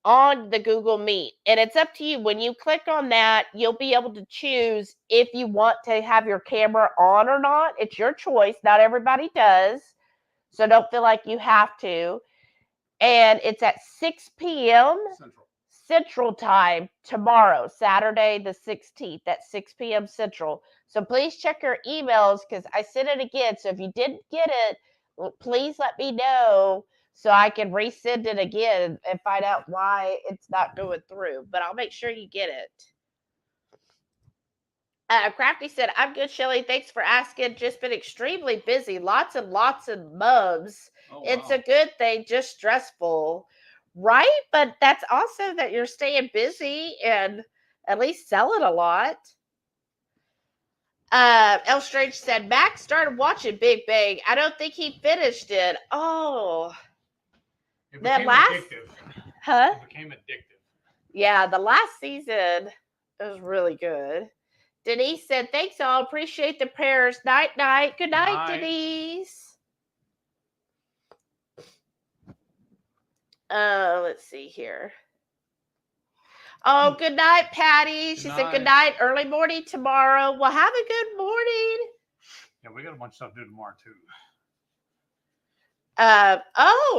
on the Google Meet. And it's up to you. When you click on that, you'll be able to choose if you want to have your camera on or not. It's your choice. Not everybody does. So don't feel like you have to. And it's at 6 p.m. Central Time tomorrow, Saturday the 16th at 6 p.m. Central. So please check your emails because I sent it again. So if you didn't get it, please let me know so I can resend it again and find out why it's not going through. But I'll make sure you get it. Crafty said, I'm good, Shelly. Thanks for asking. Just been extremely busy. Lots and lots of mubs. Oh, wow. It's a good thing, just stressful. Right? But that's also that you're staying busy and at least selling a lot. L Strange said, Max started watching Big Bang. I don't think he finished it. Oh. It became addictive. Huh? It became addictive. Yeah, the last season was really good. Denise said, thanks all. Appreciate the prayers. Night, night. Good night, Denise. Let's see here. Oh, good night, Patty. She said, good night. Early morning tomorrow. Well, have a good morning. Yeah, we got a bunch of stuff to do tomorrow, too.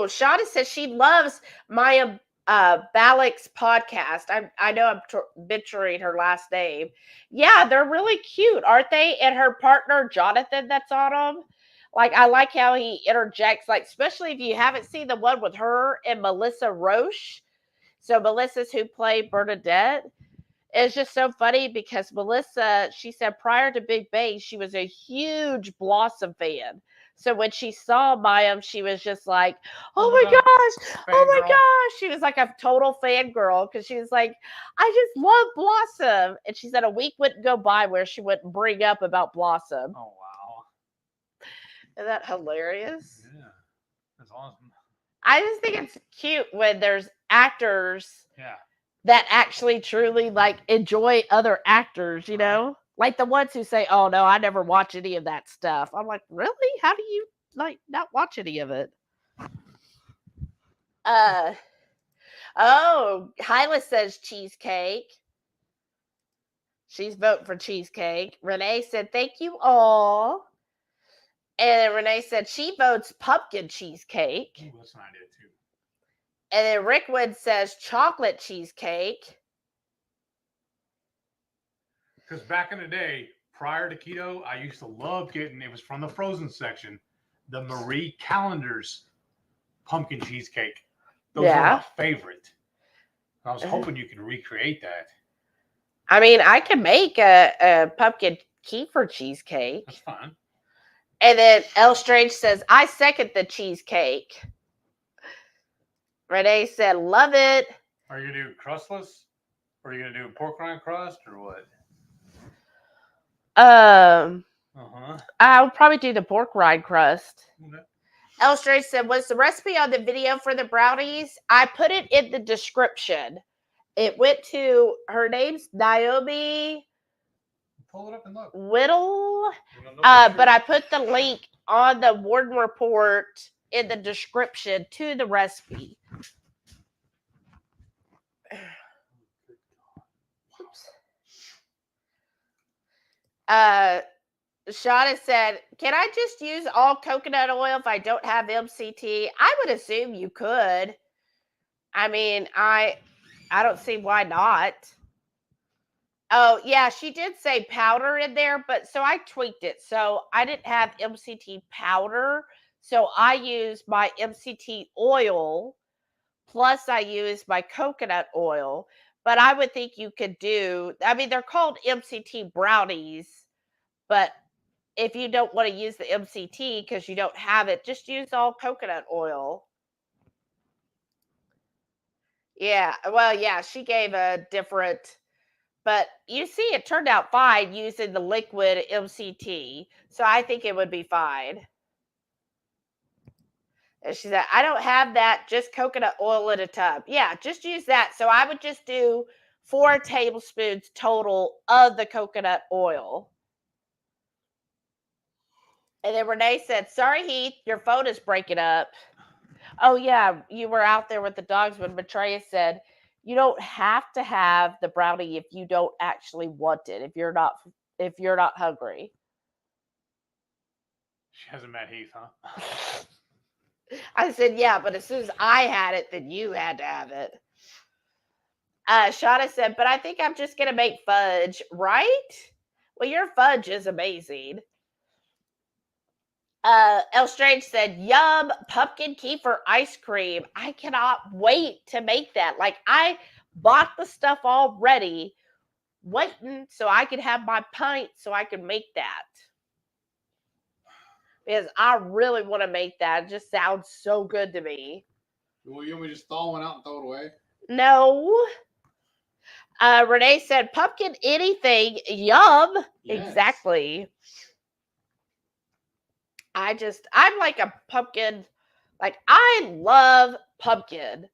Shauna says she loves Maya Balak's podcast. I know I'm butchering her last name. Yeah, they're really cute, aren't they? And her partner, Jonathan, that's on them. Like, I like how he interjects, like, especially if you haven't seen the one with her and Melissa Roche. So Melissa's who played Bernadette. It's just so funny because Melissa, she said prior to Big Bang, she was a huge Blossom fan. So when she saw Mayim, she was just like, oh my gosh, oh my gosh. She was like a total fangirl because she was like, I just love Blossom. And she said a week wouldn't go by where she wouldn't bring up about Blossom. Oh, wow. Isn't that hilarious? Yeah, that's awesome. I just think it's cute when there's actors yeah. that actually truly like enjoy other actors, you know? Like the ones who say, oh no, I never watch any of that stuff. I'm like, really? How do you like not watch any of it? Hyla says cheesecake. She's voting for cheesecake. Renee said, thank you all. And Renee said she votes pumpkin cheesecake. Ooh, that's an idea too. And then Rickwood says chocolate cheesecake. Because back in the day, prior to keto, I used to love getting, it was from the frozen section, the Marie Callender's pumpkin cheesecake. Those were my favorite. I was hoping you could recreate that. I mean, I can make a pumpkin kefir cheesecake. That's fine. And then L Strange says, I second the cheesecake. Renee said, love it. Are you going to do crustless? Or are you going to do pork rind crust or what? I'll probably do the pork rind crust. Okay. L Strange said, was the recipe on the video for the brownies? I put it in the description. It went to, her name's Naomi. Pull it up and look. Whittle. But I put the link on the Warden Report in the description to the recipe. Shauna said, can I just use all coconut oil if I don't have MCT? I would assume you could. I mean, I don't see why not. Oh, yeah, she did say powder in there, but so I tweaked it. So I didn't have MCT powder. So I used my MCT oil, plus I used my coconut oil. But I would think you could do, I mean, they're called MCT brownies, but if you don't want to use the MCT because you don't have it, just use all coconut oil. Yeah, well, yeah, she gave a different, but you see, it turned out fine using the liquid MCT. So I think it would be fine. And she said, I don't have that, just coconut oil in a tub. Yeah, just use that. So I would just do 4 tablespoons total of the coconut oil. And then Renee said, sorry, Heath, your phone is breaking up. Oh, yeah, you were out there with the dogs when Maitreya said, you don't have to have the brownie if you don't actually want it, if you're not hungry. She hasn't met Heath, huh? I said, yeah, but as soon as I had it, then you had to have it. Shauna said, but I think I'm just going to make fudge, right? Well, your fudge is amazing. El Strange said, yum, pumpkin kefir ice cream. I cannot wait to make that. Like, I bought the stuff already, waiting so I could have my pint so I could make that. Because I really want to make that. It just sounds so good to me. Well, you want me to just thaw one out and throw it away? No. Renee said, pumpkin anything. Yum. Yes. Exactly. I'm like a pumpkin. Like, I love pumpkin.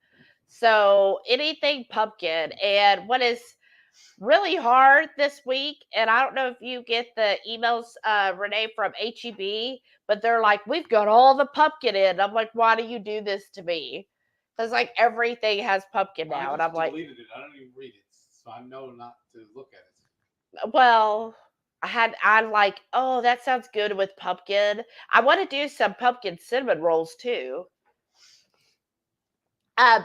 So anything pumpkin. And what is really hard this week, and I don't know if you get the emails, Renee, from HEB, but they're like, we've got all the pumpkin in. I'm like, why do you do this to me? Because like everything has pumpkin now, and I'm like, deleted it. I don't even read it, so I know not to look at it. Well, I'm like, oh, that sounds good with pumpkin. I want to do some pumpkin cinnamon rolls too.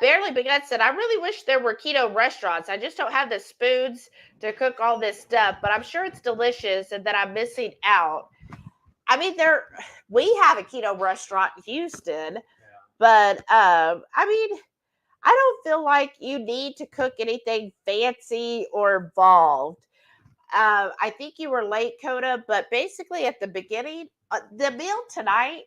Barely Begun said, I really wish there were keto restaurants. I just don't have the spoons to cook all this stuff, but I'm sure it's delicious and that I'm missing out. I mean, we have a keto restaurant in Houston, but I mean, I don't feel like you need to cook anything fancy or involved. I think you were late, Coda, but basically at the beginning, the meal tonight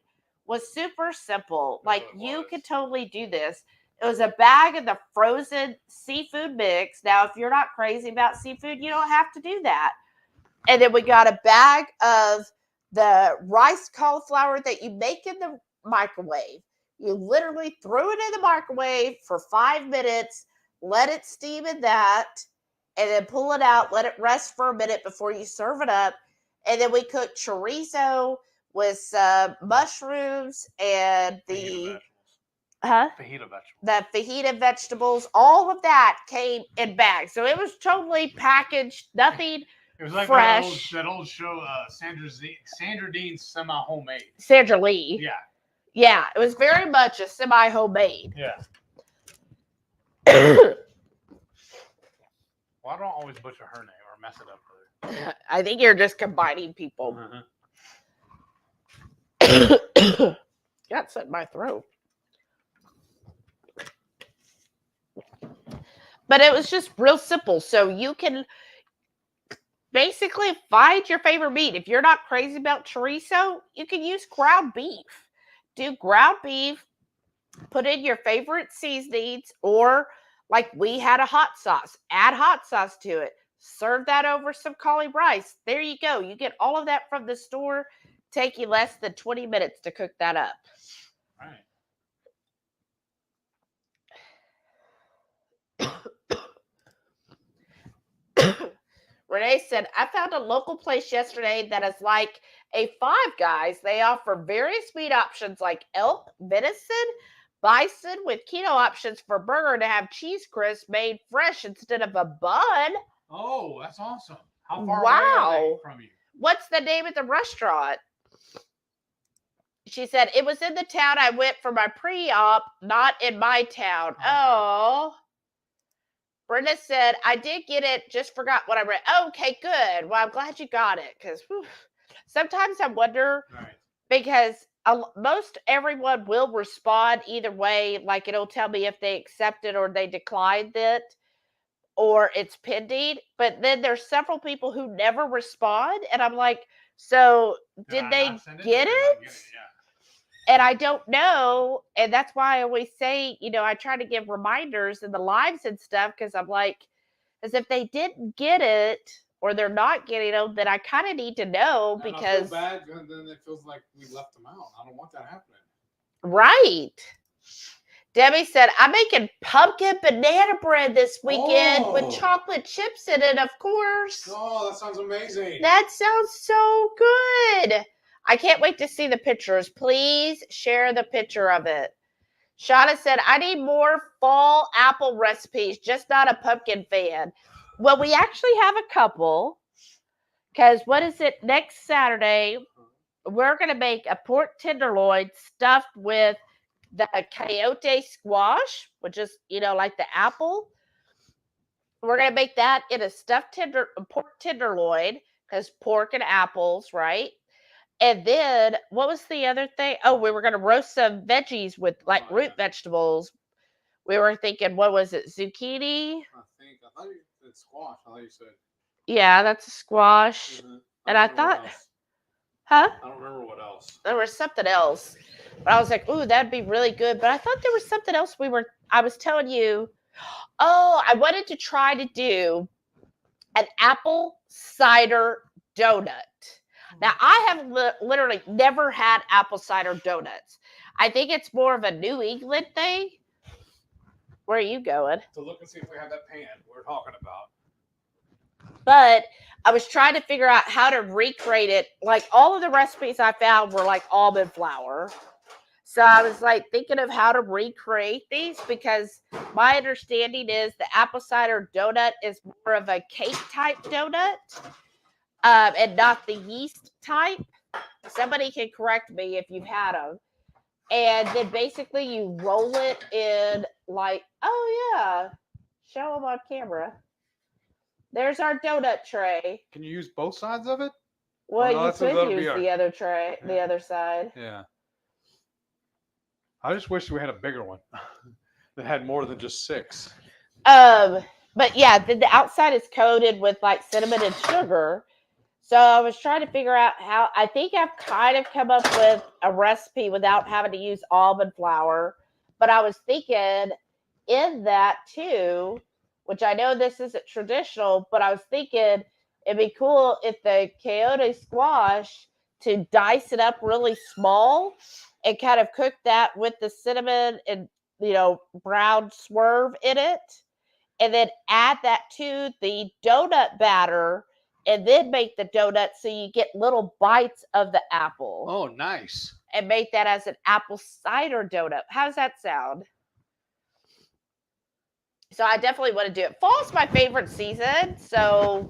was super simple. Like, you could totally do this. It was a bag of the frozen seafood mix. Now, if you're not crazy about seafood, you don't have to do that. And then we got a bag of the rice cauliflower that you make in the microwave. You literally threw it in the microwave for 5 minutes, let it steam in that, and then pull it out, let it rest for a minute before you serve it up. And then we cooked chorizo with some mushrooms and the Fajita vegetables. The fajita vegetables, all of that came in bags. So it was totally packaged, nothing It was like fresh. that old show, Sandra Dean's semi-homemade. Sandra Lee. Yeah. Yeah, it was very much a semi-homemade. Yeah. Well, I don't always butcher her name or mess it up for her. I think you're just combining people. Got something in my throat. But it was just real simple. So you can basically find your favorite meat. If you're not crazy about chorizo, you can use ground beef. Do ground beef, put in your favorite seasonings, or like we had a hot sauce. Add hot sauce to it. Serve that over some cauli rice. There you go. You get all of that from the store. Take you less than 20 minutes to cook that up. Right. Renee said, I found a local place yesterday that is like a Five Guys. They offer various meat options like elk, venison, bison with keto options for burger to have cheese crisp made fresh instead of a bun. Oh, that's awesome. How far Wow. away are they from you? What's the name of the restaurant? She said, it was in the town I went for my pre-op, not in my town. Oh. Brenda said, I did get it, just forgot what I read. Okay, good. Well, I'm glad you got it, because sometimes I wonder, because most everyone will respond either way. Like, it'll tell me if they accepted or they declined it, or it's pending. But then there's several people who never respond, and I'm like, so did they get it? And I don't know. And that's why I always say, I try to give reminders in the lives and stuff, because I'm like, as if they didn't get it or they're not getting them, then I kind of need to know, because I feel bad, then it feels like we left them out. I don't want that happening. Right. Debbie said, I'm making pumpkin banana bread this weekend with chocolate chips in it, of course. Oh, that sounds amazing. That sounds so good. I can't wait to see the pictures. Please share the picture of it. Shauna said, I need more fall apple recipes, just not a pumpkin fan. Well, we actually have a couple. Because what is it? Next Saturday, we're going to make a pork tenderloin stuffed with the coyote squash, which is, like the apple. We're going to make that in a stuffed pork tenderloin, because pork and apples, right? And then, what was the other thing? Oh, we were going to roast some veggies with, root vegetables. We were thinking, what was it, zucchini? I thought you said squash. I thought you said. Yeah, that's a squash. Mm-hmm. And I thought, huh? I don't remember what else. There was something else. But I was like, ooh, that'd be really good. But I thought there was something else I was telling you. Oh, I wanted to try to do an apple cider donut. Now, I have literally never had apple cider donuts. I think it's more of a New England thing. Where are you going? To look and see if we have that pan we're talking about. But I was trying to figure out how to recreate it. Like, all of the recipes I found were like almond flour. So I was like thinking of how to recreate these, because my understanding is the apple cider donut is more of a cake type donut, and not the yeast type. Somebody can correct me if you've had them. And then basically you roll it in oh yeah, show them on camera. There's our donut tray. Can you use both sides of it? Well, you could use the other tray, the other side. Yeah. I just wish we had a bigger one that had more than just 6. But yeah, the outside is coated with cinnamon and sugar. So I was trying to figure out how. I think I've kind of come up with a recipe without having to use almond flour. But I was thinking in that too, which I know this isn't traditional, but I was thinking it'd be cool if the coyote squash, to dice it up really small and kind of cook that with the cinnamon and, brown swerve in it. And then add that to the donut batter and then make the donut so you get little bites of the apple. Oh, nice. And make that as an apple cider donut. How does that sound? So I definitely want to do it. Fall's my favorite season. So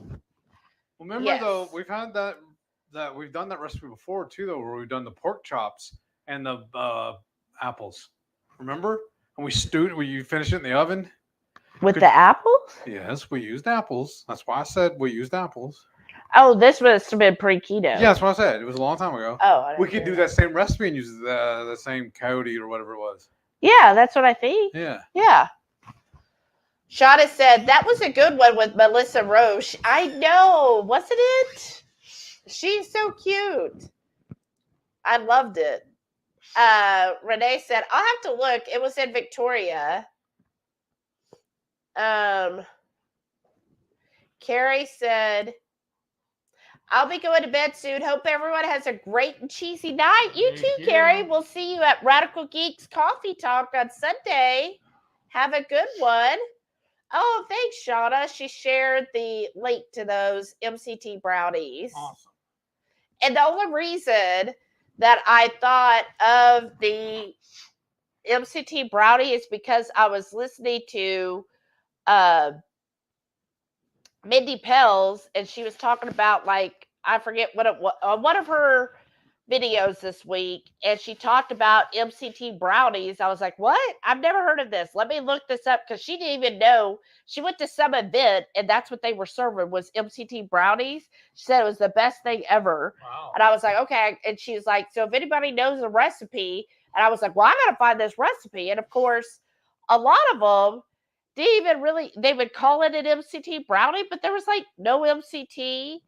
remember, though, we've had that we've done that recipe before too, though, where we've done the pork chops and the apples. Remember? And we stewed. You finish it in the oven with the apples. Yes, we used apples. That's why I said we used apples. Oh, this must have been pre-keto. Yeah, that's what I said. It was a long time ago. Oh, we could do that same recipe and use the same coyote or whatever it was. Yeah, that's what I think. Yeah. Yeah. Shauna said, that was a good one with Melissa Roche. I know. Wasn't it? She's so cute. I loved it. Renee said, I'll have to look. It was in Victoria. Carrie said, I'll be going to bed soon. Hope everyone has a great and cheesy night. You too, Carrie. We'll see you at Radical Geeks Coffee Talk on Sunday. Have a good one. Oh, thanks, Shauna. She shared the link to those MCT brownies. Awesome. And the only reason that I thought of the MCT brownie is because I was listening to Mindy Pels, and she was talking about, I forget what it was, one of her videos this week, and she talked about MCT brownies. I was like, what? I've never heard of this. Let me look this up, because she didn't even know. She went to some event, and that's what they were serving was MCT brownies. She said it was the best thing ever. Wow. And I was like, okay. And she's like, so if anybody knows a recipe, and I was like, well, I got to find this recipe. And of course, a lot of them didn't even really, they would call it an MCT brownie, but there was no MCT.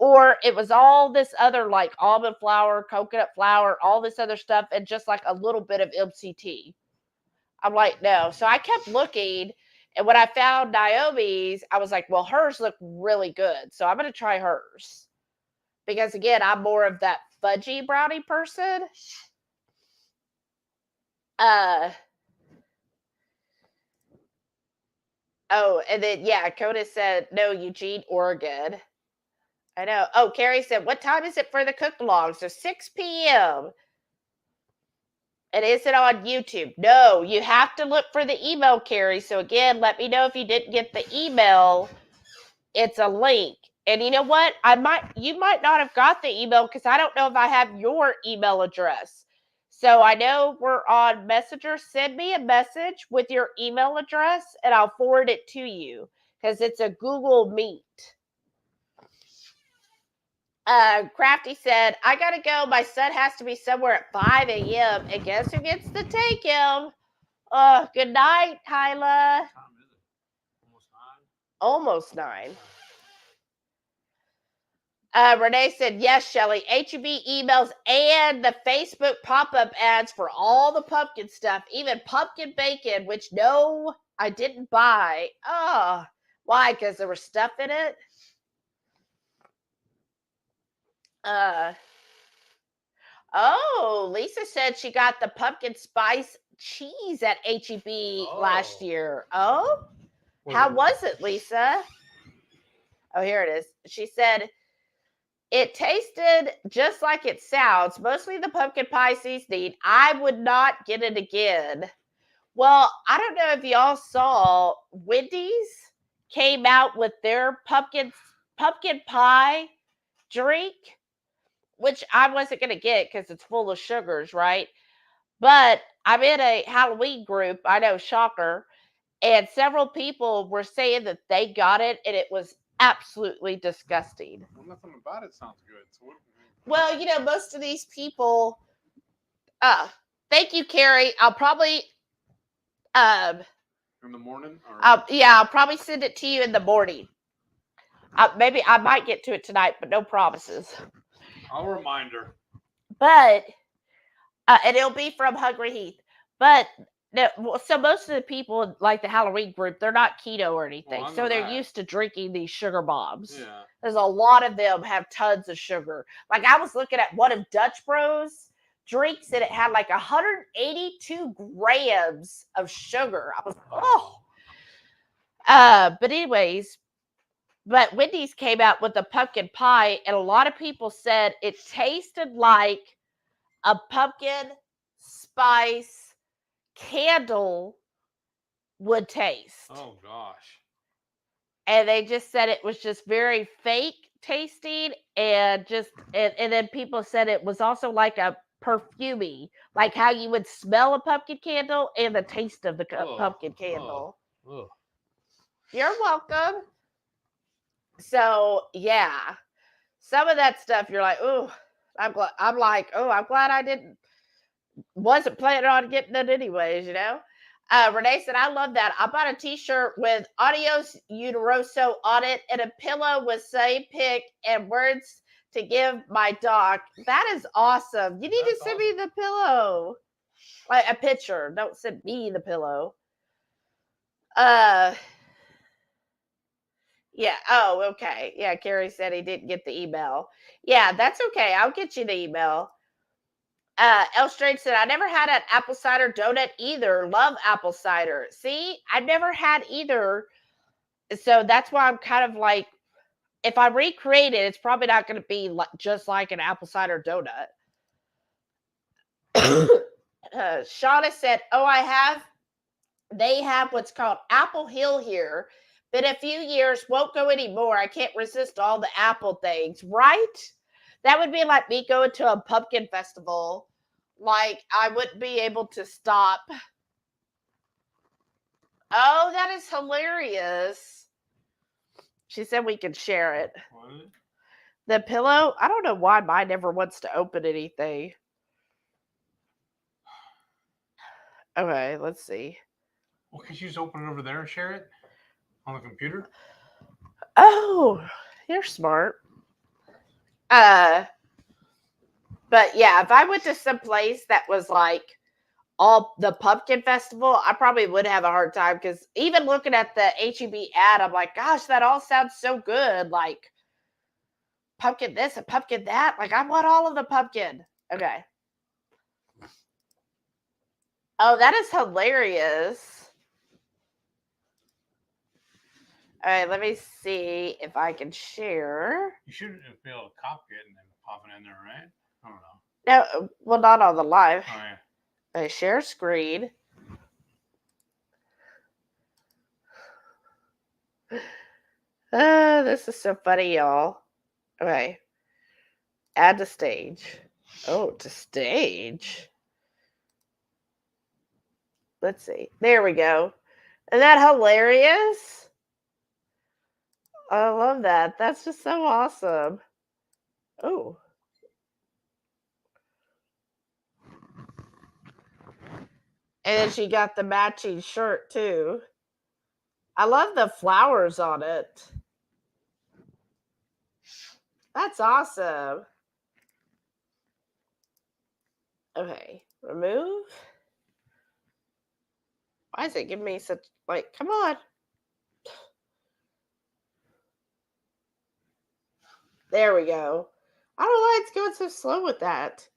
Or it was all this other almond flour, coconut flour, all this other stuff, and just a little bit of MCT. I'm like, no. So I kept looking, and when I found Naomi's, I was like, well, hers looked really good. So I'm going to try hers. Because again, I'm more of that fudgy brownie person. Oh, and then, yeah, Coda said, no, Eugene, Oregon. I know. Oh, Carrie said, what time is it for the cook along? So 6 p.m. And is it on YouTube? No, you have to look for the email, Carrie. So again, let me know if you didn't get the email. It's a link. And you know what? You might not have got the email because I don't know if I have your email address. So I know we're on Messenger. Send me a message with your email address and I'll forward it to you because it's a Google Meet. Crafty said, I gotta go. My son has to be somewhere at 5 a.m. And guess who gets to take him? Oh, good night, Hyla. What time is it? Almost 9. Renee said, yes, Shelly. HEB emails and the Facebook pop-up ads for all the pumpkin stuff, even pumpkin bacon, which no, I didn't buy. Oh, why? Because there was stuff in it? Oh, Lisa said she got the pumpkin spice cheese at HEB last year. Oh, how was it, Lisa? Oh, here it is. She said, it tasted just like it sounds, mostly the pumpkin pie seasoning. I would not get it again. Well, I don't know if y'all saw Wendy's came out with their pumpkin pie drink, which I wasn't going to get because it's full of sugars, right? But I'm in a Halloween group. I know, shocker. And several people were saying that they got it and it was absolutely disgusting. Well, nothing about it sounds good. So Well, you know, most of these people. Thank you, Carrie. I'll probably. in the morning? Or... I'll probably send it to you in the morning. Maybe I might get to it tonight, but no promises. I'll remind her. But, and it'll be from HungryHeath. But, so most of the people, like the Halloween group, they're not keto or anything. Well, so they're used to drinking these sugar bombs. Yeah. There's a lot of them have tons of sugar. Like I was looking at one of Dutch Bros drinks and it had like 182 grams of sugar. I was, oh. But anyways, but Wendy's came out with a pumpkin pie, and a lot of people said it tasted like a pumpkin spice candle would taste. Oh gosh. And they just said it was just very fake tasting, and then people said it was also like a perfumey, like how you would smell a pumpkin candle and the taste of the pumpkin candle. You're welcome. So yeah, some of that stuff you're like, oh, I'm glad I wasn't planning on getting it anyways, you know. Renee said, I love that. I bought a t-shirt with Adios Uniroso on it and a pillow with say pick and words to give my dog. That is awesome. You need to send me the pillow. Like a picture. Don't send me the pillow. Yeah. Oh, okay. Yeah, Carrie said he didn't get the email. Yeah, that's okay. I'll get you the email. El Strange said, I never had an apple cider donut either. Love apple cider. See, I've never had either. So that's why I'm kind of like, if I recreate it, it's probably not going to be just like an apple cider donut. Shauna said, they have what's called Apple Hill here. Been a few years, won't go anymore. I can't resist all the apple things, right? That would be like me going to a pumpkin festival. Like, I wouldn't be able to stop. Oh, that is hilarious. She said we could share it. What? The pillow? I don't know why mine never wants to open anything. Okay, let's see. Well, could you just open it over there and share it on the computer? Oh, you're smart. But yeah, if I went to some place that was like all the pumpkin festival, I probably would have a hard time because even looking at the HEB ad, I'm like, gosh, that all sounds so good. Like pumpkin this and pumpkin that. Like I want all of the pumpkin. Okay. Oh, that is hilarious. All right, let me see if I can share. You should be able to copy it and then pop it in there, right? I don't know. No, well, not on the live. Oh yeah. I share screen. This is so funny, y'all. Okay. Add to stage. Oh, to stage. Let's see. There we go. Isn't that hilarious? I love that. That's just so awesome. Oh. And then she got the matching shirt too. I love the flowers on it. That's awesome. Okay, remove. Why is it giving me such, like, come on. There we go. I don't know why it's going so slow with that.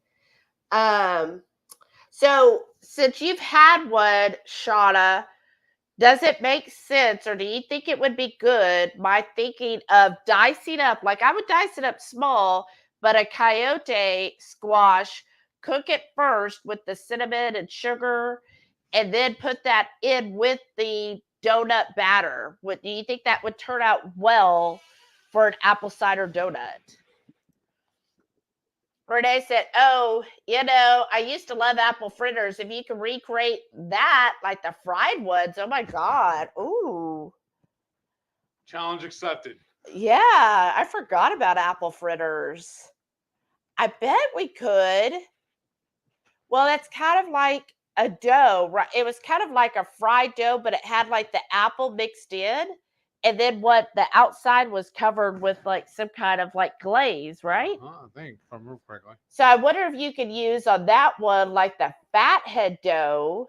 So since you've had one, Shauna, does it make sense, or do you think it would be good, my thinking of dicing up, like I would dice it up small, but a coyote squash, cook it first with the cinnamon and sugar, and then put that in with the donut batter? Do you think that would turn out well for an apple cider donut? Renee said, oh, I used to love apple fritters. If you can recreate that, like the fried ones, oh my God. Ooh. Challenge accepted. Yeah, I forgot about apple fritters. I bet we could. Well, that's kind of like a dough, right? It was kind of like a fried dough, but it had like the apple mixed in. And then what the outside was covered with like some kind of like glaze, right? I think, if I remember correctly. So I wonder if you could use on that one like the fathead dough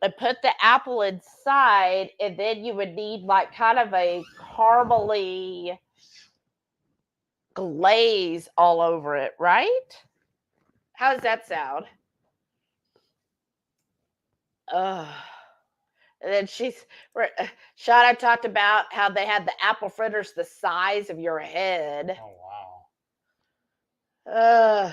and put the apple inside, and then you would need like kind of a caramely glaze all over it, right? How does that sound? Ugh. And then Shauna talked about how they had the apple fritters the size of your head. Oh wow.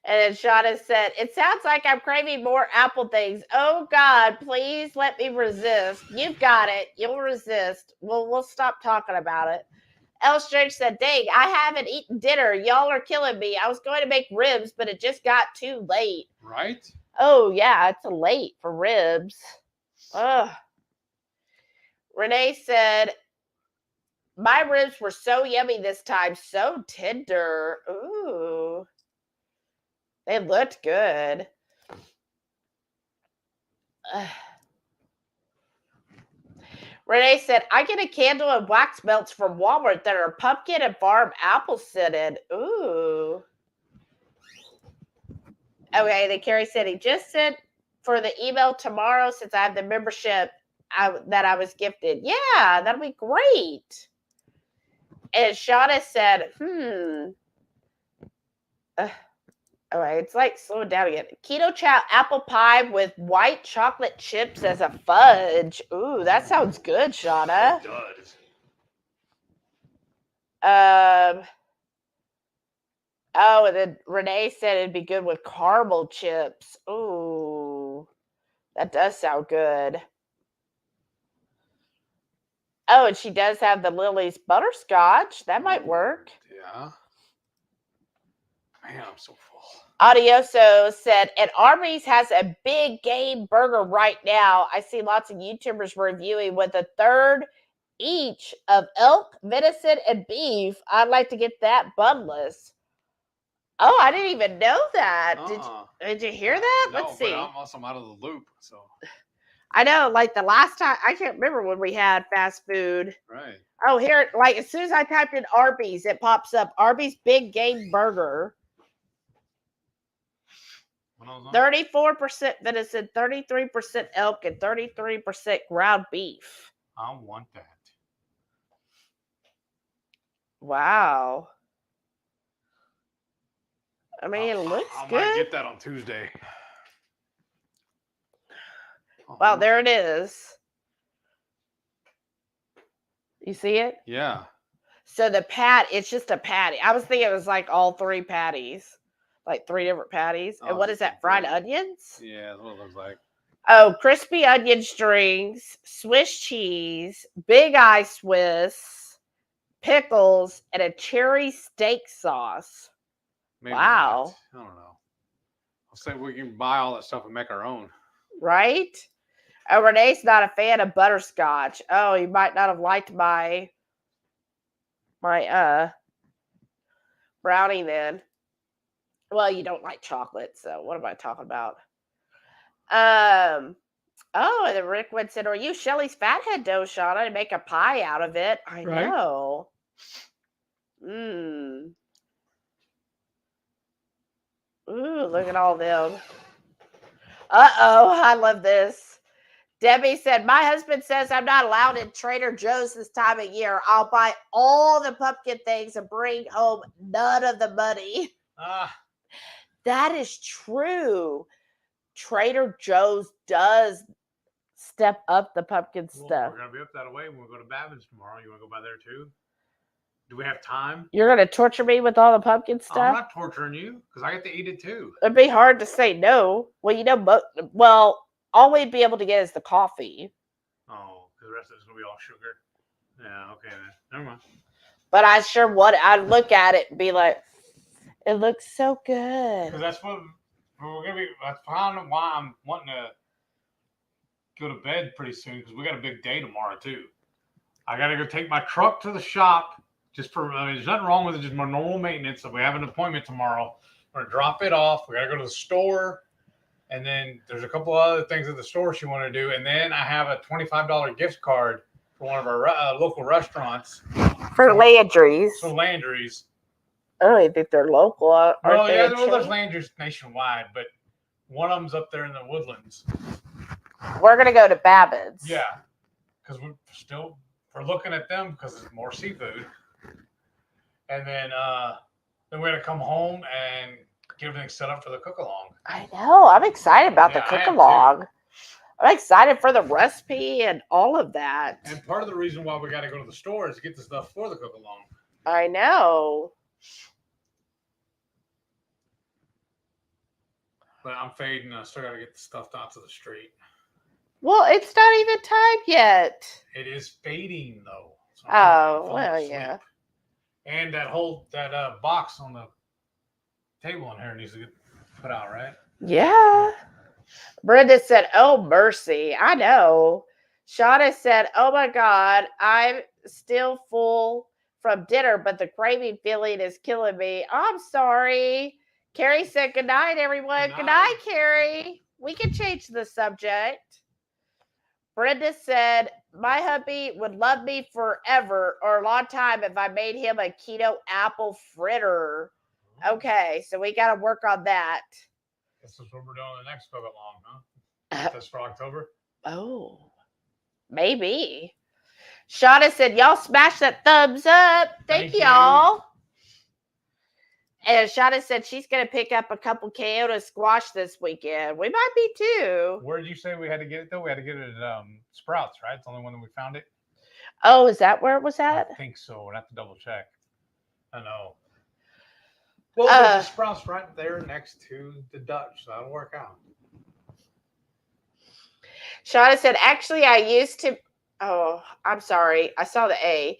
And then Shauna said, it sounds like I'm craving more apple things. Oh God, please let me resist. You've got it. You'll resist. We'll stop talking about it. El Strange said, dang, I haven't eaten dinner. Y'all are killing me. I was going to make ribs, but it just got too late. Right? Oh yeah, it's late for ribs. Ugh. Renee said, my ribs were so yummy this time. So tender. Ooh. They looked good. Renee said, I get a candle and wax melts from Walmart that are pumpkin and farm apple scented. Ooh. Okay, then Carrie said he just sent for the email tomorrow since I have the membership that I was gifted. Yeah, that'll be great. And Shauna said, all right, it's like slowing down again. Ketochow apple pie with white chocolate chips as a fudge. Ooh, that sounds good, Shauna. It does. Oh, and then Renee said it'd be good with caramel chips. Ooh, that does sound good. Oh, and she does have the Lily's butterscotch. That might work. Yeah. Man, I'm so full. Audioso said, and Arby's has a big game burger right now. I see lots of YouTubers reviewing with a third each of elk, venison, and beef. I'd like to get that bunless. Oh, I didn't even know that. Did you hear that? No, Let's see. But I'm also out of the loop. So I know, like the last time, I can't remember when we had fast food. right. Oh, here, like as soon as I typed in Arby's, it pops up Arby's Big Game Burger. 34% venison, 33% elk, and 33% ground beef. I want that. Wow. I mean, it looks good. I might get that on Tuesday. Wow, there it is. You see it? Yeah. So it's just a patty. I was thinking it was like all 3 patties, like 3 different patties. Oh, And what it's is that? a Fried bread. onions? Yeah, that's what it looks like. Oh, crispy onion strings, Swiss cheese, big eye Swiss, pickles, and a cherry steak sauce. Maybe Wow. not. I don't know. I'll say we can buy all that stuff and make our own. Right? Oh, Renee's not a fan of butterscotch. Oh, you might not have liked my brownie then. Well, you don't like chocolate, so what am I talking about? Oh, and then Rick went said, "Or use Shelly's fathead dough, Shauna, and make a pie out of it." I Right. know. Mmm. Ooh, look at all them. Uh-oh, I love this. Debbie said, "My husband says I'm not allowed in Trader Joe's this time of year. I'll buy all the pumpkin things and bring home none of the money." That is true. Trader Joe's does step up the pumpkin stuff. We're going to be up that way when we go to Babbitt's tomorrow. You want to go by there too? Do we have time? You're going to torture me with all the pumpkin stuff? I'm not torturing you because I get to eat it too. It'd be hard to say no. Well, all we'd be able to get is the coffee. Oh, because the rest of it's going to be all sugar. Yeah, okay then. Never mind. But I'd look at it and be like, it looks so good. Because that's what we're going to be. That's kind of why I'm wanting to go to bed pretty soon because we got a big day tomorrow too. I got to go take my truck to the shop. There's nothing wrong with it, just my normal maintenance. So we have an appointment tomorrow. We're going to drop it off. We got to go to the store. And then there's a couple other things at the store she wanted to do. And then I have a $25 gift card for one of our local restaurants. For Landry's. For Landry's. I don't even think they're local. There's Landry's nationwide, but one of them's up there in the Woodlands. We're going to go to Babbitt's. Yeah. Because we're looking at them because it's more seafood. And then we're going to come home and get everything set up for the cook-along. I know. I'm excited about the cook-along. I'm excited for the recipe and all of that. And part of the reason why we got to go to the store is to get the stuff for the cook-along. I know. But I'm fading. I still got to get the stuff out to the street. Well, it's not even time yet. It is fading, though. So yeah. And that box on the table in here needs to get put out, right? Yeah. Brenda said, "Oh, mercy." I know. Shauna said, "Oh, my God. I'm still full from dinner, but the craving feeling is killing me." I'm sorry. Carrie said, "Good night, everyone." Good night, Carrie. We can change the subject. Brenda said, "My hubby would love me forever or a long time if I made him a keto apple fritter." Okay, so we got to work on that. This is what we're doing the next cook-along, huh? That's for October? Oh, maybe. Shauna said, "Y'all smash that thumbs up." Thank y'all. And Shauna said she's going to pick up a couple Kyoto squash this weekend. We might be too. Where did you say we had to get it, though? We had to get it at Sprouts, right? It's the only one that we found it. Oh, is that where it was at? I think so. We'll have to double check. I know. Well, there's a Sprouts right there next to the Dutch, so that'll work out. Shauna said, "Actually, I used to..." Oh, I'm sorry. I saw the A.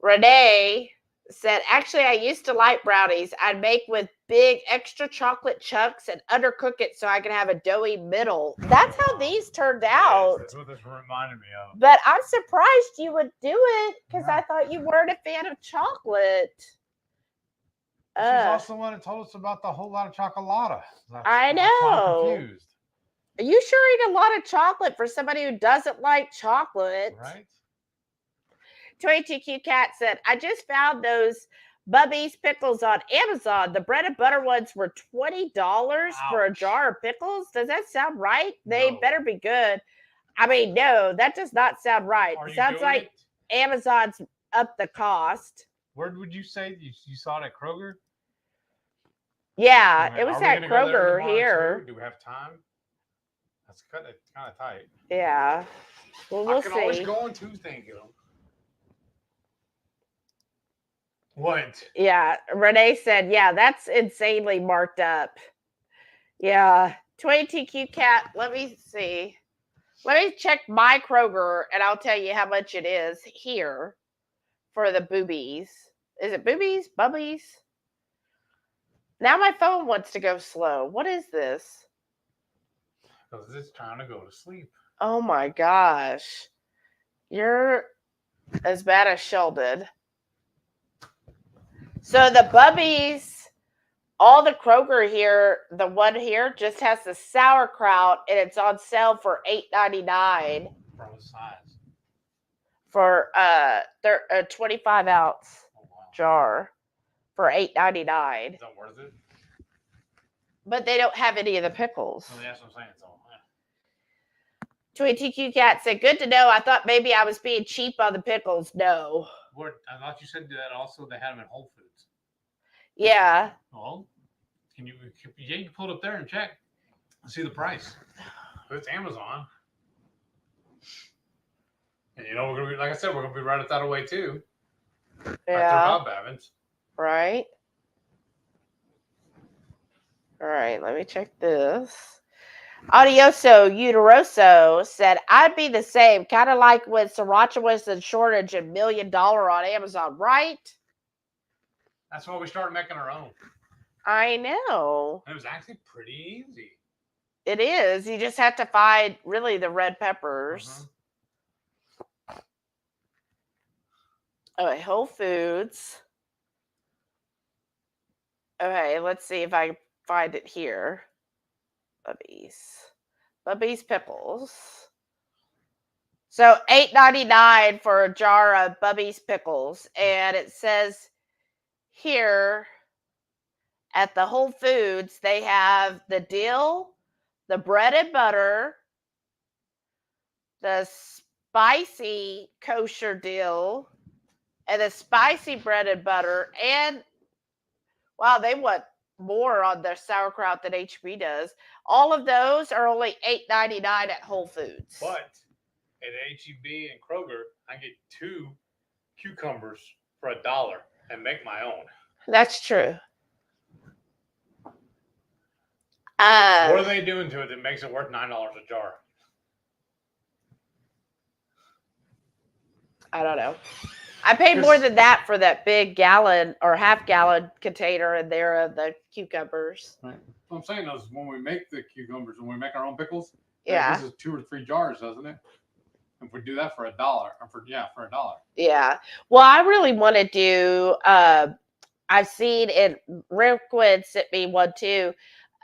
Renee said, "Actually, I used to like brownies. I'd make with big extra chocolate chunks and undercook it so I could have a doughy middle." That's how these turned out. That's what this reminded me of. But I'm surprised you would do it because I thought you weren't a fan of chocolate. She's also the one that told us about the whole lot of chocolata. I know. I'm confused. You sure eat a lot of chocolate for somebody who doesn't like chocolate. Right? 22Q Cat said, "I just found those Bubby's pickles on Amazon. The bread and butter ones were $20 for a jar of pickles. Does that sound right? They better be good." I mean, no, that does not sound right. It sounds like Amazon's up the cost. Where would you say you saw it at Kroger? Yeah, it was at Kroger here. Do we have time? That's kind of tight. Yeah. Well, we'll see. I can always go on Tuesday and get them. What? Yeah, Renee said, yeah, that's insanely marked up. Yeah, 20TQ cat. Let me see. Let me check my Kroger, and I'll tell you how much it is here for the boobies. Is it boobies? Bubbies? Now my phone wants to go slow. What is this? Because it's trying to go to sleep. Oh my gosh. You're as bad as Sheldon. So the bubbies, all the Kroger here, the one here just has the sauerkraut, and it's on sale for $8.99 From the size. for a 25 ounce Oh, wow. jar for $8.99. Is that worth it? But they don't have any of the pickles. Well, that's what I'm saying. So, TQ Cat said, good to know. I thought maybe I was being cheap on the pickles. No. what? I thought you said that also they had them in Whole Foods. Yeah. Well, can you pull it up there and check and see the price? It's Amazon. And we're gonna be, like I said, we're gonna be right at that away too. Yeah. After Bob Evans. Right. All right. Let me check this. Adioso Uteroso said, I'd be the same, kind of like when sriracha was in shortage and $1 million on Amazon, right? That's why we started making our own. I know. And it was actually pretty easy. It is. You just have to find really the red peppers. Okay, Whole Foods. Okay, let's see if I find it here. Bubbies pickles. So $8.99 for a jar of Bubbies pickles, and it says here at the Whole Foods they have the dill, the bread and butter, the spicy kosher dill, and the spicy bread and butter, and wow, they want more on their sauerkraut than HB does. All of those are only $8.99 at Whole Foods. But at HEB and Kroger, I get 2 cucumbers for $1 and make my own. That's true. What are they doing to it that makes it worth $9 a jar? I don't know. I paid more than that for that big gallon or half-gallon container in there of the cucumbers. Right. What I'm saying is when we make the cucumbers, when we make our own pickles, Yeah. This is 2 or 3 jars, doesn't it? If we do that for $1, or for $1. Yeah. Well, I really want to do. I've seen it. Rickwood sent me one too.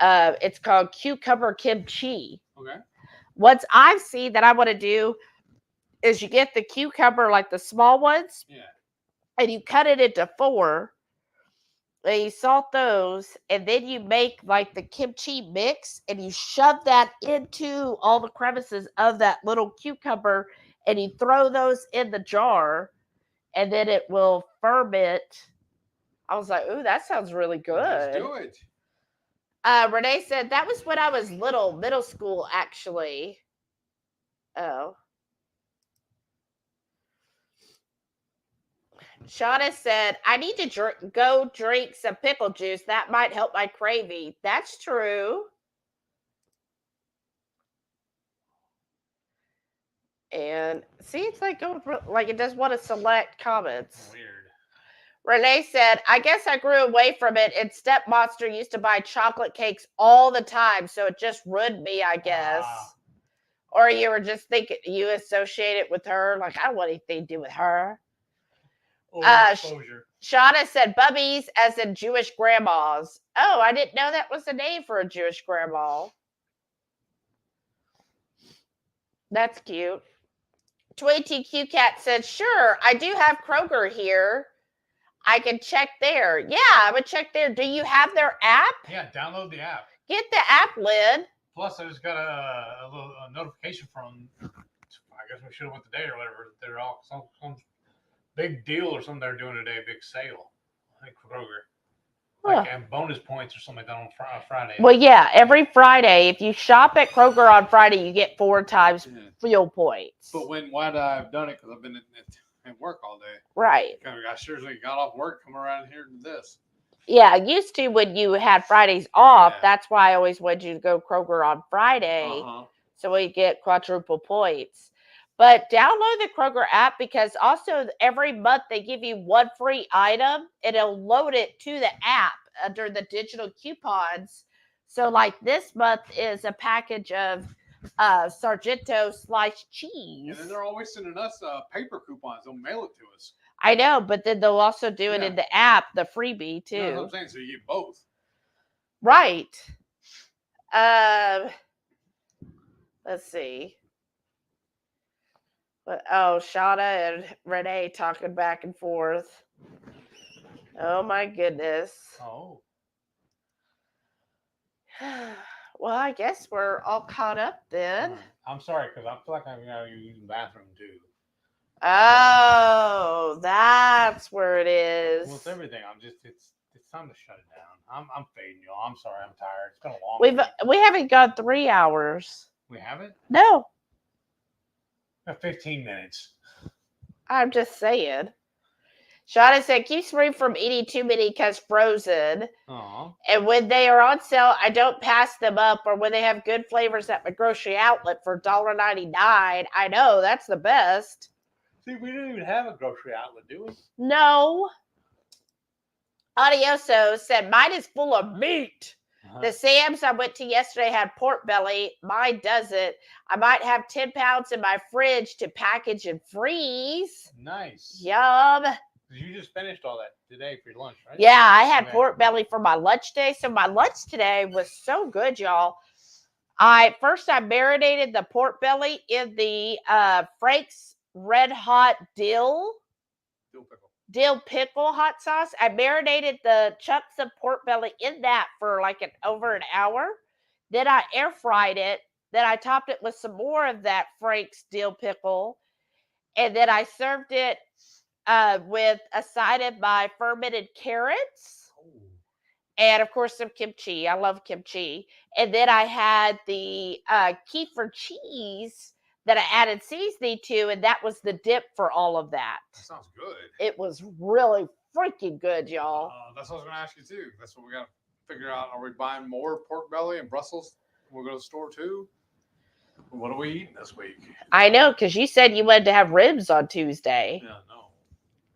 It's called cucumber kimchi. Okay. What I've seen that I want to do is you get the cucumber, like the small ones, and you cut it into 4, and you salt those, and then you make like the kimchi mix, and you shove that into all the crevices of that little cucumber, and you throw those in the jar, and then it will ferment. I was like, ooh, that sounds really good. Let's do it. Renee said, that was when I was middle school, actually. Oh. Shauna said, I need to go drink some pickle juice. That might help my craving. That's true. And see, it's like going like it does want to select comments. Weird. Renee said, I guess I grew away from it, and Step Monster used to buy chocolate cakes all the time, so it just ruined me, I guess. Or you were just thinking, you associate it with her, like, I don't want anything to do with her. Shauna said, Bubbies, as in Jewish grandmas. Oh, I didn't know that was the name for a Jewish grandma. That's cute. 20TQ Cat said, sure, I do have Kroger here. I can check there. Yeah, I would check there. Do you have their app? Yeah, download the app. Get the app, Lynn. Plus, I just got a little notification from, I guess we should have went today or whatever. They're all some big deal or something they're doing today, big sale. I think Kroger. Like, and bonus points or something like that on Friday. Well, yeah, every Friday, if you shop at Kroger on Friday, you get 4 times fuel points. But why I've done it, because I've been and work all day. Right. I seriously got off work, come around here to this. Yeah, used to when you had Fridays off, Yeah. that's why I always wanted you to go Kroger on Friday. Uh-huh. So we get quadruple points. But download the Kroger app because also every month they give you one free item and it'll load it to the app under the digital coupons. So like this month is a package of Sargento sliced cheese. And then they're always sending us paper coupons. They'll mail it to us. I know, but then they'll also do it in the app, the freebie too. You know what I'm saying? So you get both. Right. Let's see. But Shauna and Renee talking back and forth. Oh my goodness. Oh. Well, I guess we're all caught up then. I'm sorry, because I feel like I'm going to use the bathroom too. Oh, that's where it is. Well, it's everything. It's time to shut it down. I'm fading, y'all. I'm sorry. I'm tired. It's been a long week. We haven't gone 3 hours. We haven't? No. 15 minutes. I'm just saying. Shauna said, keeps me from eating too many because frozen. Aww. And when they are on sale, I don't pass them up. Or when they have good flavors at my grocery outlet for $1.99. I know, that's the best. See, we didn't even have a grocery outlet, do we? No. Adioso said, mine is full of meat. The Sam's I went to yesterday had pork belly. Mine doesn't. I might have 10 pounds in my fridge to package and freeze. Nice. Yum. You just finished all that today for your lunch, right? Yeah, I had pork belly for my lunch day. So my lunch today was so good, y'all. I marinated the pork belly in the Frank's Red Hot Dill pickle hot sauce. I marinated the chunks of pork belly in that for like over an hour. Then I air fried it. Then I topped it with some more of that Frank's dill pickle. And then I served it with a side of my fermented carrots. And of course some kimchi. I love kimchi. And then I had the kefir cheese that I added seasoning to, and that was the dip for all of that. That sounds good. It was really freaking good, y'all. That's what I was going to ask you too. That's what we got to figure out. Are we buying more pork belly and Brussels when we go to the store too? What are we eating this week? I know, because you said you wanted to have ribs on Tuesday. Yeah, no.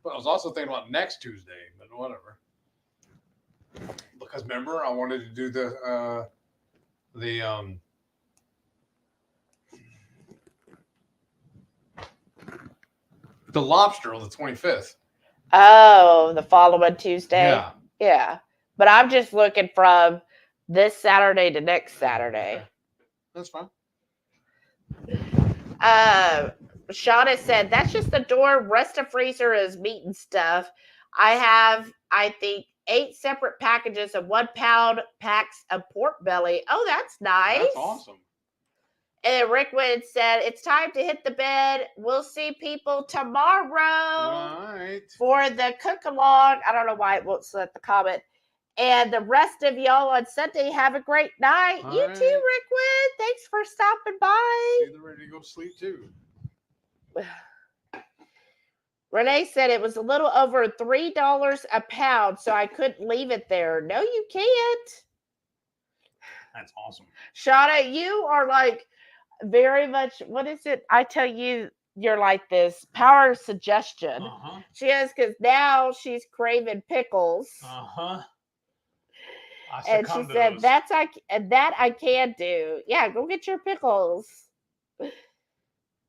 But I was also thinking about next Tuesday, but whatever. Because remember, I wanted to do the lobster on the 25th. Oh, the following Tuesday? Yeah. Yeah. But I'm just looking from this Saturday to next Saturday. Okay. That's fine. Shauna said, that's just the door. Rest of freezer is meat and stuff. I have, I think, 8 separate packages of 1 pound packs of pork belly. Oh, that's nice. That's awesome. And then Rickwood said, it's time to hit the bed. We'll see people tomorrow Right. for the cook-along. I don't know why it won't select the comment. And the rest of y'all on Sunday, have a great night. All you right. too, Rickwood. Thanks for stopping by. They're ready to go to sleep too. Renee said it was a little over $3 a pound, so I couldn't leave it there. No, you can't. That's awesome. Shauna, you are like very much, what is it? I tell you, you're like this power of suggestion. Uh-huh. She is, because now she's craving pickles. Uh-huh. And she said, that I can do. Yeah, go get your pickles. And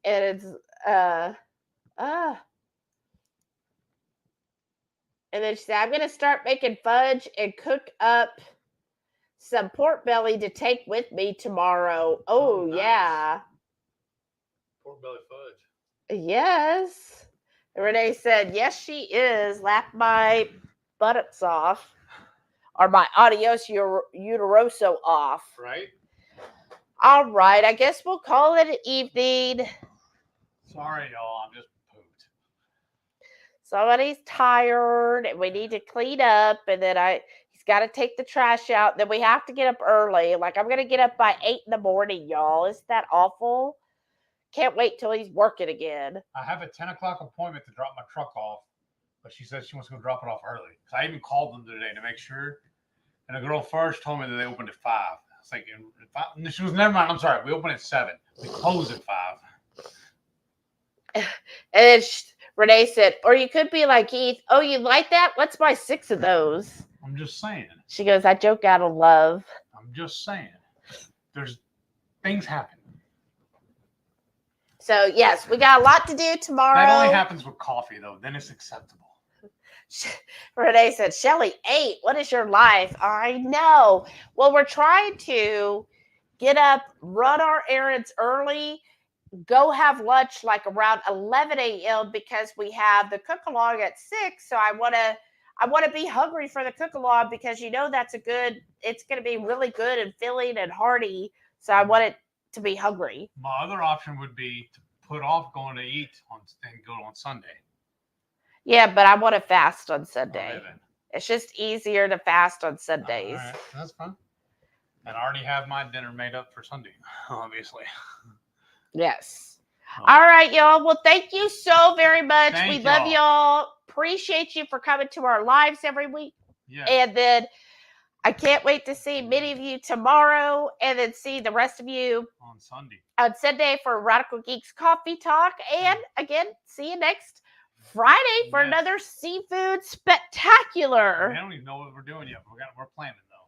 it's, And then she said, I'm going to start making fudge and cook up some pork belly to take with me tomorrow. Oh, nice. Yeah. Pork belly fudge. Yes. And Renee said, yes, she is. Lap my buttocks off. Or my adios uteroso off. Right. All right. I guess we'll call it an evening. Sorry, y'all. I'm just pooped. Somebody's tired and we need to clean up. And then he's got to take the trash out. Then we have to get up early. Like, I'm going to get up by 8 in the morning, y'all. Isn't that awful? Can't wait till he's working again. I have a 10 o'clock appointment to drop my truck off, but she says she wants to go drop it off early. So I even called them today to make sure. And the girl first told me that they opened at 5. I was like, she was, never mind. I'm sorry. We open at 7. We close at 5. And then Renee said, or you could be like Heath. Oh, you like that? Let's buy 6 of those. I'm just saying. She goes, I joke out of love. I'm just saying. There's things happen. So, yes, we got a lot to do tomorrow. That only happens with coffee, though. Then it's acceptable. Renee said, Shelly, 8. What is your life? I know. Well, we're trying to get up, run our errands early, go have lunch like around 11 a.m. because we have the cook-along at 6. So I want to be hungry for the cook-along because that's it's going to be really good and filling and hearty. So I want it to be hungry. My other option would be to put off going to eat and go on Sunday. Yeah, but I want to fast on Sunday. Right, it's just easier to fast on Sundays. All right, that's fine. And I already have my dinner made up for Sunday, obviously. Yes. All right, y'all. Well, thank you so very much. Thank we love y'all. Appreciate you for coming to our lives every week. Yeah. And then I can't wait to see many of you tomorrow and then see the rest of you on Sunday for Radical Geeks Coffee Talk. And again, see you next Friday for another seafood spectacular. I don't even know what we're doing yet. We're planning though.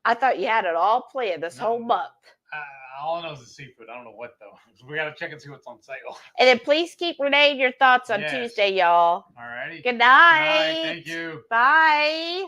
I thought you had it all planned this whole month. All I know is the seafood. I don't know what though. So we got to check and see what's on sale. And then please keep Renee your thoughts on Tuesday, y'all. All righty. Good night. Good night. Thank you. Bye.